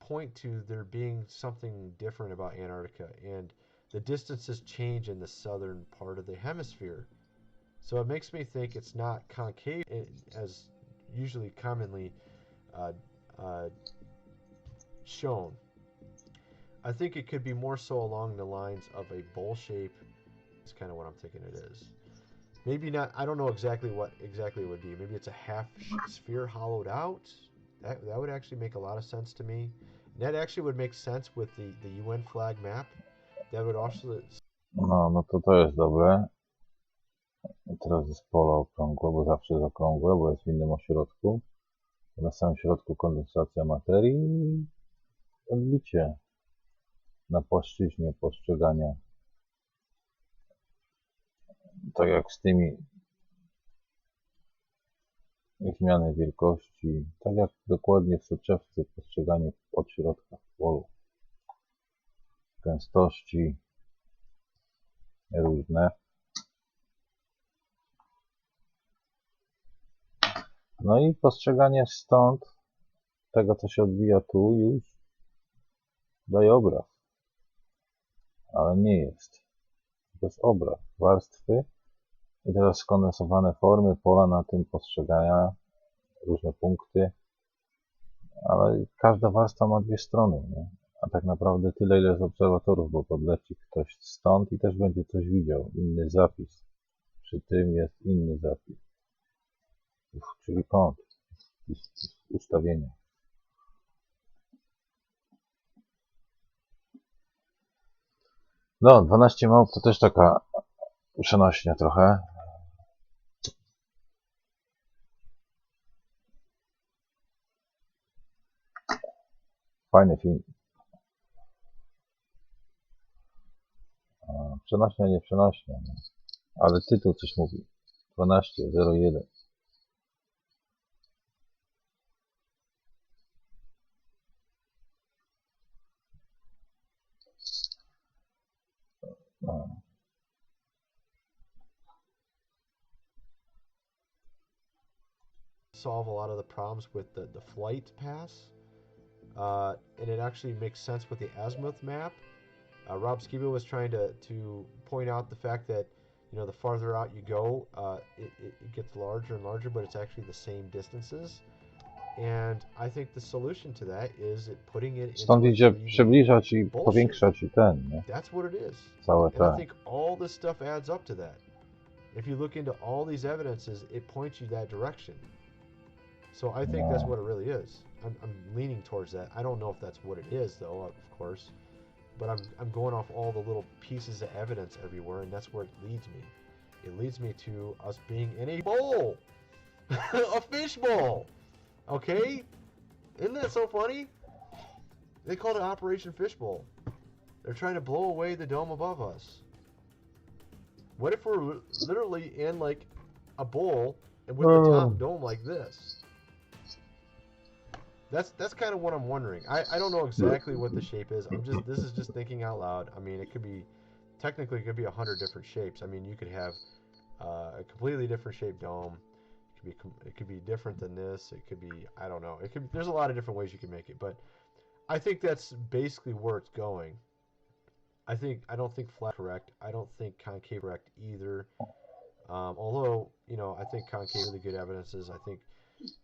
point to there being something different about Antarctica, and the distances change in the southern part of the hemisphere. So it makes me think it's not concave as usually commonly shown. I think it could be more so along the lines of a bowl shape. It's kind of what I'm thinking it is. Maybe not, I don't know exactly what it would be. Maybe it's a half sphere hollowed out. That would actually make a lot of sense to me. And that actually would make sense with the UN flag map. That would also... No to jest dobre. I teraz jest pole okrągłe, bo zawsze jest okrągłe, bo jest w innym ośrodku. Na samym środku kondensacja materii i odbicie na płaszczyźnie postrzegania. Tak jak z tymi ich zmiany wielkości, tak jak dokładnie w soczewce postrzeganie od środka w polu. Gęstości różne. No i postrzeganie stąd tego, co się odbija tu, już daje obraz. Ale nie jest. To jest obraz. Warstwy i teraz skondensowane formy, pola na tym postrzegania, różne punkty. Ale każda warstwa ma dwie strony, nie? A tak naprawdę tyle, ile jest obserwatorów, bo podleci ktoś stąd i też będzie coś widział. Inny zapis. Przy tym jest inny zapis. Czyli kąt. Ustawienia. No, 12 małp to też taka przenośnia trochę. Fajny film. Przenośnia, nie przenośnia. No. Ale tytuł coś mówi. 12:01. Solve a lot of the problems with the flight pass, and it actually makes sense with the azimuth map. Rob Skiba was trying to point out the fact that the farther out you go, it gets larger and larger, but it's actually the same distances. And I think the solution to that is putting it Stąd into a idzie 3D przybliżać i bullshit. powiększać i ten, nie? That's what it is. Całe And I te. think all this stuff adds up to that. If you look into all these evidences, it points you that direction. So I think that's what it really is. I'm leaning towards that. I don't know if that's what it is, though, of course. But I'm going off all the little pieces of evidence everywhere, and that's where it leads me. It leads me to us being in a bowl. A fish bowl. Okay? Isn't that so funny? They called it Operation Fishbowl. They're trying to blow away the dome above us. What if we're literally in like a bowl and with the top dome like this? That's kind of what I'm wondering. I don't know exactly what the shape is. This is just thinking out loud. I mean, technically it could be 100 different shapes. I mean, you could have a completely different shaped dome. It could be different than this. It could be, I don't know. There's a lot of different ways you can make it, but I think that's basically where it's going. I don't think flat correct. I don't think concave correct either. Although, I think concave really good evidences. I think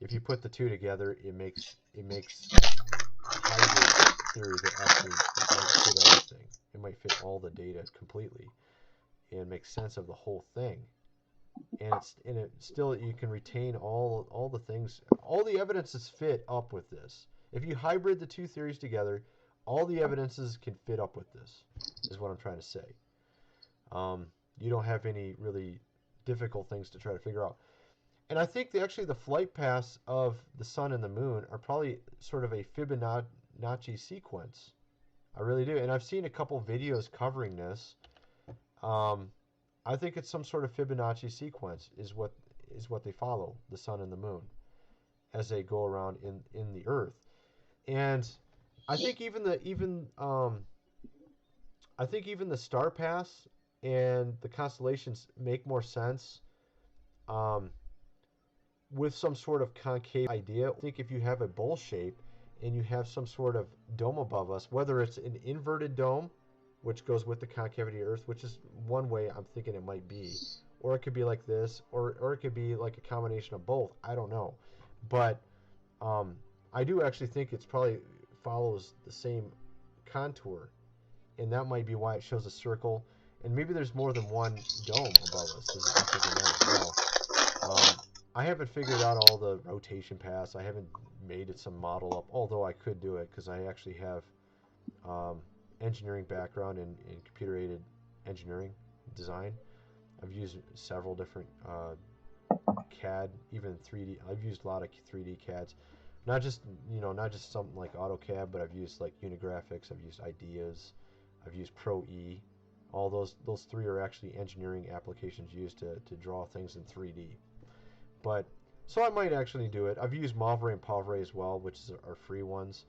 if you put the two together, it makes hybrid theory that actually might fit everything. It might fit all the data completely and make sense of the whole thing. And it still, you can retain all the things, all the evidences fit up with this. If you hybrid the two theories together, all the evidences can fit up with this, is what I'm trying to say. You don't have any really difficult things to try to figure out. And I think actually the flight paths of the sun and the moon are probably sort of a Fibonacci sequence. I really do. And I've seen a couple videos covering this. I think it's some sort of Fibonacci sequence is what they follow, the sun and the moon, as they go around in the earth. And I think even the star paths and the constellations make more sense with some sort of concave idea. I think if you have a bowl shape and you have some sort of dome above us, whether it's an inverted dome, which goes with the concavity of Earth, which is one way I'm thinking it might be, or it could be like this, or it could be like a combination of both. I don't know, but I do actually think it's probably follows the same contour, and that might be why it shows a circle. And maybe there's more than one dome above us. I'm thinking that as well. I haven't figured out all the rotation paths. I haven't made it some model up, although I could do it because I actually have engineering background in computer-aided engineering design. I've used several different CAD, even 3D. I've used a lot of 3D CADs, not just something like AutoCAD, but I've used like Unigraphics. I've used Ideas. I've used Pro-E. All those three are actually engineering applications used to draw things in 3D. But so I might actually do it. I've used Mavre and Pavre as well, which are free ones.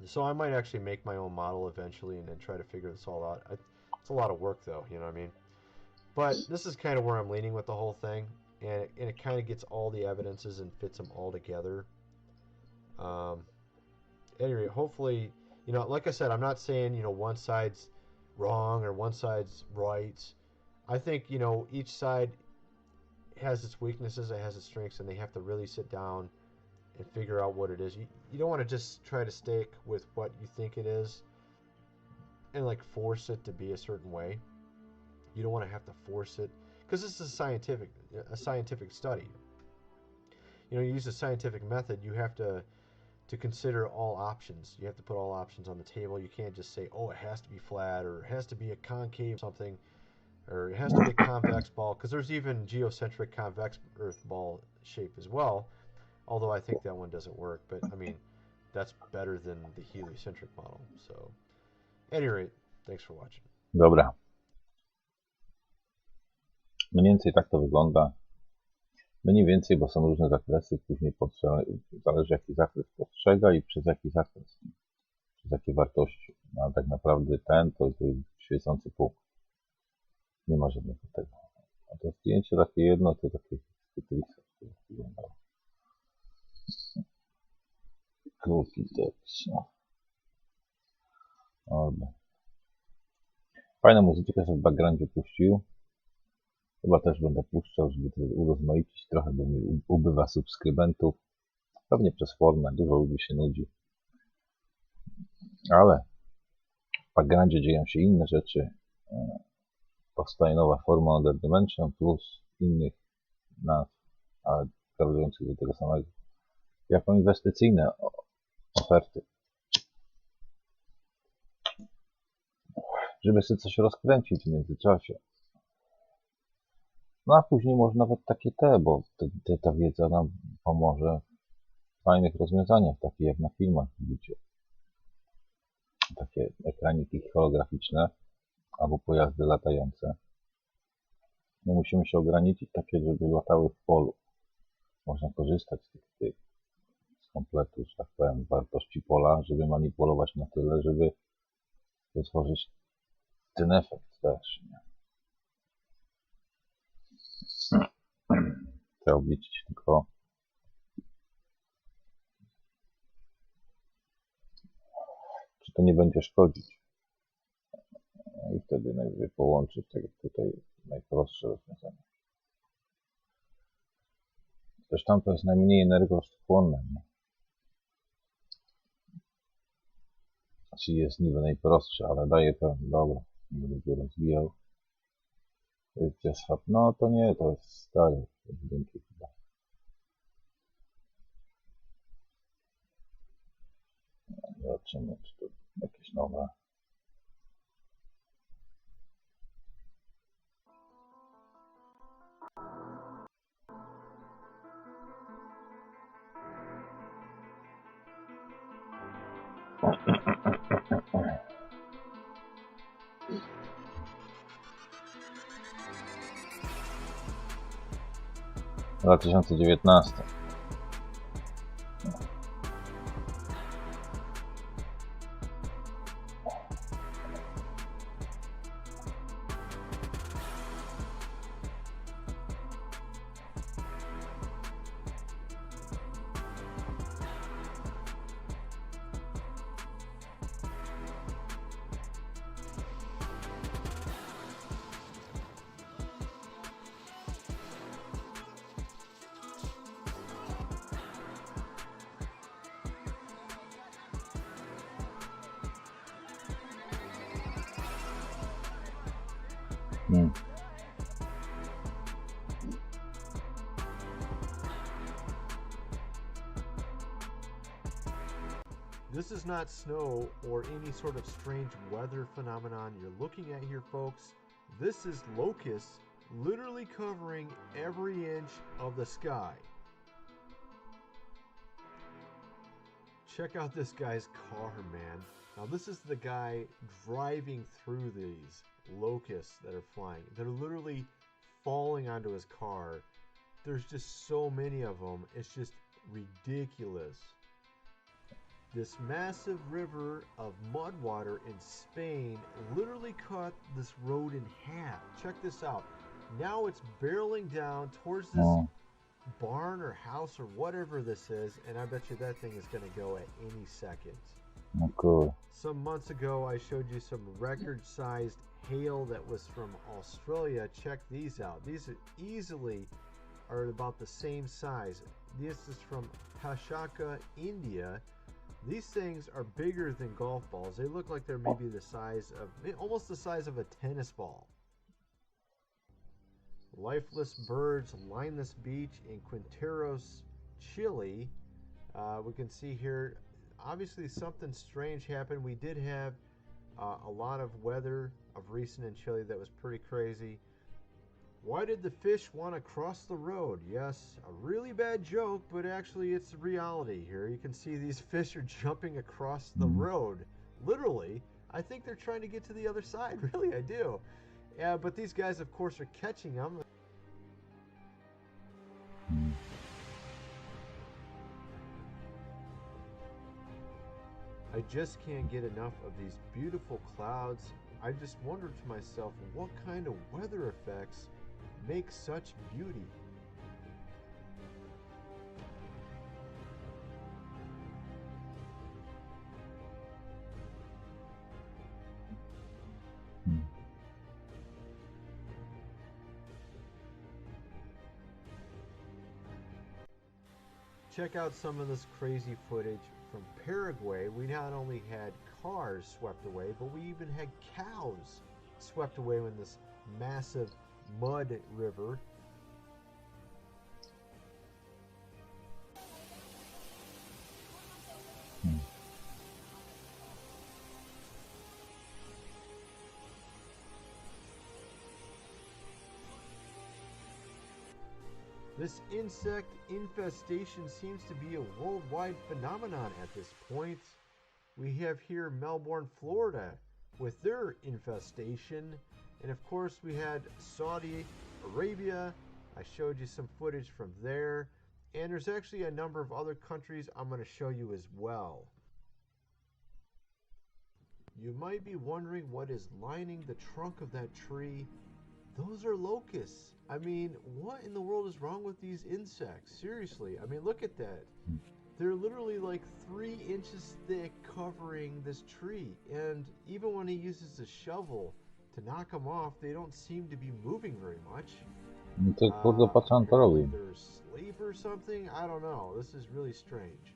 So I might actually make my own model eventually and then try to figure this all out. It's a lot of work, though, you know what I mean? But this is kind of where I'm leaning with the whole thing, and it kind of gets all the evidences and fits them all together. Anyway, hopefully, like I said, I'm not saying, one side's wrong or one side's right. I think, each side has its weaknesses, it has its strengths, and they have to really sit down and figure out what it is. You don't want to just try to stick with what you think it is and like force it to be a certain way. You don't want to have to force it because this is a scientific study. You use a scientific method. You have to consider all options. You have to put all options on the table. You can't just say, oh, it has to be flat or it has to be a concave something or it has to be a convex ball, because there's even geocentric convex Earth ball shape as well. Although I think that one doesn't work, but I mean, that's better than the heliocentric model. So, at any rate, thanks for watching. Dobra. Mniej więcej tak to wygląda. Mniej więcej, bo są różne zakresy, później zależy jaki zakres postrzega i przez jaki zakres, przez jakie wartości. No, ale tak naprawdę to jest świecący punkt. Nie ma żadnego tego. A to zdjęcie takie jedno, to takie z CzatriXa wyglądało. Kierunki, Fajną muzyczkę sobie w backgroundzie puścił. Chyba też będę puszczał, żeby to urozmaicić trochę, bo mi ubywa subskrybentów. Pewnie przez formę, dużo ludzi się nudzi. Ale w backgroundzie dzieją się inne rzeczy. Powstaje nowa forma Other Dimension plus innych nazw, ale nawiązujących do tego samego. Jako inwestycyjne oferty. Żeby sobie coś rozkręcić w międzyczasie. No a później może nawet takie bo ta wiedza nam pomoże w fajnych rozwiązaniach, takie jak na filmach widzicie. Takie ekraniki holograficzne albo pojazdy latające. My musimy się ograniczyć takie, żeby latały w polu. Można korzystać z tych z kompletu, że tak powiem, wartości pola, żeby manipulować na tyle, żeby wytworzyć ten efekt też. Nie? Trzeba obliczyć tylko, czy to nie będzie szkodzić. I wtedy najwyżej połączyć, tak jak tutaj, najprostsze rozwiązanie. Też tam to jest najmniej energochłonne. Czyli jest niby najprostsze, ale daje pewien, dobra, nie będę go rozwijał. No to nie, to jest stary, ewidentnie chyba. Zobaczymy, czy to jakieś nowe. W 2019. This is not snow or any sort of strange weather phenomenon you're looking at here, folks. This is locusts literally covering every inch of the sky. Check out this guy's car, man. Now this is the guy driving through these locusts that are flying. They're literally falling onto his car. There's just so many of them. It's just ridiculous. This massive river of mud water in Spain literally cut this road in half. Check this out. Now it's barreling down towards this barn or house or whatever this is, and I bet you that thing is going to go at any second. Oh, cool. Some months ago, I showed you some record-sized hail that was from Australia. Check these out. These are about the same size. This is from Pashaka, India. These things are bigger than golf balls. They look like they're maybe the size of, almost the size of a tennis ball. Lifeless birds line this beach in Quinteros, Chile. We can see here, obviously something strange happened. We did have a lot of weather of recent in Chile that was pretty crazy. Why did the fish want to cross the road? Yes, a really bad joke, but actually it's reality here. You can see these fish are jumping across the road. Literally, I think they're trying to get to the other side. Really, I do. Yeah, but these guys, of course, are catching them. I just can't get enough of these beautiful clouds. I just wonder to myself, what kind of weather effects make such beauty? check out some of this crazy footage from Paraguay. We not only had cars swept away, but we even had cows swept away in this massive mud river. This insect infestation seems to be a worldwide phenomenon at this point. We have here Melbourne, Florida, with their infestation. And of course, we had Saudi Arabia. I showed you some footage from there. And there's actually a number of other countries I'm going to show you as well. You might be wondering what is lining the trunk of that tree. Those are locusts. I mean, what in the world is wrong with these insects? Seriously, I mean, look at that. They're literally like 3 inches thick covering this tree. And even when he uses a shovel to knock them off, they don't seem to be moving very much. To kurde, po co on to robi? They're asleep or something? I don't know. This is really strange.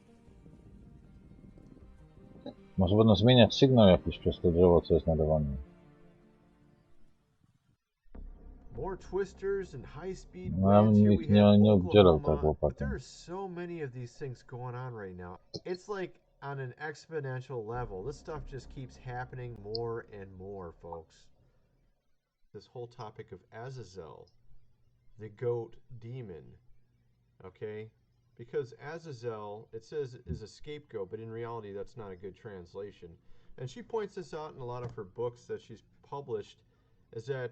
Może będą zmieniać sygnał jakiś przez to drzewo, co jest nadawane. More twisters and high-speed No, ja winds. bym Here ich we have nie obdzierał tak Oklahoma. But łopatem. there are so many of these things going on right now. It's like on an exponential level. This stuff just keeps happening more and more, folks. This whole topic of Azazel, the goat demon, okay? Because Azazel, it says, is a scapegoat, but in reality, that's not a good translation. And she points this out in a lot of her books that she's published, is that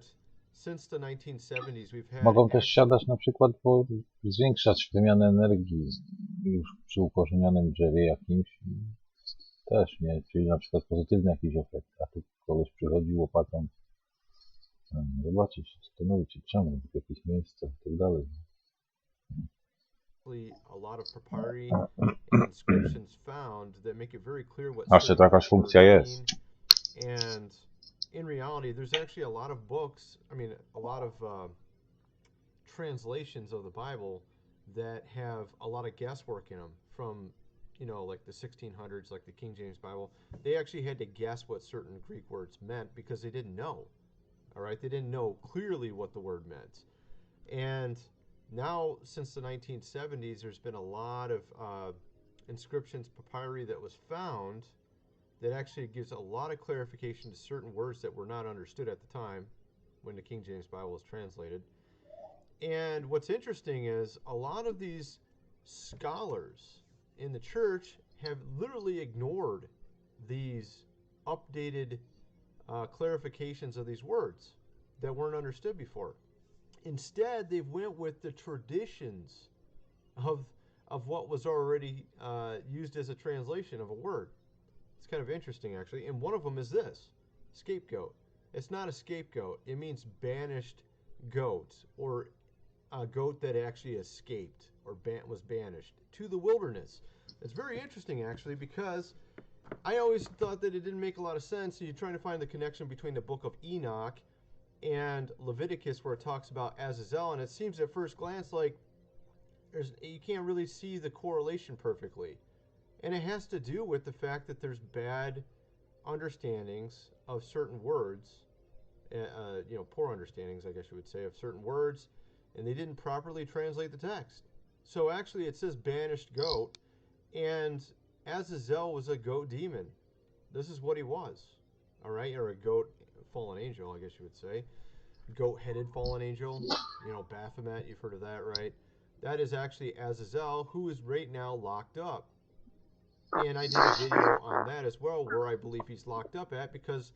since the 1970s, we've had... Mogą też siadać na przykład, bo zwiększać wymianę energii już przy ukorzenionym drzewie jakimś. Też, nie? Czyli na przykład pozytywny jakiś efekt. A tu koleś przychodzi łopatą. Zobaczyć, zastanowić, czemu w jakich miejscach i tak dalej. A lot of papyri and inscriptions found that make it very clear what Aż to jakaś funkcja jest. And in reality, there's actually a lot of books, I mean, a lot of translations of the Bible that have a lot of guesswork in them from, you know, like the 1600s, like the King James Bible. They actually had to guess what certain Greek words meant because they didn't know. All right, they didn't know clearly what the word meant. And now, since the 1970s, there's been a lot of inscriptions, papyri that was found that actually gives a lot of clarification to certain words that were not understood at the time when the King James Bible was translated. And what's interesting is a lot of these scholars in the church have literally ignored these updated clarifications of these words that weren't understood before. Instead, they went with the traditions of what was already used as a translation of a word. It's kind of interesting, actually. And one of them is this, scapegoat. It's not a scapegoat. It means banished goat, or a goat that actually escaped or was banished to the wilderness. It's very interesting, actually, because I always thought that it didn't make a lot of sense. You're trying to find the connection between the book of Enoch and Leviticus, where it talks about Azazel, and it seems at first glance like you can't really see the correlation perfectly. And it has to do with the fact that there's bad understandings of certain words, poor understandings, I guess you would say, of certain words, and they didn't properly translate the text. So actually it says banished goat, and Azazel was a goat demon. This is what he was, all right, or a goat fallen angel, I guess you would say. Goat-headed fallen angel, Baphomet, you've heard of that, right? That is actually Azazel, who is right now locked up. And I did a video on that as well, where I believe he's locked up at, because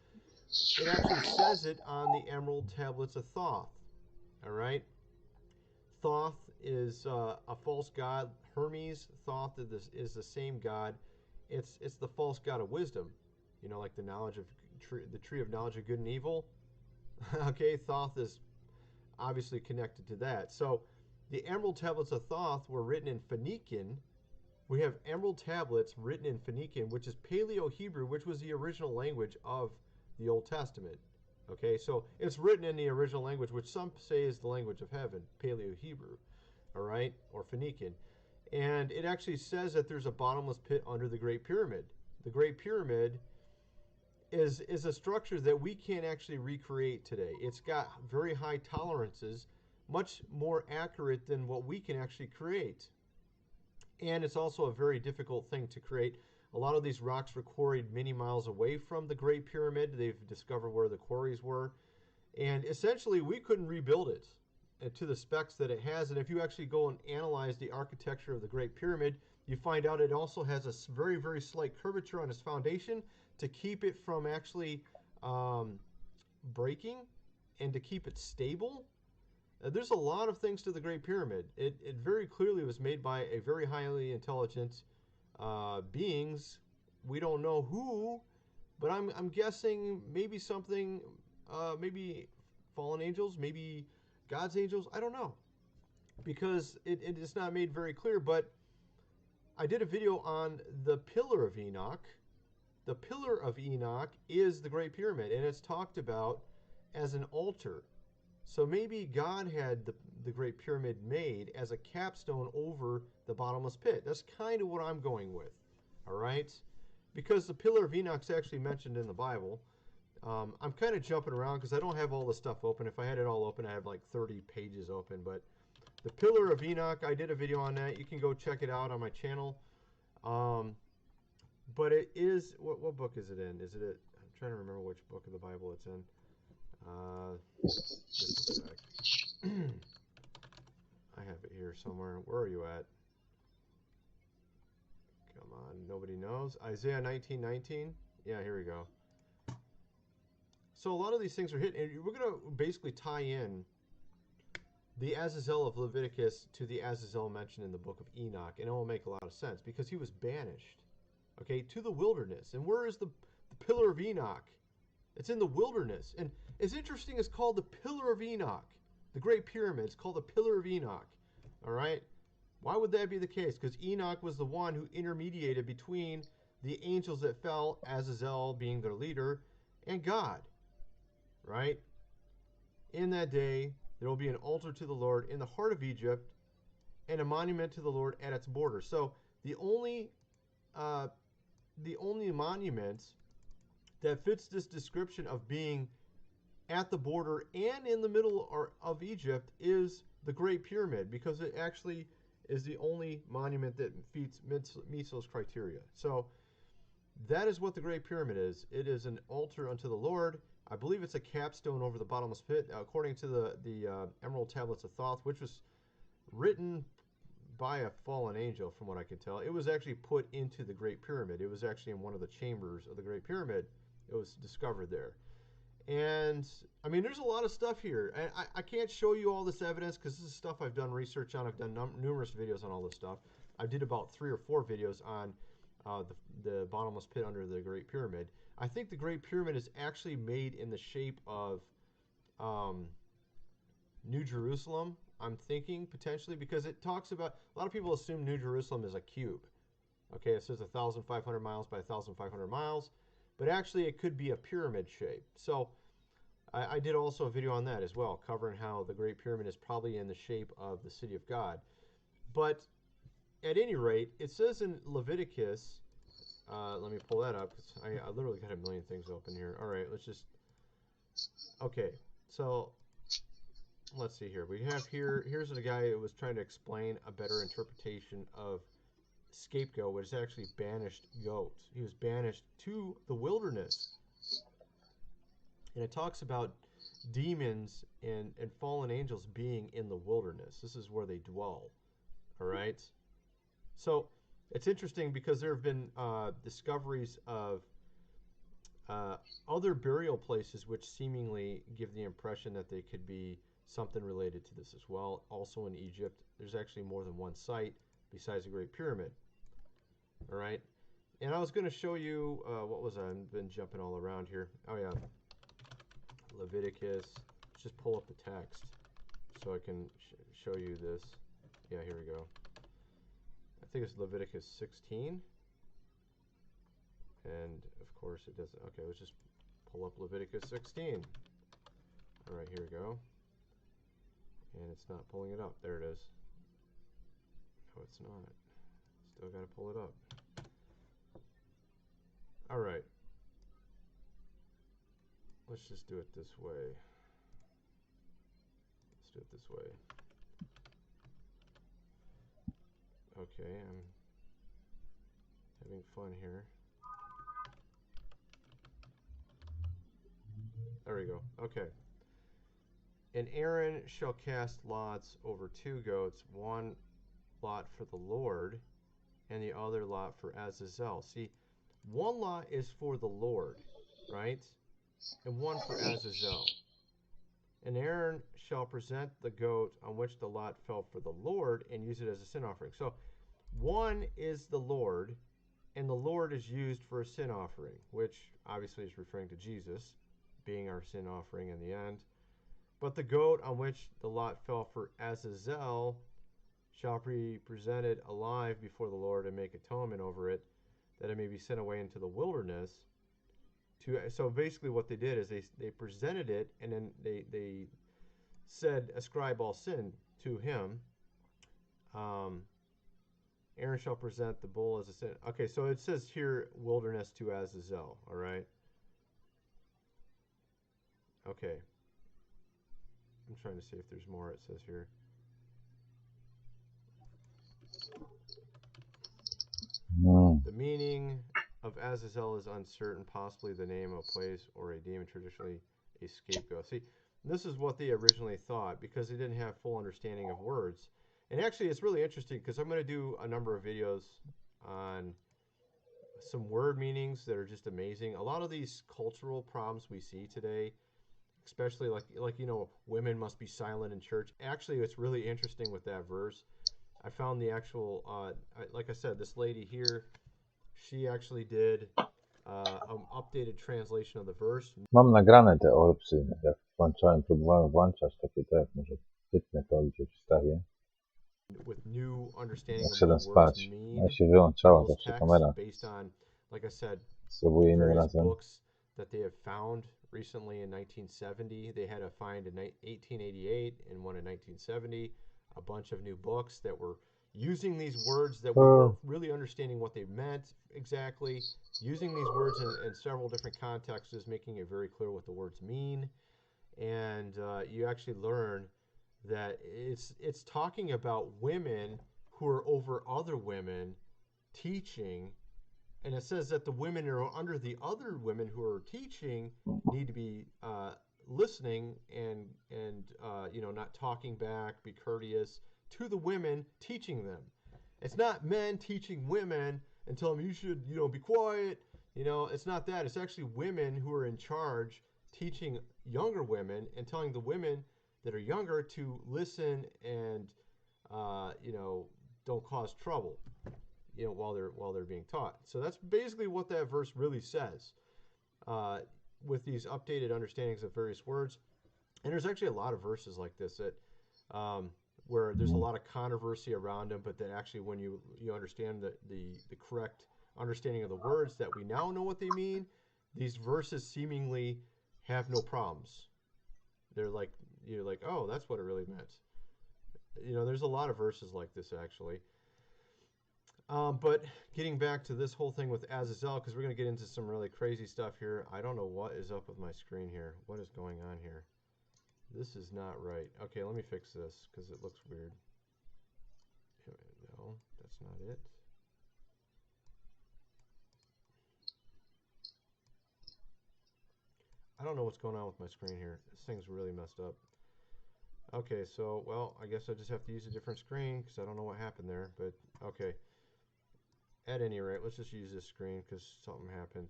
it actually says it on the Emerald Tablets of Thoth, all right? Thoth is a false god. Hermes, Thoth is the same god. It's the false god of wisdom, like the knowledge of the tree of knowledge of good and evil. Okay, Thoth is obviously connected to that. So the Emerald Tablets of Thoth were written in Phoenician. We have Emerald Tablets written in Phoenician, which is Paleo-Hebrew, which was the original language of the Old Testament. Okay, so it's written in the original language, which some say is the language of heaven, Paleo-Hebrew, all right, or Phoenician. And it actually says that there's a bottomless pit under the Great Pyramid. The Great Pyramid is a structure that we can't actually recreate today. It's got very high tolerances, much more accurate than what we can actually create. And it's also a very difficult thing to create. A lot of these rocks were quarried many miles away from the Great Pyramid. They've discovered where the quarries were. And essentially, we couldn't rebuild it to the specs that it has. And if you actually go and analyze the architecture of the Great Pyramid, you find out it also has a very, very slight curvature on its foundation to keep it from actually breaking and to keep it stable. There's a lot of things to the Great Pyramid. It very clearly was made by a very highly intelligent beings. We don't know who, but I'm guessing maybe something, maybe fallen angels, maybe God's angels. I don't know, because it is not made very clear. But I did a video on the Pillar of Enoch. The Pillar of Enoch is the Great Pyramid, and it's talked about as an altar. So maybe God had the Great Pyramid made as a capstone over the bottomless pit. That's kind of what I'm going with, all right? Because the Pillar of Enoch is actually mentioned in the Bible. I'm kind of jumping around because I don't have all the stuff open. If I had it all open, I have like 30 pages open. But the Pillar of Enoch, I did a video on that. You can go check it out on my channel. But it is, what book is it in? Is it, I'm trying to remember which book of the Bible it's in. Just a sec. I have it here somewhere. Where are you at? Come on, nobody knows. Isaiah 19:19. Yeah, here we go. So a lot of these things are hit, and we're going to basically tie in the Azazel of Leviticus to the Azazel mentioned in the book of Enoch, and it will make a lot of sense because he was banished, okay, to the wilderness. And where is the Pillar of Enoch? It's in the wilderness. And it's interesting, it's called the Pillar of Enoch. The Great Pyramid, it's called the Pillar of Enoch. All right? Why would that be the case? Because Enoch was the one who intermediated between the angels that fell, Azazel being their leader, and God. Right? In that day, there will be an altar to the Lord in the heart of Egypt and a monument to the Lord at its border. So the only monument that fits this description of being at the border and in the middle of Egypt is the Great Pyramid, because it actually is the only monument that meets those criteria. So that is what the Great Pyramid is. It is an altar unto the Lord. I believe it's a capstone over the bottomless pit, according to the Emerald Tablets of Thoth, which was written by a fallen angel, from what I can tell. It was actually put into the Great Pyramid. It was actually in one of the chambers of the Great Pyramid. It was discovered there. And, I mean, there's a lot of stuff here. I can't show you all this evidence because this is stuff I've done research on. I've done numerous videos on all this stuff. I did about 3 or 4 videos on the bottomless pit under the Great Pyramid. I think the Great Pyramid is actually made in the shape of New Jerusalem, I'm thinking, potentially, because it talks about, a lot of people assume New Jerusalem is a cube. Okay, it says 1,500 miles by 1,500 miles. But actually, it could be a pyramid shape. So I did also a video on that as well, covering how the Great Pyramid is probably in the shape of the city of God. But at any rate, it says in Leviticus, let me pull that up, because I literally got a million things open here. All right, let's just, okay, so let's see here. We have here, here's a guy who was trying to explain a better interpretation of scapegoat, which is actually banished goat. He was banished to the wilderness. And it talks about demons and fallen angels being in the wilderness. This is where they dwell. All right? So it's interesting because there have been discoveries of other burial places which seemingly give the impression that they could be something related to this as well. Also in Egypt, there's actually more than one site besides the Great Pyramid. All right, and I was going to show you, what was I? I've been jumping all around here. Oh yeah, Leviticus. Let's just pull up the text so I can show you this. Yeah, here we go. I think it's Leviticus 16. And of course it doesn't. Okay, let's just pull up Leviticus 16. All right, here we go. And it's not pulling it up. There it is. No, it's not. Still got to pull it up. All right. Let's just do it this way. Let's do it this way. Okay, I'm having fun here. There we go. Okay. And Aaron shall cast lots over 2 goats, one lot for the Lord, and the other lot for Azazel. See, one lot is for the Lord, right? And one for Azazel. And Aaron shall present the goat on which the lot fell for the Lord and use it as a sin offering. So one is the Lord, and the Lord is used for a sin offering, which obviously is referring to Jesus being our sin offering in the end. But the goat on which the lot fell for Azazel shall be presented alive before the Lord and make atonement over it, that it may be sent away into the wilderness. So basically what they did is they presented it, and then they said, ascribe all sin to him. Aaron shall present the bull as a sin. Okay, so it says here wilderness to Azazel, all right? Okay. I'm trying to see if there's more it says here. The meaning of Azazel is uncertain, possibly the name of a place or a demon, traditionally a scapegoat. See, this is what they originally thought because they didn't have full understanding of words. And actually, it's really interesting because I'm going to do a number of videos on some word meanings that are just amazing. A lot of these cultural problems we see today, especially like you know, women must be silent in church. Actually, it's really interesting with that verse. I found the actual, like I said, this lady here, she actually did an updated translation of the verse. Mam nagrane te orbsy, jak włączałem, próbowałem włączać takie te, może wytnę to gdzieś wstawię. With new understanding Jak of szedłem what words spać, mean. no i się wyłączała Those zawsze texts kamera. based on, like I said, Spróbuję innym various razem. books that they have found recently in 1970. They had a find in 1888 and one in 1970. A bunch of new books that were using these words that we weren't really understanding what they meant exactly. Using these words in several different contexts is making it very clear what the words mean. And you actually learn that it's talking about women who are over other women teaching. And it says that the women who are under the other women who are teaching need to be listening and you know, not talking back, be courteous to the women teaching them. It's not men teaching women and telling them you should, you know, be quiet. You know, it's not that. It's actually women who are in charge teaching younger women and telling the women that are younger to listen and you know, don't cause trouble, you know, while they're being taught. So that's basically what that verse really says, with these updated understandings of various words. And there's actually a lot of verses like this that where there's a lot of controversy around them, but that actually when you understand the correct understanding of the words that we now know what they mean, these verses seemingly have no problems. They're like, you're like, oh, that's what it really meant. You know, there's a lot of verses like this actually. But getting back to this whole thing with Azazel, because we're going to get into some really crazy stuff here. I don't know what is up with my screen here. What is going on here? This is not right. Okay, let me fix this because it looks weird. No, that's not it. I don't know what's going on with my screen here. This thing's really messed up. Okay, so, well, I guess I just have to use a different screen because I don't know what happened there. But, okay. At any rate, let's just use this screen because something happened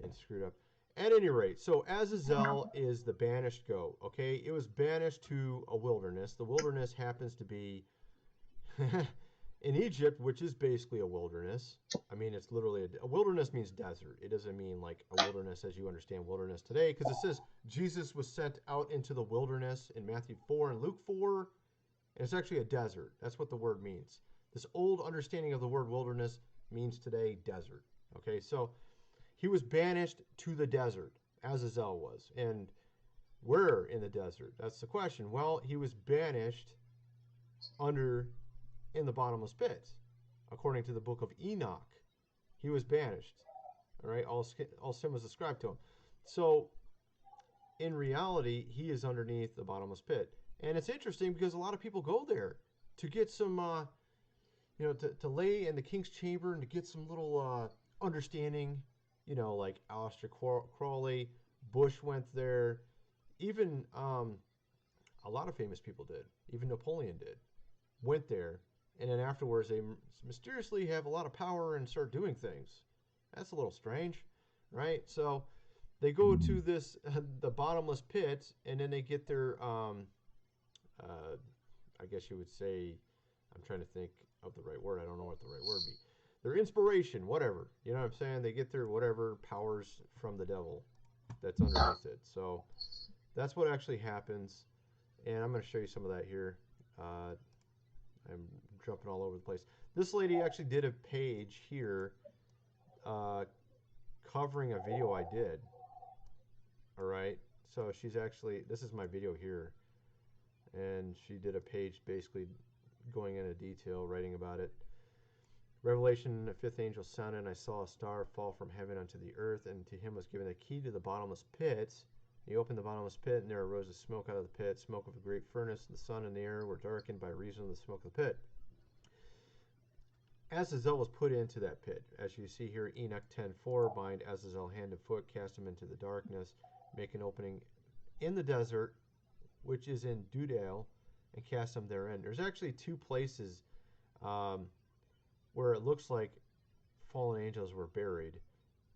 and screwed up. At any rate, so Azazel is the banished goat, okay? It was banished to a wilderness. The wilderness happens to be in Egypt, which is basically a wilderness. I mean, it's literally a wilderness means desert. It doesn't mean like a wilderness as you understand wilderness today, because it says Jesus was sent out into the wilderness in Matthew 4 and Luke 4, and it's actually a desert. That's what the word means. This old understanding of the word wilderness means today desert, okay? So he was banished to the desert, Azazel was. And where in the desert? That's the question. Well, he was banished in the bottomless pit. according to the book of Enoch. He was banished. All right, all sin was ascribed to him. So, in reality, he is underneath the bottomless pit. And it's interesting because a lot of people go there to get some, to lay in the king's chamber and to get some little understanding. Like Aleister Crowley, Bush went there. Even a lot of famous people did. Even Napoleon did. Went there. And then afterwards, they mysteriously have a lot of power and start doing things. That's a little strange, right? So they go to this, the bottomless pit, and then they get their, I guess you would say, I'm trying to think of the right word. I don't know what the right word would be. Their inspiration, whatever. You know what I'm saying? They get their whatever powers from the devil that's underneath it. So that's what actually happens. And I'm going to show you some of that here. I'm jumping all over the place. This lady actually did a page here covering a video I did. All right. So she's actually, this is my video here. And she did a page basically going into detail, writing about it. Revelation, the fifth angel sounded, and I saw a star fall from heaven unto the earth, and to him was given the key to the bottomless pit. He opened the bottomless pit, and there arose a smoke out of the pit, smoke of a great furnace. The sun and the air were darkened by reason of the smoke of the pit. Azazel was put into that pit. As you see here, Enoch 10:4, bind Azazel hand and foot, cast him into the darkness, make an opening in the desert, which is in Dudale, and cast him therein. There's actually two places where it looks like fallen angels were buried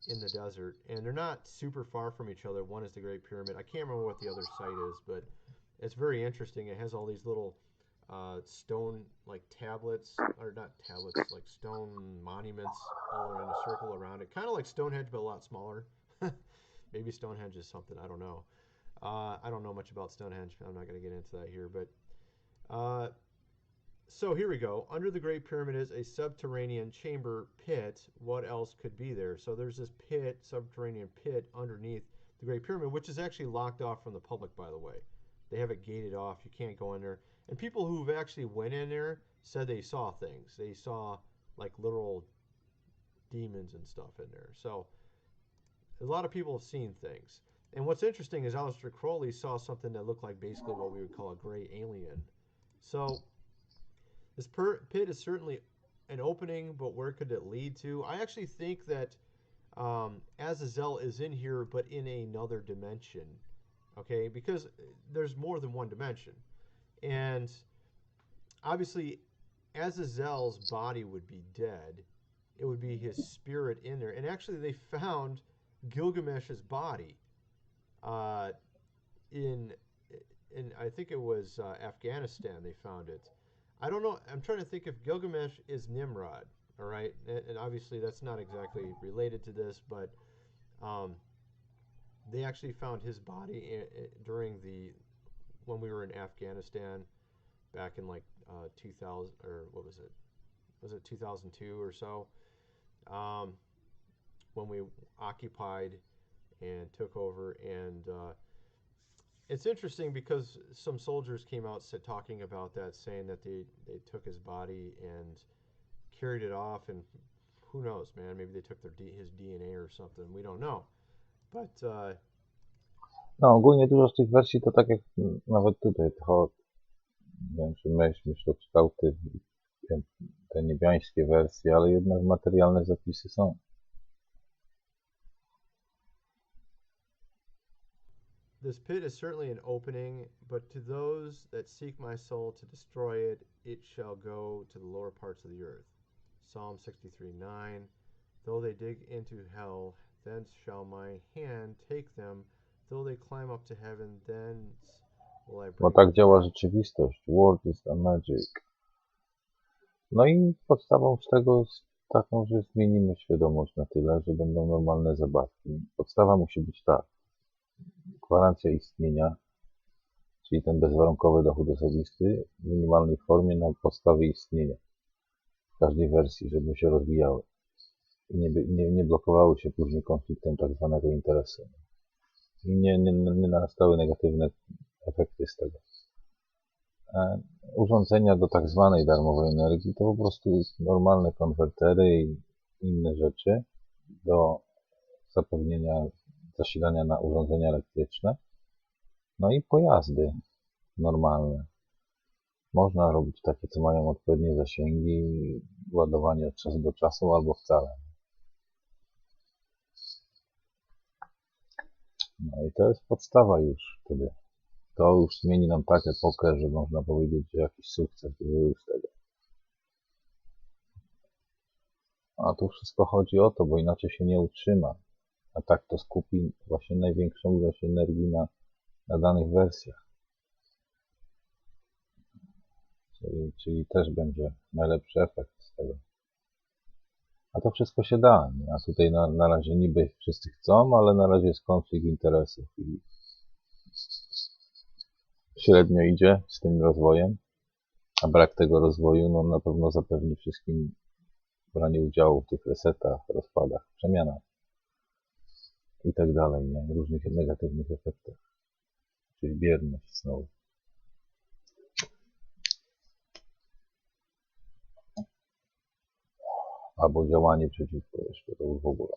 in the desert, and they're not super far from each other. One is the Great Pyramid. I can't remember what the other site is, but it's very interesting. It has all these little stone, like tablets, or not tablets, like stone monuments all in a circle around it. Kind of like Stonehenge, but a lot smaller. Maybe Stonehenge is something, I don't know. I don't know much about Stonehenge. I'm not going to get into that here, but so here we go. Under the Great Pyramid is a subterranean chamber pit. What else could be there? So there's this pit, subterranean pit underneath the Great Pyramid, which is actually locked off from the public, by the way. They have it gated off. You can't go in there. And people who've actually went in there said they saw things. They saw like literal demons and stuff in there. So a lot of people have seen things. And what's interesting is Aleister Crowley saw something that looked like basically what we would call a gray alien. So this pit is certainly an opening, but where could it lead to? I actually think that Azazel is in here, but in another dimension. Okay, because there's more than one dimension. And obviously, Azazel's body would be dead. It would be his spirit in there. And actually, they found Gilgamesh's body in I think it was Afghanistan. They found it. I don't know. I'm trying to think if Gilgamesh is Nimrod. All right, and obviously that's not exactly related to this, but they actually found his body during when we were in Afghanistan back in like 2000, or what was it? Was it 2002 or so? When we occupied and took over, and it's interesting because some soldiers came out talking about that, saying that they took his body and carried it off, and who knows, man? Maybe they took his DNA or something. We don't know. But no, ogólnie dużo z tych wersji to tak jak nawet tutaj to, nie wiem, czy myślokształty, te niebiańskie wersje, ale jednak materialne zapisy są. this pit is certainly an opening, but to those that seek my soul to destroy it, it shall go to the lower parts of the earth. Psalm 63:9. Though they dig into hell, thence shall my hand take them. Though they climb up to heaven, thence will I Bo bring tak them działa down. rzeczywistość. World is a magic. No i podstawą z tego jest taką, że zmienimy świadomość na tyle, że będą normalne zabawki. Podstawa musi być tak. Gwarancja istnienia, czyli ten bezwarunkowy dochód osobisty w minimalnej formie na podstawie istnienia. W każdej wersji, żeby się rozwijały. I nie blokowały się później konfliktem tak zwanego interesu. I nie narastały negatywne efekty z tego. Urządzenia do tak zwanej darmowej energii to po prostu normalne konwertery i inne rzeczy do zapewnienia zasilania na urządzenia elektryczne. No i pojazdy normalne. Można robić takie, co mają odpowiednie zasięgi, ładowanie od czasu do czasu albo wcale. No i to jest podstawa już wtedy. To już zmieni nam tak epokę, że można powiedzieć, że jakiś sukces był z tego. A tu wszystko chodzi o to, bo inaczej się nie utrzyma. A tak to skupi właśnie największą ilość energii na danych wersjach. Czyli też będzie najlepszy efekt z tego. A to wszystko się da. Nie? A tutaj na razie niby wszyscy chcą, ale na razie jest konflikt interesów i średnio idzie z tym rozwojem, a brak tego rozwoju no, na pewno zapewni wszystkim branie udziału w tych resetach, rozpadach, przemianach i tak dalej, nie? Różnych negatywnych efektach, czyli bierność znowu. Albo działanie przeciwko jeszcze, to już w ogóle.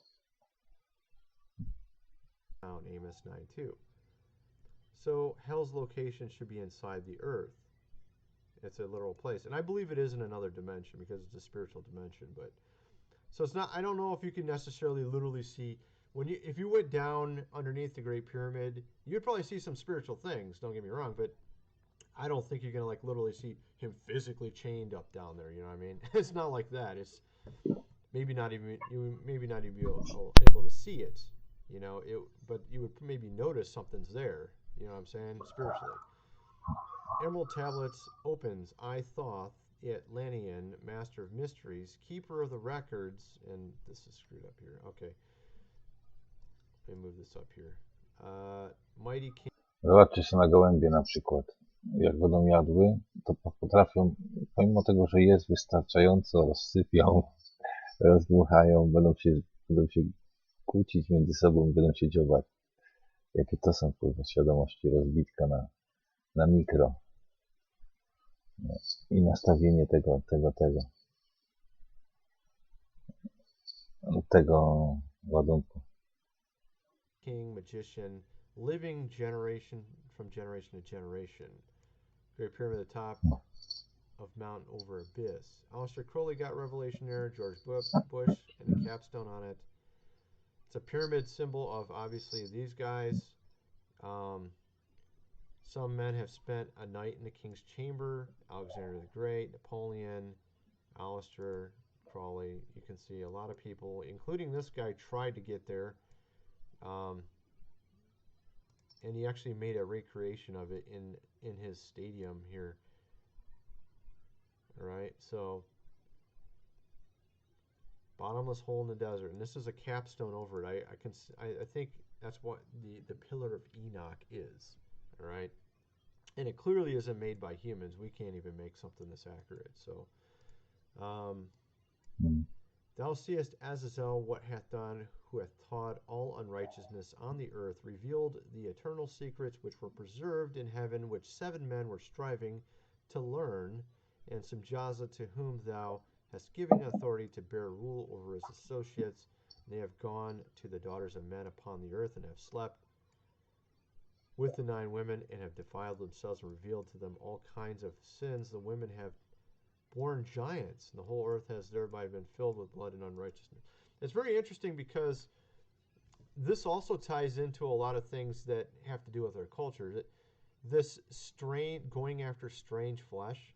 Amos 9:2. So hell's location should be inside the earth. It's a literal place, and I believe it is in another dimension because it's a spiritual dimension. But so it's not. I don't know if you can necessarily literally see if you went down underneath the Great Pyramid, you'd probably see some spiritual things. Don't get me wrong, but I don't think you're gonna like literally see him physically chained up down there. You know what I mean? It's not like that. It's maybe not even be able to see it. You know, but you would maybe notice something's there. You know what I'm saying? Spiritually. Emerald Tablets opens, I Thoth, Atlantean, Master of Mysteries, Keeper of the Records, and this is screwed up here. Okay. Let me move this up here. Mighty King. Zobaczcie się na gołębie na przykład. Jak będą jadły, to potrafią, pomimo tego, że jest wystarczająco, rozsypią, rozdmuchają, będą się kłócić między sobą, będą się dziobać. Jakie to są wpływy świadomości, rozbitka na mikro. I nastawienie tego ładunku. King, magician, living generation from generation to generation. Great Pyramid at the top of mountain over abyss. Aleister Crowley got revelation there, George Bush, and a capstone on it. It's a pyramid symbol of obviously these guys. Some men have spent a night in the king's chamber. Alexander the Great, Napoleon, Aleister Crowley. You can see a lot of people, including this guy, tried to get there. And he actually made a recreation of it in his stadium here. All right, so bottomless hole in the desert, and this is a capstone over it. I think that's what the Pillar of Enoch is. All right, and it clearly isn't made by humans. We can't even make something this accurate. So, thou seest Azazel what hath done, who hath taught all unrighteousness on the earth, revealed the eternal secrets which were preserved in heaven, which 7 men were striving to learn, and Samjaza, to whom thou hast given authority to bear rule over his associates. And they have gone to the daughters of men upon the earth, and have slept with the 9 women, and have defiled themselves, and revealed to them all kinds of sins. The women have born giants, and the whole earth has thereby been filled with blood and unrighteousness. It's very interesting because this also ties into a lot of things that have to do with our culture. This going after strange flesh.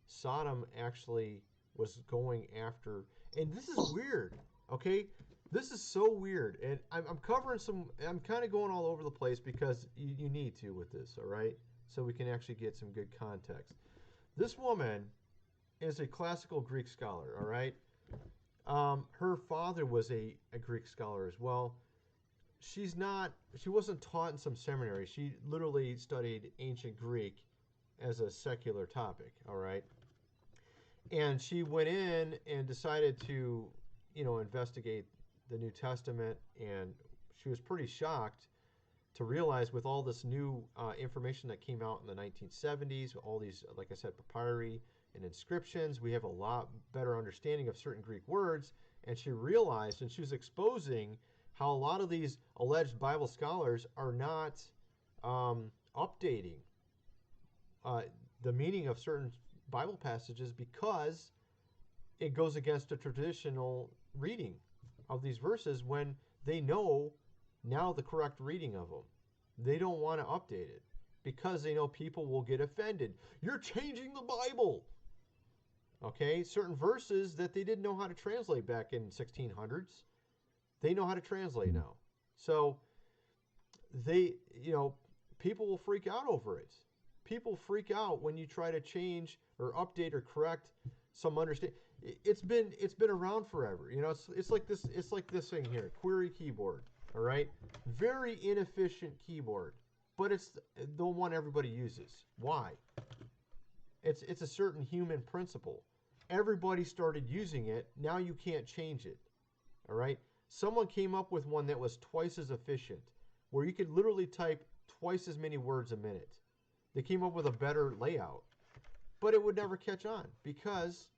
Sodom actually was going after, and this is weird, okay? This is so weird, and I'm covering I'm kind of going all over the place because you need to with this, all right? So we can actually get some good context. This woman is a classical Greek scholar, all right? Her father was a Greek scholar as well. She wasn't taught in some seminary. She literally studied ancient Greek as a secular topic, all right? And she went in and decided to, investigate the New Testament, and she was pretty shocked to realize with all this new information that came out in the 1970s, all these, like I said, papyri and inscriptions, we have a lot better understanding of certain Greek words. And she realized, and she was exposing how a lot of these alleged Bible scholars are not updating the meaning of certain Bible passages because it goes against the traditional reading of these verses when they know now the correct reading of them. They don't want to update it because they know people will get offended. You're changing the Bible. Okay, certain verses that they didn't know how to translate back in 1600s, they know how to translate now. So they, people will freak out over it. People freak out when you try to change or update or correct some understanding. It's been around forever. It's like this thing here, Query keyboard. All right, very inefficient keyboard, but it's the one everybody uses. Why? It's a certain human principle. Everybody started using it. Now you can't change it. All right. Someone came up with one that was twice as efficient, where you could literally type twice as many words a minute. They came up with a better layout, but it would never catch on because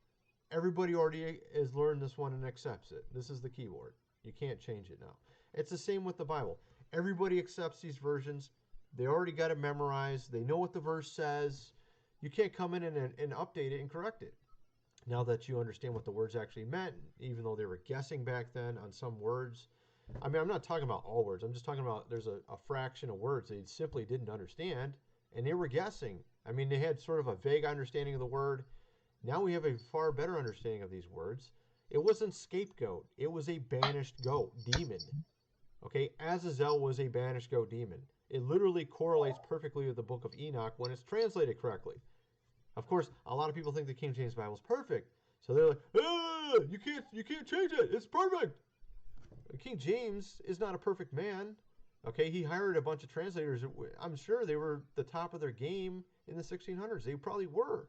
everybody already has learned this one and accepts it. This is the keyboard. You can't change it now. It's the same with the Bible. Everybody accepts these versions. They already got it memorized. They know what the verse says. You can't come in and update it and correct it. Now that you understand what the words actually meant, even though they were guessing back then on some words. I mean, I'm not talking about all words. I'm just talking about there's a fraction of words they simply didn't understand, and they were guessing. I mean, they had sort of a vague understanding of the word. Now we have a far better understanding of these words. It wasn't scapegoat. It was a banished goat, demon. Okay, Azazel was a banished goat demon. It literally correlates perfectly with the book of Enoch when it's translated correctly. Of course, a lot of people think the King James Bible is perfect. So they're like, you can't change it. It's perfect. King James is not a perfect man. Okay, he hired a bunch of translators. I'm sure they were the top of their game in the 1600s. They probably were.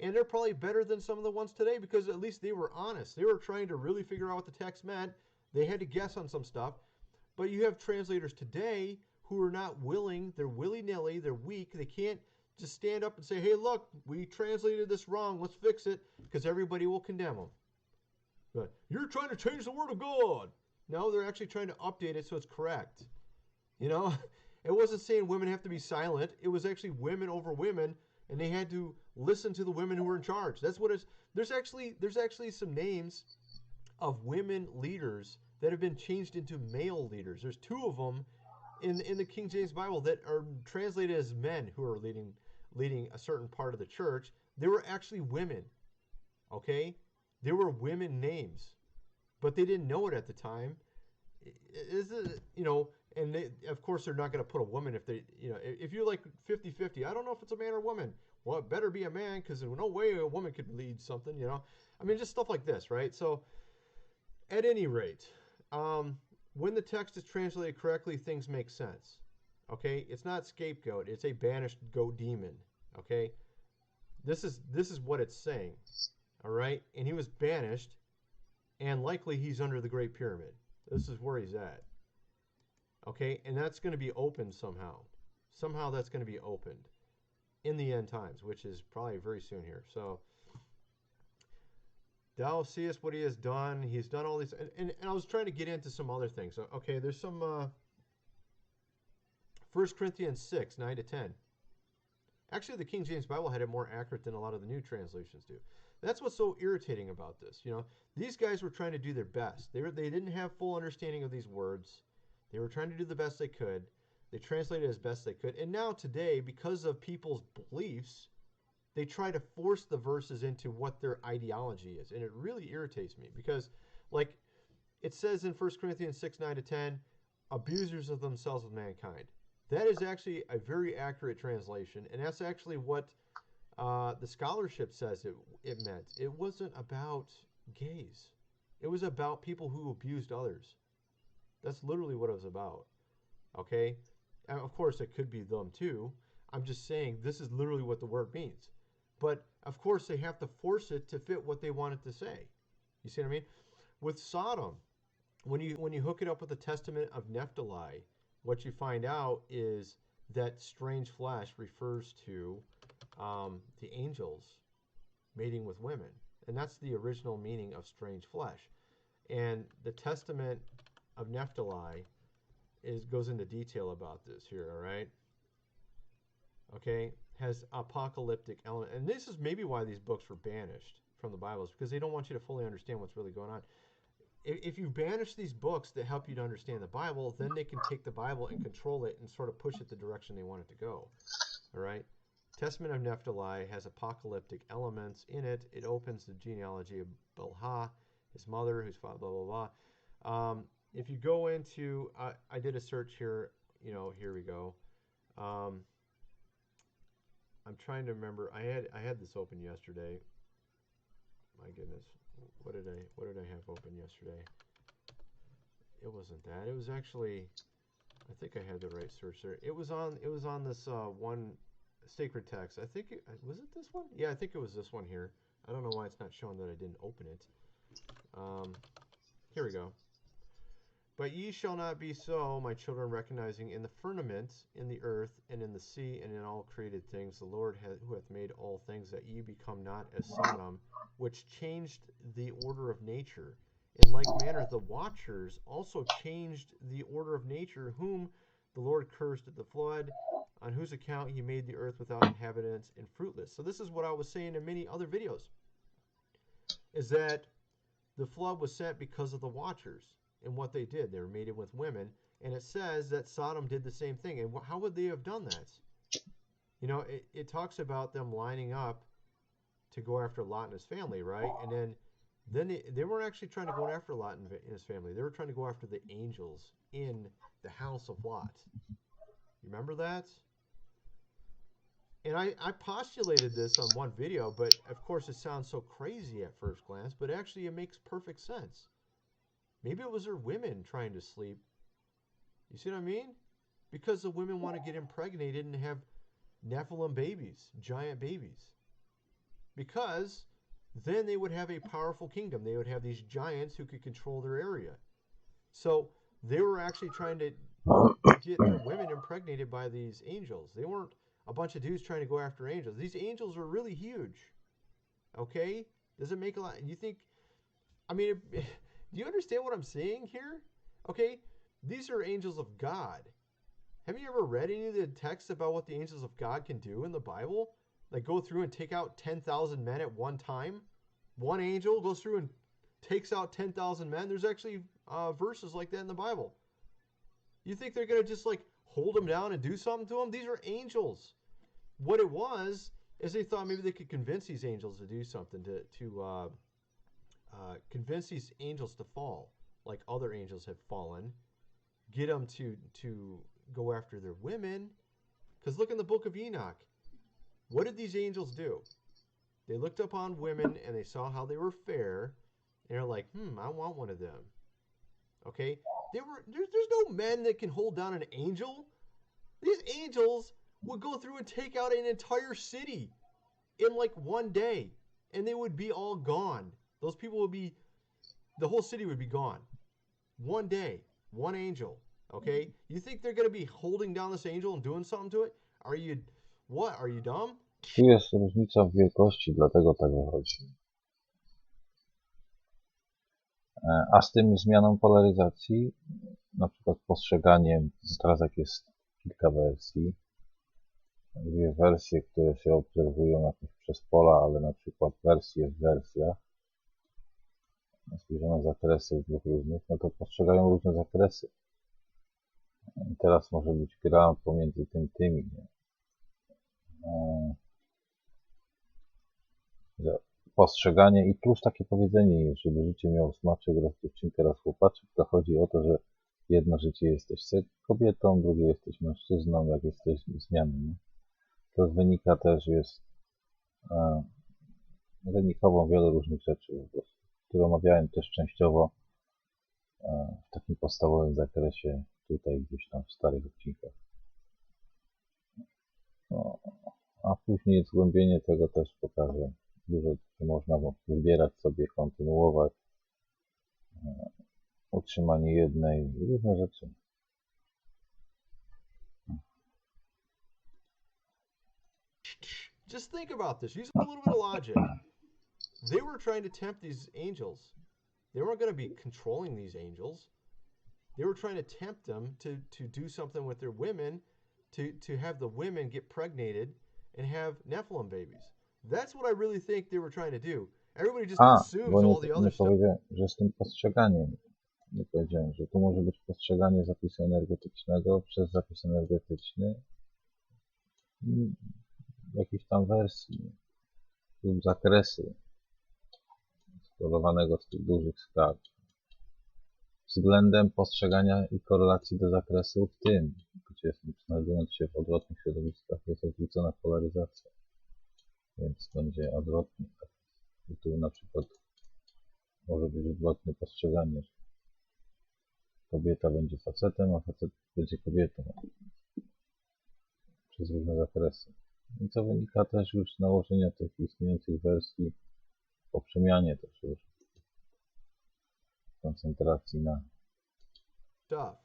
And they're probably better than some of the ones today because at least they were honest. They were trying to really figure out what the text meant. They had to guess on some stuff. But you have translators today who are not willing. They're willy-nilly. They're weak. They can't just stand up and say, hey, look, we translated this wrong. Let's fix it, because everybody will condemn them. But you're trying to change the word of God. No, they're actually trying to update it so it's correct. It wasn't saying women have to be silent. It was actually women over women, and they had to listen to the women who were in charge. That's what it's. There's actually some names of women leaders that have been changed into male leaders. There's two of them in the King James Bible that are translated as men who are leading a certain part of the church. They were actually women. Okay? They were women names. But they didn't know it at the time. And of course they're not going to put a woman if they, if you're like 50-50, I don't know if it's a man or woman. Well, it better be a man because there's no way a woman could lead something, I mean, just stuff like this, right? So at any rate, when the text is translated correctly, things make sense. Okay? It's not scapegoat. It's a banished goat demon. Okay? This is what it's saying. All right? And he was banished, and likely he's under the Great Pyramid. This is where he's at. Okay? And that's going to be opened somehow. Somehow that's going to be opened in the end times, which is probably very soon here. So thou seest what he has done. He's done all these. And I was trying to get into some other things. So, okay, there's some 1 Corinthians 6, 9 to 10. Actually, the King James Bible had it more accurate than a lot of the new translations do. That's what's so irritating about this. These guys were trying to do their best. They didn't have full understanding of these words. They were trying to do the best they could. They translated as best they could. And now today, because of people's beliefs, they try to force the verses into what their ideology is. And it really irritates me because, like, it says in 1 Corinthians 6, 9 to 10, abusers of themselves with mankind. That is actually a very accurate translation, and that's actually what the scholarship says it meant. It wasn't about gays. It was about people who abused others. That's literally what it was about. Okay? And of course, it could be them too. I'm just saying this is literally what the word means. But, of course, they have to force it to fit what they want it to say. You see what I mean? With Sodom, when you hook it up with the testament of Naphtali, what you find out is that strange flesh refers to the angels mating with women. And that's the original meaning of strange flesh. And the Testament of Nephtali goes into detail about this here, all right? Okay, has apocalyptic element. And this is maybe why these books were banished from the Bibles, because they don't want you to fully understand what's really going on. If you banish these books that help you to understand the Bible, then they can take the Bible and control it and sort of push it the direction they want it to go. All right? Testament of Nephtali has apocalyptic elements in it. It opens the genealogy of Bilhah, his mother, who's father, blah, blah, blah. If you go into, I did a search here, here we go. I'm trying to remember. I had this open yesterday. My goodness. What did I have open yesterday? It wasn't that. It was actually, I think I had the right search there. It was on this one sacred text. I think was it this one? Yeah, I think it was this one here. I don't know why it's not showing that I didn't open it. Here we go. But ye shall not be so, my children, recognizing in the firmament, in the earth, and in the sea, and in all created things, the Lord who hath made all things, that ye become not as Sodom, which changed the order of nature. In like manner, the watchers also changed the order of nature, whom the Lord cursed at the flood, on whose account he made the earth without inhabitants and fruitless. So this is what I was saying in many other videos, is that the flood was sent because of the watchers and what they did. They were mated with women, and it says that Sodom did the same thing. And how would they have done that? It talks about them lining up to go after Lot and his family, right? And then they weren't actually trying to go after Lot and his family. They were trying to go after the angels in the house of Lot. You remember that? And I postulated this on one video, but of course it sounds so crazy at first glance, but actually it makes perfect sense. Maybe it was their women trying to sleep. You see what I mean? Because the women want to get impregnated and have Nephilim babies, giant babies. Because then they would have a powerful kingdom. They would have these giants who could control their area. So they were actually trying to get their women impregnated by these angels. They weren't a bunch of dudes trying to go after angels. These angels are really huge. Okay? Does it make a lot? You think, do you understand what I'm saying here? Okay? These are angels of God. Have you ever read any of the texts about what the angels of God can do in the Bible? Like go through and take out 10,000 men at one time? One angel goes through and takes out 10,000 men. There's actually verses like that in the Bible. You think they're going to just like hold them down and do something to them? These are angels. What it was is they thought maybe they could convince these angels to do something, to convince these angels to fall like other angels have fallen, get them to go after their women. Because look in the book of Enoch. What did these angels do? They looked upon women and they saw how they were fair, and they're like, I want one of them. Okay? There's no men that can hold down an angel. These angels would go through and take out an entire city in like one day, and they would be all gone. Those people would be, the whole city would be gone. One day, one angel. Okay? You think they're going to be holding down this angel and doing something to it? Are you dumb? Tu jest różnica w wielkości, dlatego tak wychodzi. A z tym zmianą polaryzacji, na przykład postrzeganiem, teraz jak jest kilka wersji, dwie wersje, które się obserwują jakoś przez pola, ale na przykład wersje w wersjach, zbliżone zakresy dwóch różnych, no to postrzegają różne zakresy. I teraz może być gra pomiędzy tymi. Postrzeganie i plus takie powiedzenie, żeby życie miało smaczek, raz dziewczynkę, raz chłopaczek, to chodzi o to, że jedno życie jesteś kobietą, drugie jesteś mężczyzną, jak jesteś zmiennym. To wynika też, jest wynikową wielu różnych rzeczy, które omawiałem też częściowo w takim podstawowym zakresie, tutaj gdzieś tam w starych odcinkach. No, a później zgłębienie tego też pokaże. Dużo można wybierać sobie, kontynuować, utrzymanie jednej i różne rzeczy. Just think about this. Use a little bit of logic. They were trying to tempt these angels. They weren't going to be controlling these angels. They were trying to tempt them to do something with their women, to have the women get pregnated and have Nephilim babies. That's what I really think they were trying to do. Everybody just assumes bo all the other nie stuff. powiedziałem, że z tym postrzeganiem. Nie powiedziałem, że tu może być postrzeganie zapisu energetycznego przez zapis energetyczny jakiejś tam wersji lub zakresy skorowanego z tych dużych skal względem postrzegania i korelacji do zakresu w tym, gdzie znajdując się w odwrotnych środowiskach jest odwrócona polaryzacja, więc będzie odwrotnie. I tu na przykład może być odwrotne postrzeganie, że kobieta będzie facetem, a facet będzie kobietą przez różne zakresy. I co wynika też już z nałożenia tych istniejących wersji po przemianie też już koncentracji na Stuff.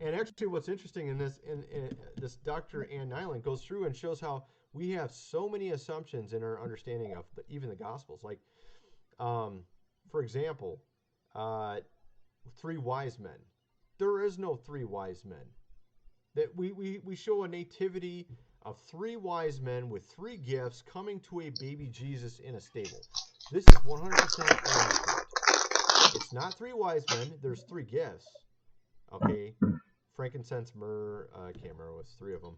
And actually, what's interesting in this Dr. Ann Nyland goes through and shows how we have so many assumptions in our understanding of even the Gospels. Like, for example, 3 wise men. There is no 3 wise men. That we show a nativity of 3 wise men with 3 gifts coming to a baby Jesus in a stable. This is 100% inaccurate. It's not 3 wise men. There's 3 gifts. Okay, frankincense, myrrh. I can't remember what's 3 of them.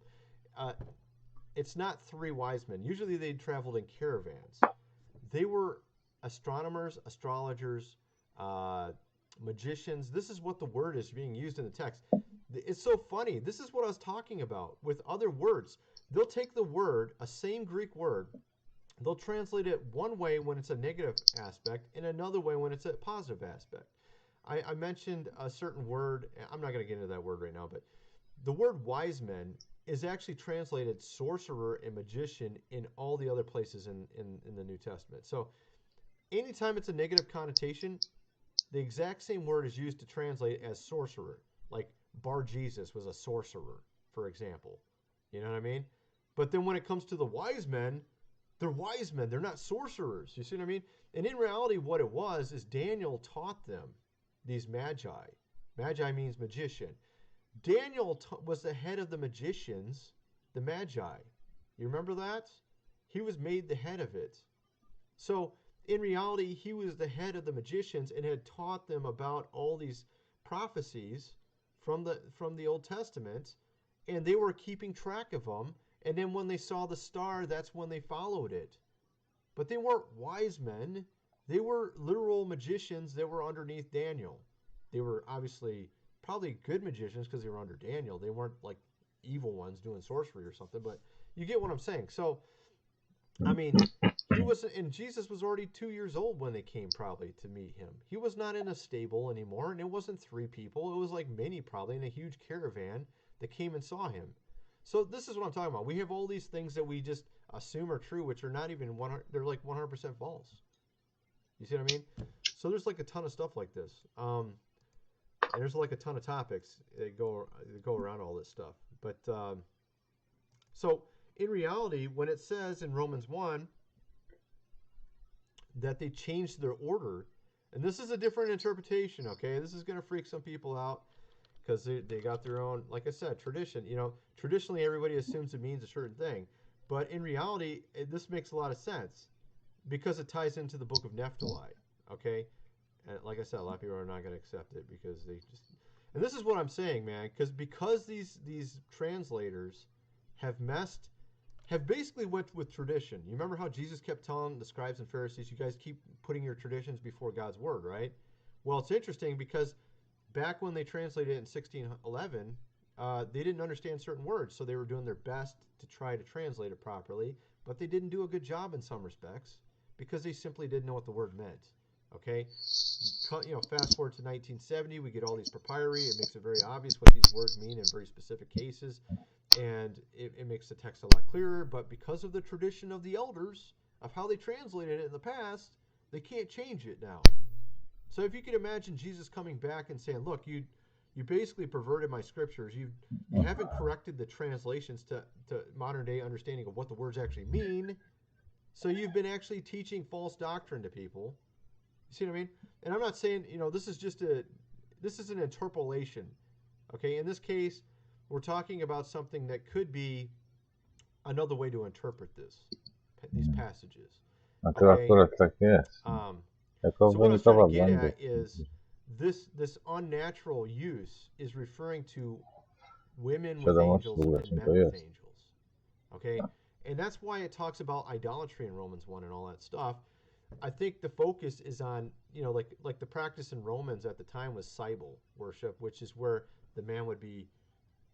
It's not 3 wise men. Usually they traveled in caravans. They were astronomers, astrologers, magicians. This is what the word is being used in the text. It's so funny. This is what I was talking about with other words. They'll take the word, a same Greek word, they'll translate it one way when it's a negative aspect and another way when it's a positive aspect. I mentioned a certain word. I'm not going to get into that word right now, but the word wise men is actually translated sorcerer and magician in all the other places in the New Testament. So anytime it's a negative connotation, the exact same word is used to translate as sorcerer. Like Bar Jesus was a sorcerer, for example. You know what I mean? But then when it comes to the wise men, they're wise men. They're not sorcerers. You see what I mean? And in reality, what it was is Daniel taught them these magi. Magi means magician. Daniel was the head of the magicians, the magi. You remember that? He was made the head of it. So in reality, he was the head of the magicians and had taught them about all these prophecies from the Old Testament, and they were keeping track of them. And then when they saw the star, that's when they followed it. But they weren't wise men. They were literal magicians that were underneath Daniel. They were obviously probably good magicians because they were under Daniel. They weren't like evil ones doing sorcery or something, but you get what I'm saying. So, I mean, and Jesus was already 2 years old when they came probably to meet him. He was not in a stable anymore, and it wasn't 3 people. It was like many probably in a huge caravan that came and saw him. So this is what I'm talking about. We have all these things that we just assume are true, which are not even 100. They're like 100% false. You see what I mean? So there's like a ton of stuff like this, and there's like a ton of topics that go around all this stuff. But so in reality, when it says in Romans 1 that they changed their order, and this is a different interpretation. Okay, this is going to freak some people out because they got their own, like I said, tradition. You know, traditionally everybody assumes it means a certain thing, but in reality, this makes a lot of sense because it ties into the book of Nephtali. Okay, and like I said, a lot of people are not going to accept it because they just. And this is what I'm saying, man, because these translators have basically went with tradition. You remember how Jesus kept telling the scribes and Pharisees, you guys keep putting your traditions before God's word, right? Well, it's interesting because back when they translated it in 1611, they didn't understand certain words, so they were doing their best to try to translate it properly, but they didn't do a good job in some respects because they simply didn't know what the word meant. Okay, fast forward to 1970, we get all these papyri. It makes it very obvious what these words mean in very specific cases, and it makes the text a lot clearer. But because of the tradition of the elders of how they translated it in the past, they can't change it now. So if you could imagine Jesus coming back and saying, "Look, you You basically perverted my scriptures. You haven't corrected the translations to modern day understanding of what the words actually mean. So you've been actually teaching false doctrine to people. You see what I mean? And I'm not saying, this is an interpolation. Okay, in this case, we're talking about something that could be another way to interpret these passages. A to akurat tak jest. Jako So what I was trying wynikowa to get błędu. at is this unnatural use is referring to women with Świadomość angels w ogóle, and czym men to with jest. angels. Okay? And that's why it talks about idolatry in Romans 1 and all that stuff. I think the focus is on, like the practice in Romans at the time was Cybele worship, which is where the man would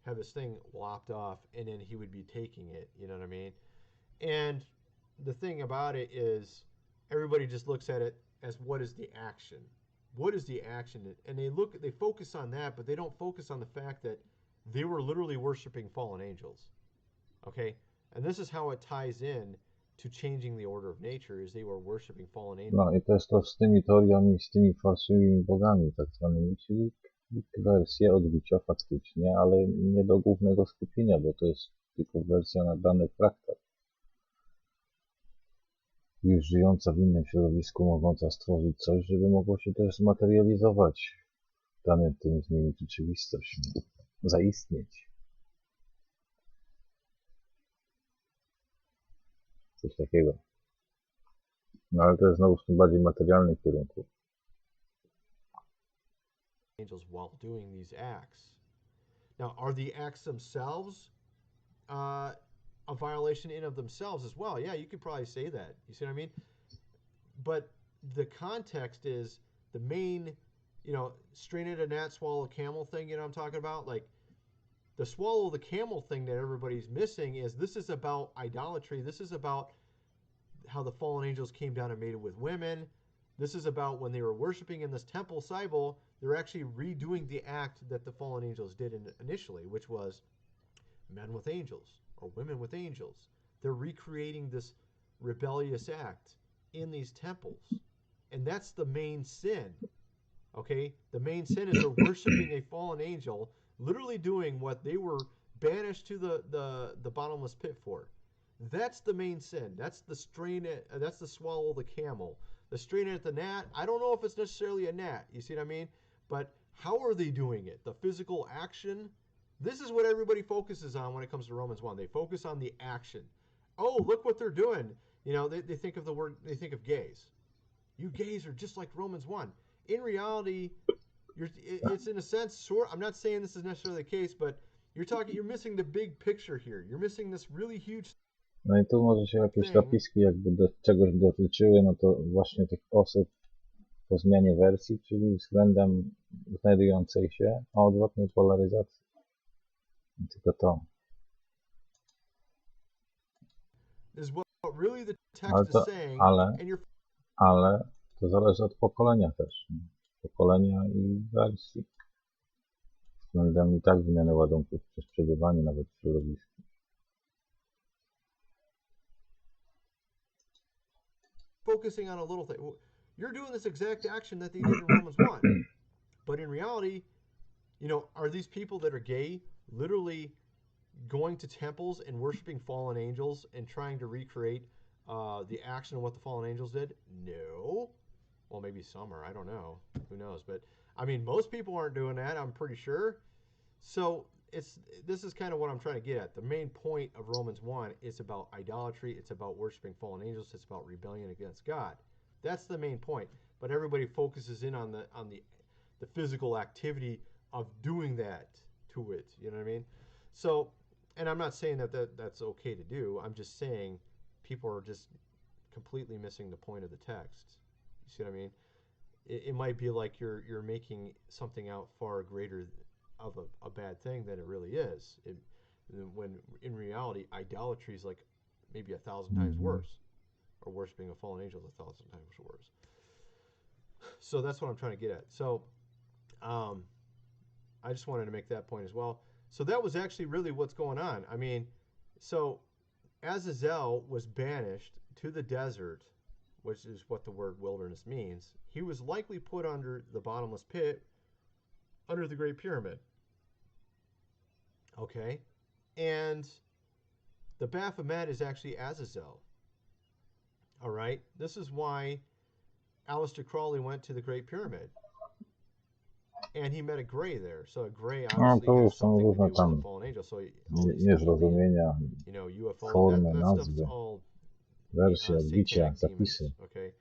have his thing lopped off and then he would be taking it, you know what I mean? And the thing about it is everybody just looks at it as what is the action? What is the action? And they focus on that, but they don't focus on the fact that they were literally worshiping fallen angels. Okay? And this is how it ties in to changing the order of nature, is they were worshiping fallen angels. No i to jest to z tymi teoriami, z tymi fałszywymi bogami tak zwanymi, czyli wersje odbicia faktycznie, ale nie do głównego skupienia, bo to jest tylko wersja na dany traktat. Już żyjąca w innym środowisku, mogąca stworzyć coś, żeby mogło się też zmaterializować w danym tym, zmienić rzeczywistość, zaistnieć. Coś takiego. No ale to jest znowu w tym bardziej materialnym kierunku. Angels while doing these acts. Now, are the acts themselves a violation in of themselves as well? Yeah, you could probably say that. You see what I mean? But the context is the main, strain at a gnat, swallow a camel thing, I'm talking about? Like, the swallow the camel thing that everybody's missing is this is about idolatry. This is about how the fallen angels came down and mated with women. This is about when they were worshiping in this temple, Cybele, they're actually redoing the act that the fallen angels did initially, which was men with angels or women with angels. They're recreating this rebellious act in these temples. And that's the main sin. Okay? The main sin is they're worshiping a fallen angel, literally doing what they were banished to the bottomless pit for. That's the main sin. That's the swallow the camel. The strain at the gnat, I don't know if it's necessarily a gnat. You see what I mean? But how are they doing it? The physical action? This is what everybody focuses on when it comes to Romans 1. They focus on the action. Oh, look what they're doing. They think of they think of gays. You gays are just like Romans 1. In reality, it's in a sense, I'm not saying this is necessarily the case, but you're missing the big picture here. You're missing this really huge. No i tu może się jakieś zapiski jakby do czegoś dotyczyły, no to właśnie tych osób po zmianie wersji, czyli względem znajdującej się o odwrotnej polaryzacji. I tylko to. Ale to zależy od pokolenia też. Pokolenia i wersji. Względem i tak wymiany ładunków przez przebywanie nawet w środowisku. Focusing on a little thing. You're doing this exact action that they did in Romans 1. But in reality, are these people that are gay literally going to temples and worshiping fallen angels and trying to recreate the action of what the fallen angels did? No. Well, maybe some are. I don't know. Who knows? But, most people aren't doing that, I'm pretty sure. So this is kind of what I'm trying to get at. The main point of Romans 1 is about idolatry. It's about worshiping fallen angels. It's about rebellion against God. That's the main point. But everybody focuses in on the physical activity of doing that to it. You know what I mean? So, and I'm not saying that's okay to do. I'm just saying people are just completely missing the point of the text. You see what I mean? It might be like you're making something out far greater of a bad thing than it really is. When in reality, idolatry is like maybe 1,000 times worse, or worshiping a fallen angel is 1,000 times worse. So that's what I'm trying to get at. So I just wanted to make that point as well. So that was actually really what's going on. So Azazel was banished to the desert, which is what the word wilderness means. He was likely put under the bottomless pit under the Great Pyramid. Okay? And the Baphomet is actually Azazel. All right? This is why Aleister Crowley went to the Great Pyramid. And he met a Grey there. So a Grey No obviously to has już są something to różne do with the tam fallen angel. So all these alien, niezrozumienia, UFO, formy, that stuff's nazwy, all wersje, odbicia, satanic demons, zapisy. okay?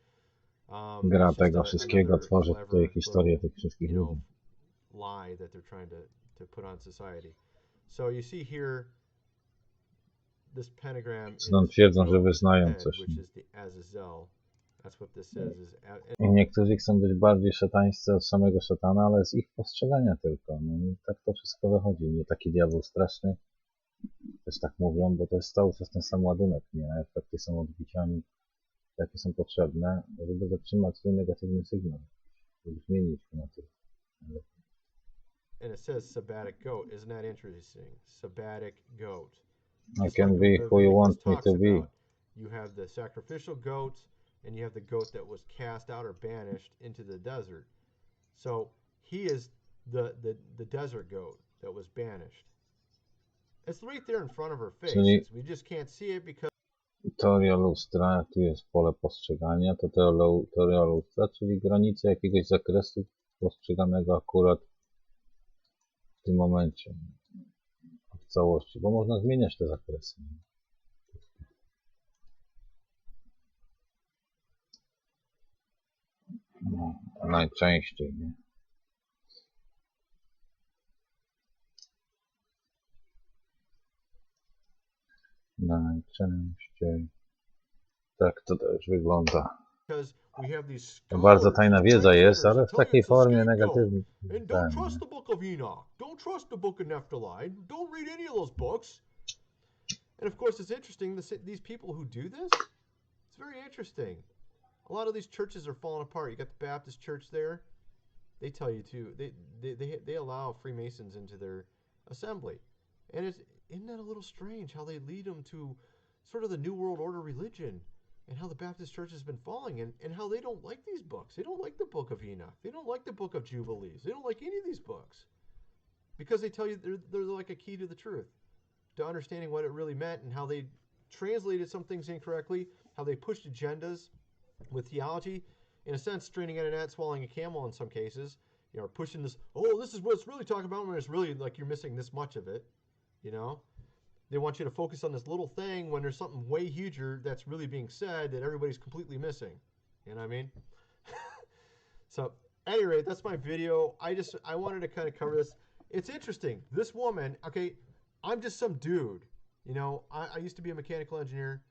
Gra It's just tego wszystkiego another tworzy tutaj clever historię little, tych wszystkich ludzi. lie that they're trying to put on society. So you see here, this pentagram Stąd is twierdzą, że goat wyznają head, coś. which is the Azazel. That's what this says. I niektórzy chcą być bardziej szatańscy od samego szatana, ale z ich postrzegania tylko. No i tak to wszystko wychodzi. Nie taki diabeł straszny, też tak mówią, bo to jest cały czas ten sam ładunek, nie? Efekty są odbiciami, jakie są potrzebne, żeby zatrzymać swój negatywny sygnał, żeby zmienić go na to. And it says sabbatic goat. Isn't that interesting? Sabbatic goat. I Just can like be who you Leviticus want me talks to be. about. You have the sacrificial goat, and you have the goat that was cast out or banished into the desert. So he is the desert goat that was banished. It's right there in front of our faces. We just can't see it because Teoria lustra, jak tu jest pole postrzegania, to teoria lustra, czyli granice jakiegoś zakresu postrzeganego akurat w tym momencie, w całości, bo można zmieniać te zakresy. No, najczęściej, nie? Najczęściej. Tak to też wygląda. we have these To bardzo scholars tajna and wiedza jest, translators ale that w tell you takiej it's a formie scapegoat. negatywnej. And don't trust the book of Enoch. Don't trust the book of Nephtali. Don't read any of those books. And of course, it's interesting, these people who do this, it's very interesting. A lot of these churches are falling apart. You got the Baptist church there. They tell you to, they allow Freemasons into their assembly. And isn't that a little strange how they lead them to sort of the New World Order religion and how the Baptist church has been falling and how they don't like these books. They don't like the book of Enoch. They don't like the book of Jubilees. They don't like any of these books because they tell you they're like a key to the truth, to understanding what it really meant and how they translated some things incorrectly, how they pushed agendas with theology, in a sense, straining at an ant, swallowing a camel in some cases, you know, pushing this, oh, this is what it's really talking about when it's really like you're missing this much of it, you know? They want you to focus on this little thing when there's something way huger that's really being said that everybody's completely missing. You know what I mean? So, at any rate, that's my video. I wanted to kind of cover this. It's interesting. This woman, okay, I'm just some dude. You know, I used to be a mechanical engineer.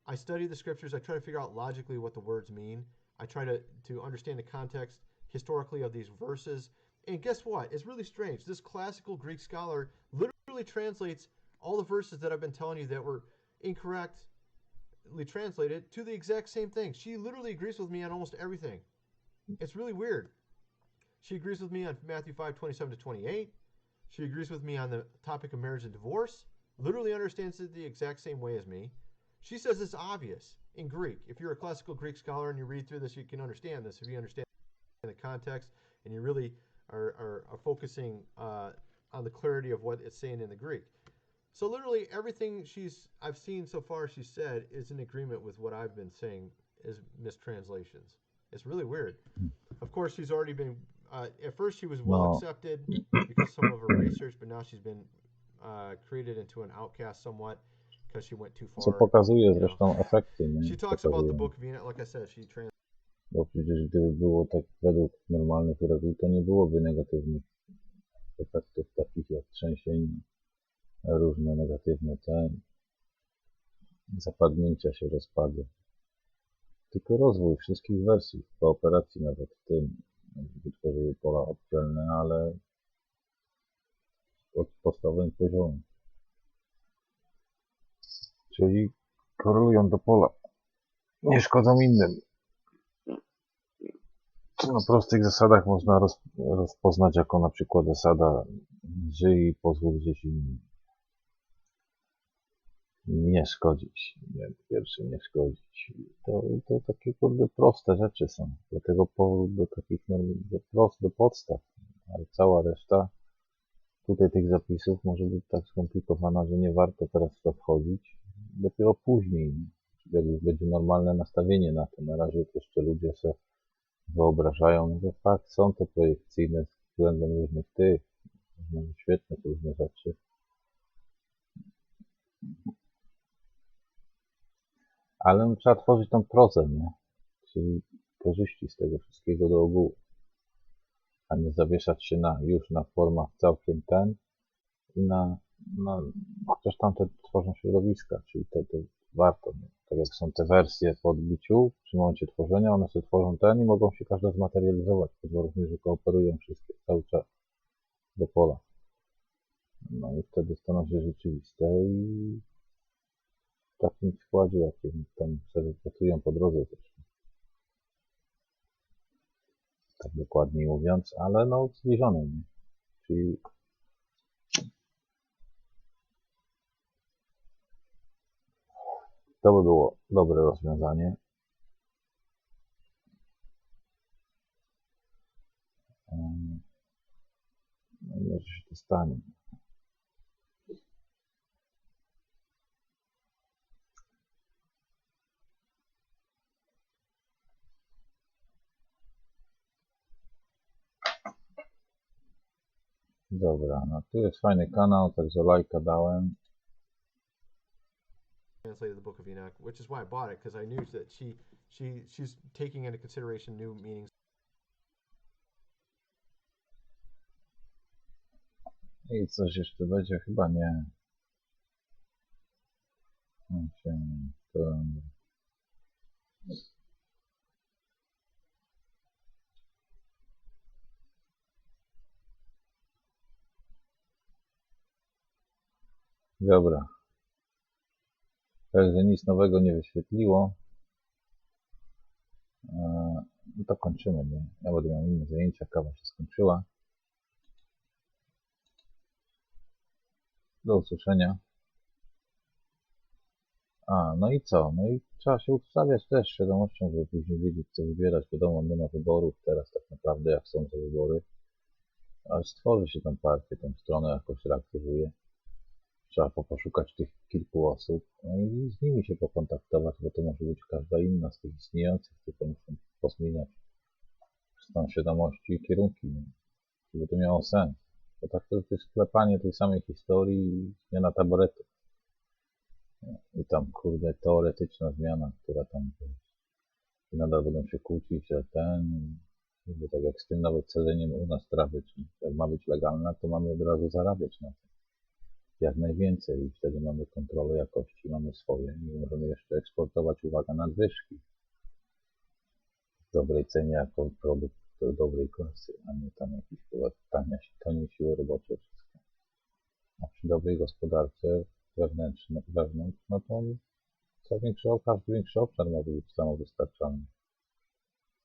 I study the scriptures. I try to figure out logically what the words mean. I try to understand the context historically of these verses. And guess what? It's really strange. This classical Greek scholar literally translates all the verses that I've been telling you that were incorrectly translated to the exact same thing. She literally agrees with me on almost everything. It's really weird. She agrees with me on Matthew 5:27-28. She agrees with me on the topic of marriage and divorce. Literally understands it the exact same way as me. She says it's obvious in Greek. If you're a classical Greek scholar and you read through this, you can understand this. If you understand the context and you really are focusing on the clarity of what it's saying in the Greek. So literally everything I've seen so far she said is in agreement with what I've been saying is mistranslations. It's really weird. Of course, she's already been, at first she was well accepted because some of her research, but now she's been created into an outcast somewhat because she went too far. Co pokazuje zresztą efekty, nie? She talks about the book of Enoch, like I said, she Bo przecież gdyby było tak według normalnych reguł, to nie byłoby negatywnych efektów takich jak trzęsienie, różne negatywne zapadnięcia się, rozpady. Tylko rozwój wszystkich wersji, w kooperacji nawet w tym, wytworzyły pola oddzielne, ale pod podstawowym poziomem. Czyli korelują do pola, nie szkodzą innym. Na prostych zasadach można rozpoznać jako na przykład zasada żyj i pozwól żyć innym. Nie szkodzić. Pierwsze nie szkodzić. To takie kurde proste rzeczy są. Dlatego powrót do takich do podstaw. ale cała reszta tutaj tych zapisów może być tak skomplikowana, że nie warto teraz w to wchodzić. Dopiero później, jak już będzie normalne nastawienie na to. Na razie to jeszcze ludzie sobie wyobrażają, że fakt, są te projekcyjne względem różnych tych, świetne różne rzeczy. Ale trzeba tworzyć tą prozę, nie? Czyli korzyści z tego wszystkiego do ogółu, a nie zawieszać się już na formach całkiem i chociaż tamte tworzą środowiska, czyli to warto, nie? Tak jak są te wersje po odbiciu, przy momencie tworzenia, one sobie tworzą i mogą się każda zmaterializować, pod warunkiem, że kooperują wszystkie cały czas do pola. No i wtedy staną się rzeczywiste i w takim składzie, jakim tam sobie pracują po drodze też. Tak dokładniej mówiąc, ale no zbliżone, nie? Czyli to by było dobre rozwiązanie. No i może się to stanie. Dobra, no tu jest fajny kanał, także lajka dałem. Translated the Book of Enoch, which is why I bought it, because I knew that she's taking into consideration new meanings. I coś jeszcze będzie? Chyba nie. Dobra. Także nic nowego nie wyświetliło. No to kończymy, nie? Ja będę miał inne zajęcia, kawa się skończyła. Do usłyszenia. No i co? No i trzeba się ustawiać też świadomością, żeby później wiedzieć, co wybierać. Wiadomo, nie ma wyborów teraz tak naprawdę, jak są te wybory. Ale stworzy się tą partię, tą stronę jakoś reaktywuje. Trzeba poszukać tych kilku osób, no i z nimi się pokontaktować, bo to może być każda inna z tych istniejących, tylko muszą pozmieniać stan świadomości i kierunki, nie? Żeby to miało sens. Bo tak to jest sklepanie tej samej historii i zmiana taboretu. I tam, kurde, teoretyczna zmiana, która tam i nadal będą się kłócić, że jakby tak jak z tym nawet celeniem u nas trawy, czyli jak ma być legalna, to mamy od razu zarabiać na tym. Jak najwięcej i wtedy mamy kontrolę jakości, mamy swoje i możemy jeszcze eksportować, uwaga, nadwyżki w dobrej cenie jako produkt do dobrej klasy, a nie tam jakieś tanie siły robocze wszystko. A przy dobrej gospodarce wewnątrz, no to każdy większy obszar może być samowystarczalny,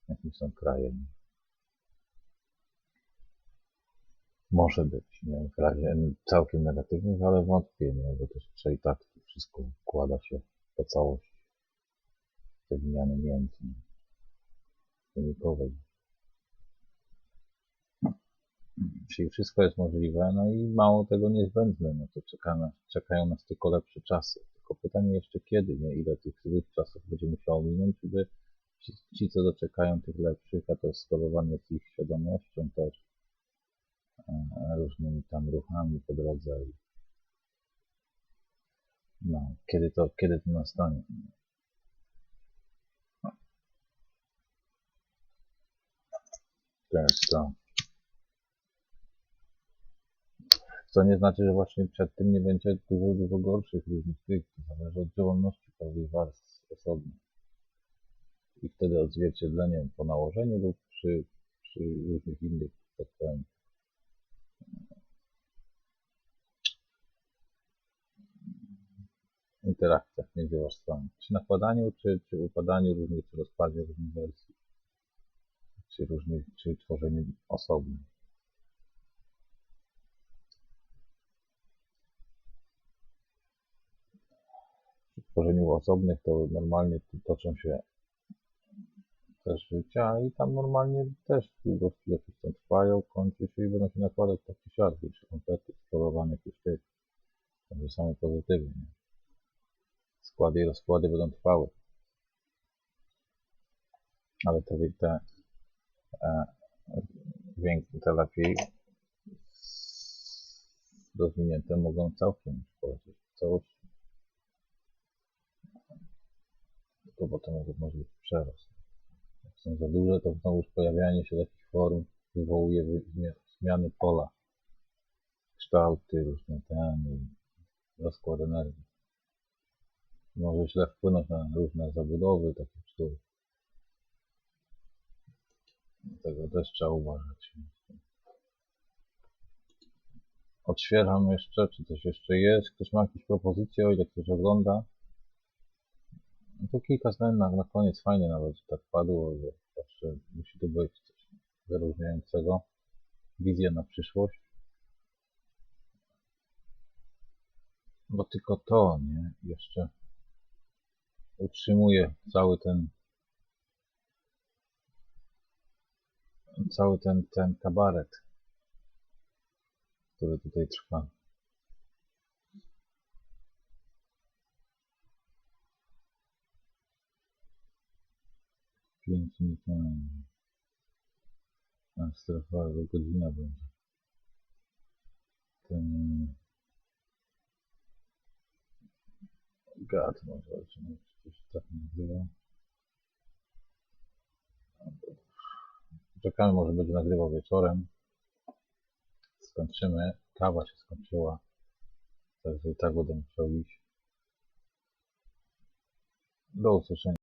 jakim są kraje. Może być, nie w razie całkiem negatywnych, ale wątpię, nie, bo też i tak wszystko układa się po całości. Te wymiany między wynikowej. Czyli wszystko jest możliwe, no i mało tego niezbędne, no to czekają nas tylko lepsze czasy. Tylko pytanie jeszcze kiedy, nie, ile tych złych czasów będzie musiało minąć, żeby ci, co doczekają tych lepszych, a to jest skorowanie z ich świadomością też, różnymi tam ruchami po drodze. No, kiedy to nastanie? To jest to. Co nie znaczy, że właśnie przed tym nie będzie dużo gorszych różnych tych. To zależy od działalności każdej warstwy osobno. I wtedy odzwierciedleniem po nałożeniu lub przy różnych innych, tak powiem, interakcjach między warstwami. Czy nakładaniu, czy upadaniu różnych, czy rozpadzie różnych wersji. Czy tworzeniu osobnym. Przy tworzeniu osobnych to normalnie toczą się też życia i tam normalnie też długości jakieś tam trwają, kończy się i będą się nakładać tak czy siak, jeszcze komplety eksplorowanych już tych, także same pozytywy, nie? Składy i rozkłady będą trwały, ale te lepiej rozwinięte mogą całkiem już polecieć w całości, tylko potem może być przerost. Jak są za duże, to znowuż pojawianie się takich form wywołuje zmiany pola, kształty, różne rozkład energii. Może źle wpłynąć na różne zabudowy takich psów. Dlatego też trzeba uważać. Odświeżam jeszcze, czy coś jeszcze jest. Ktoś ma jakieś propozycje, o ile ktoś ogląda. No to kilka zdań na koniec, fajnie nawet, że tak padło, że zawsze musi tu być coś wyróżniającego. Wizja na przyszłość. Bo tylko to, nie? Jeszcze utrzymuje cały ten kabaret, który tutaj trwa. Pięć minut, strefa, godzina będzie. Ten gad może, czy coś tak nagrywa. Czekamy, może będzie nagrywał wieczorem. Skończymy. Kawa się skończyła. Także i tak będę musiał iść. Do usłyszenia.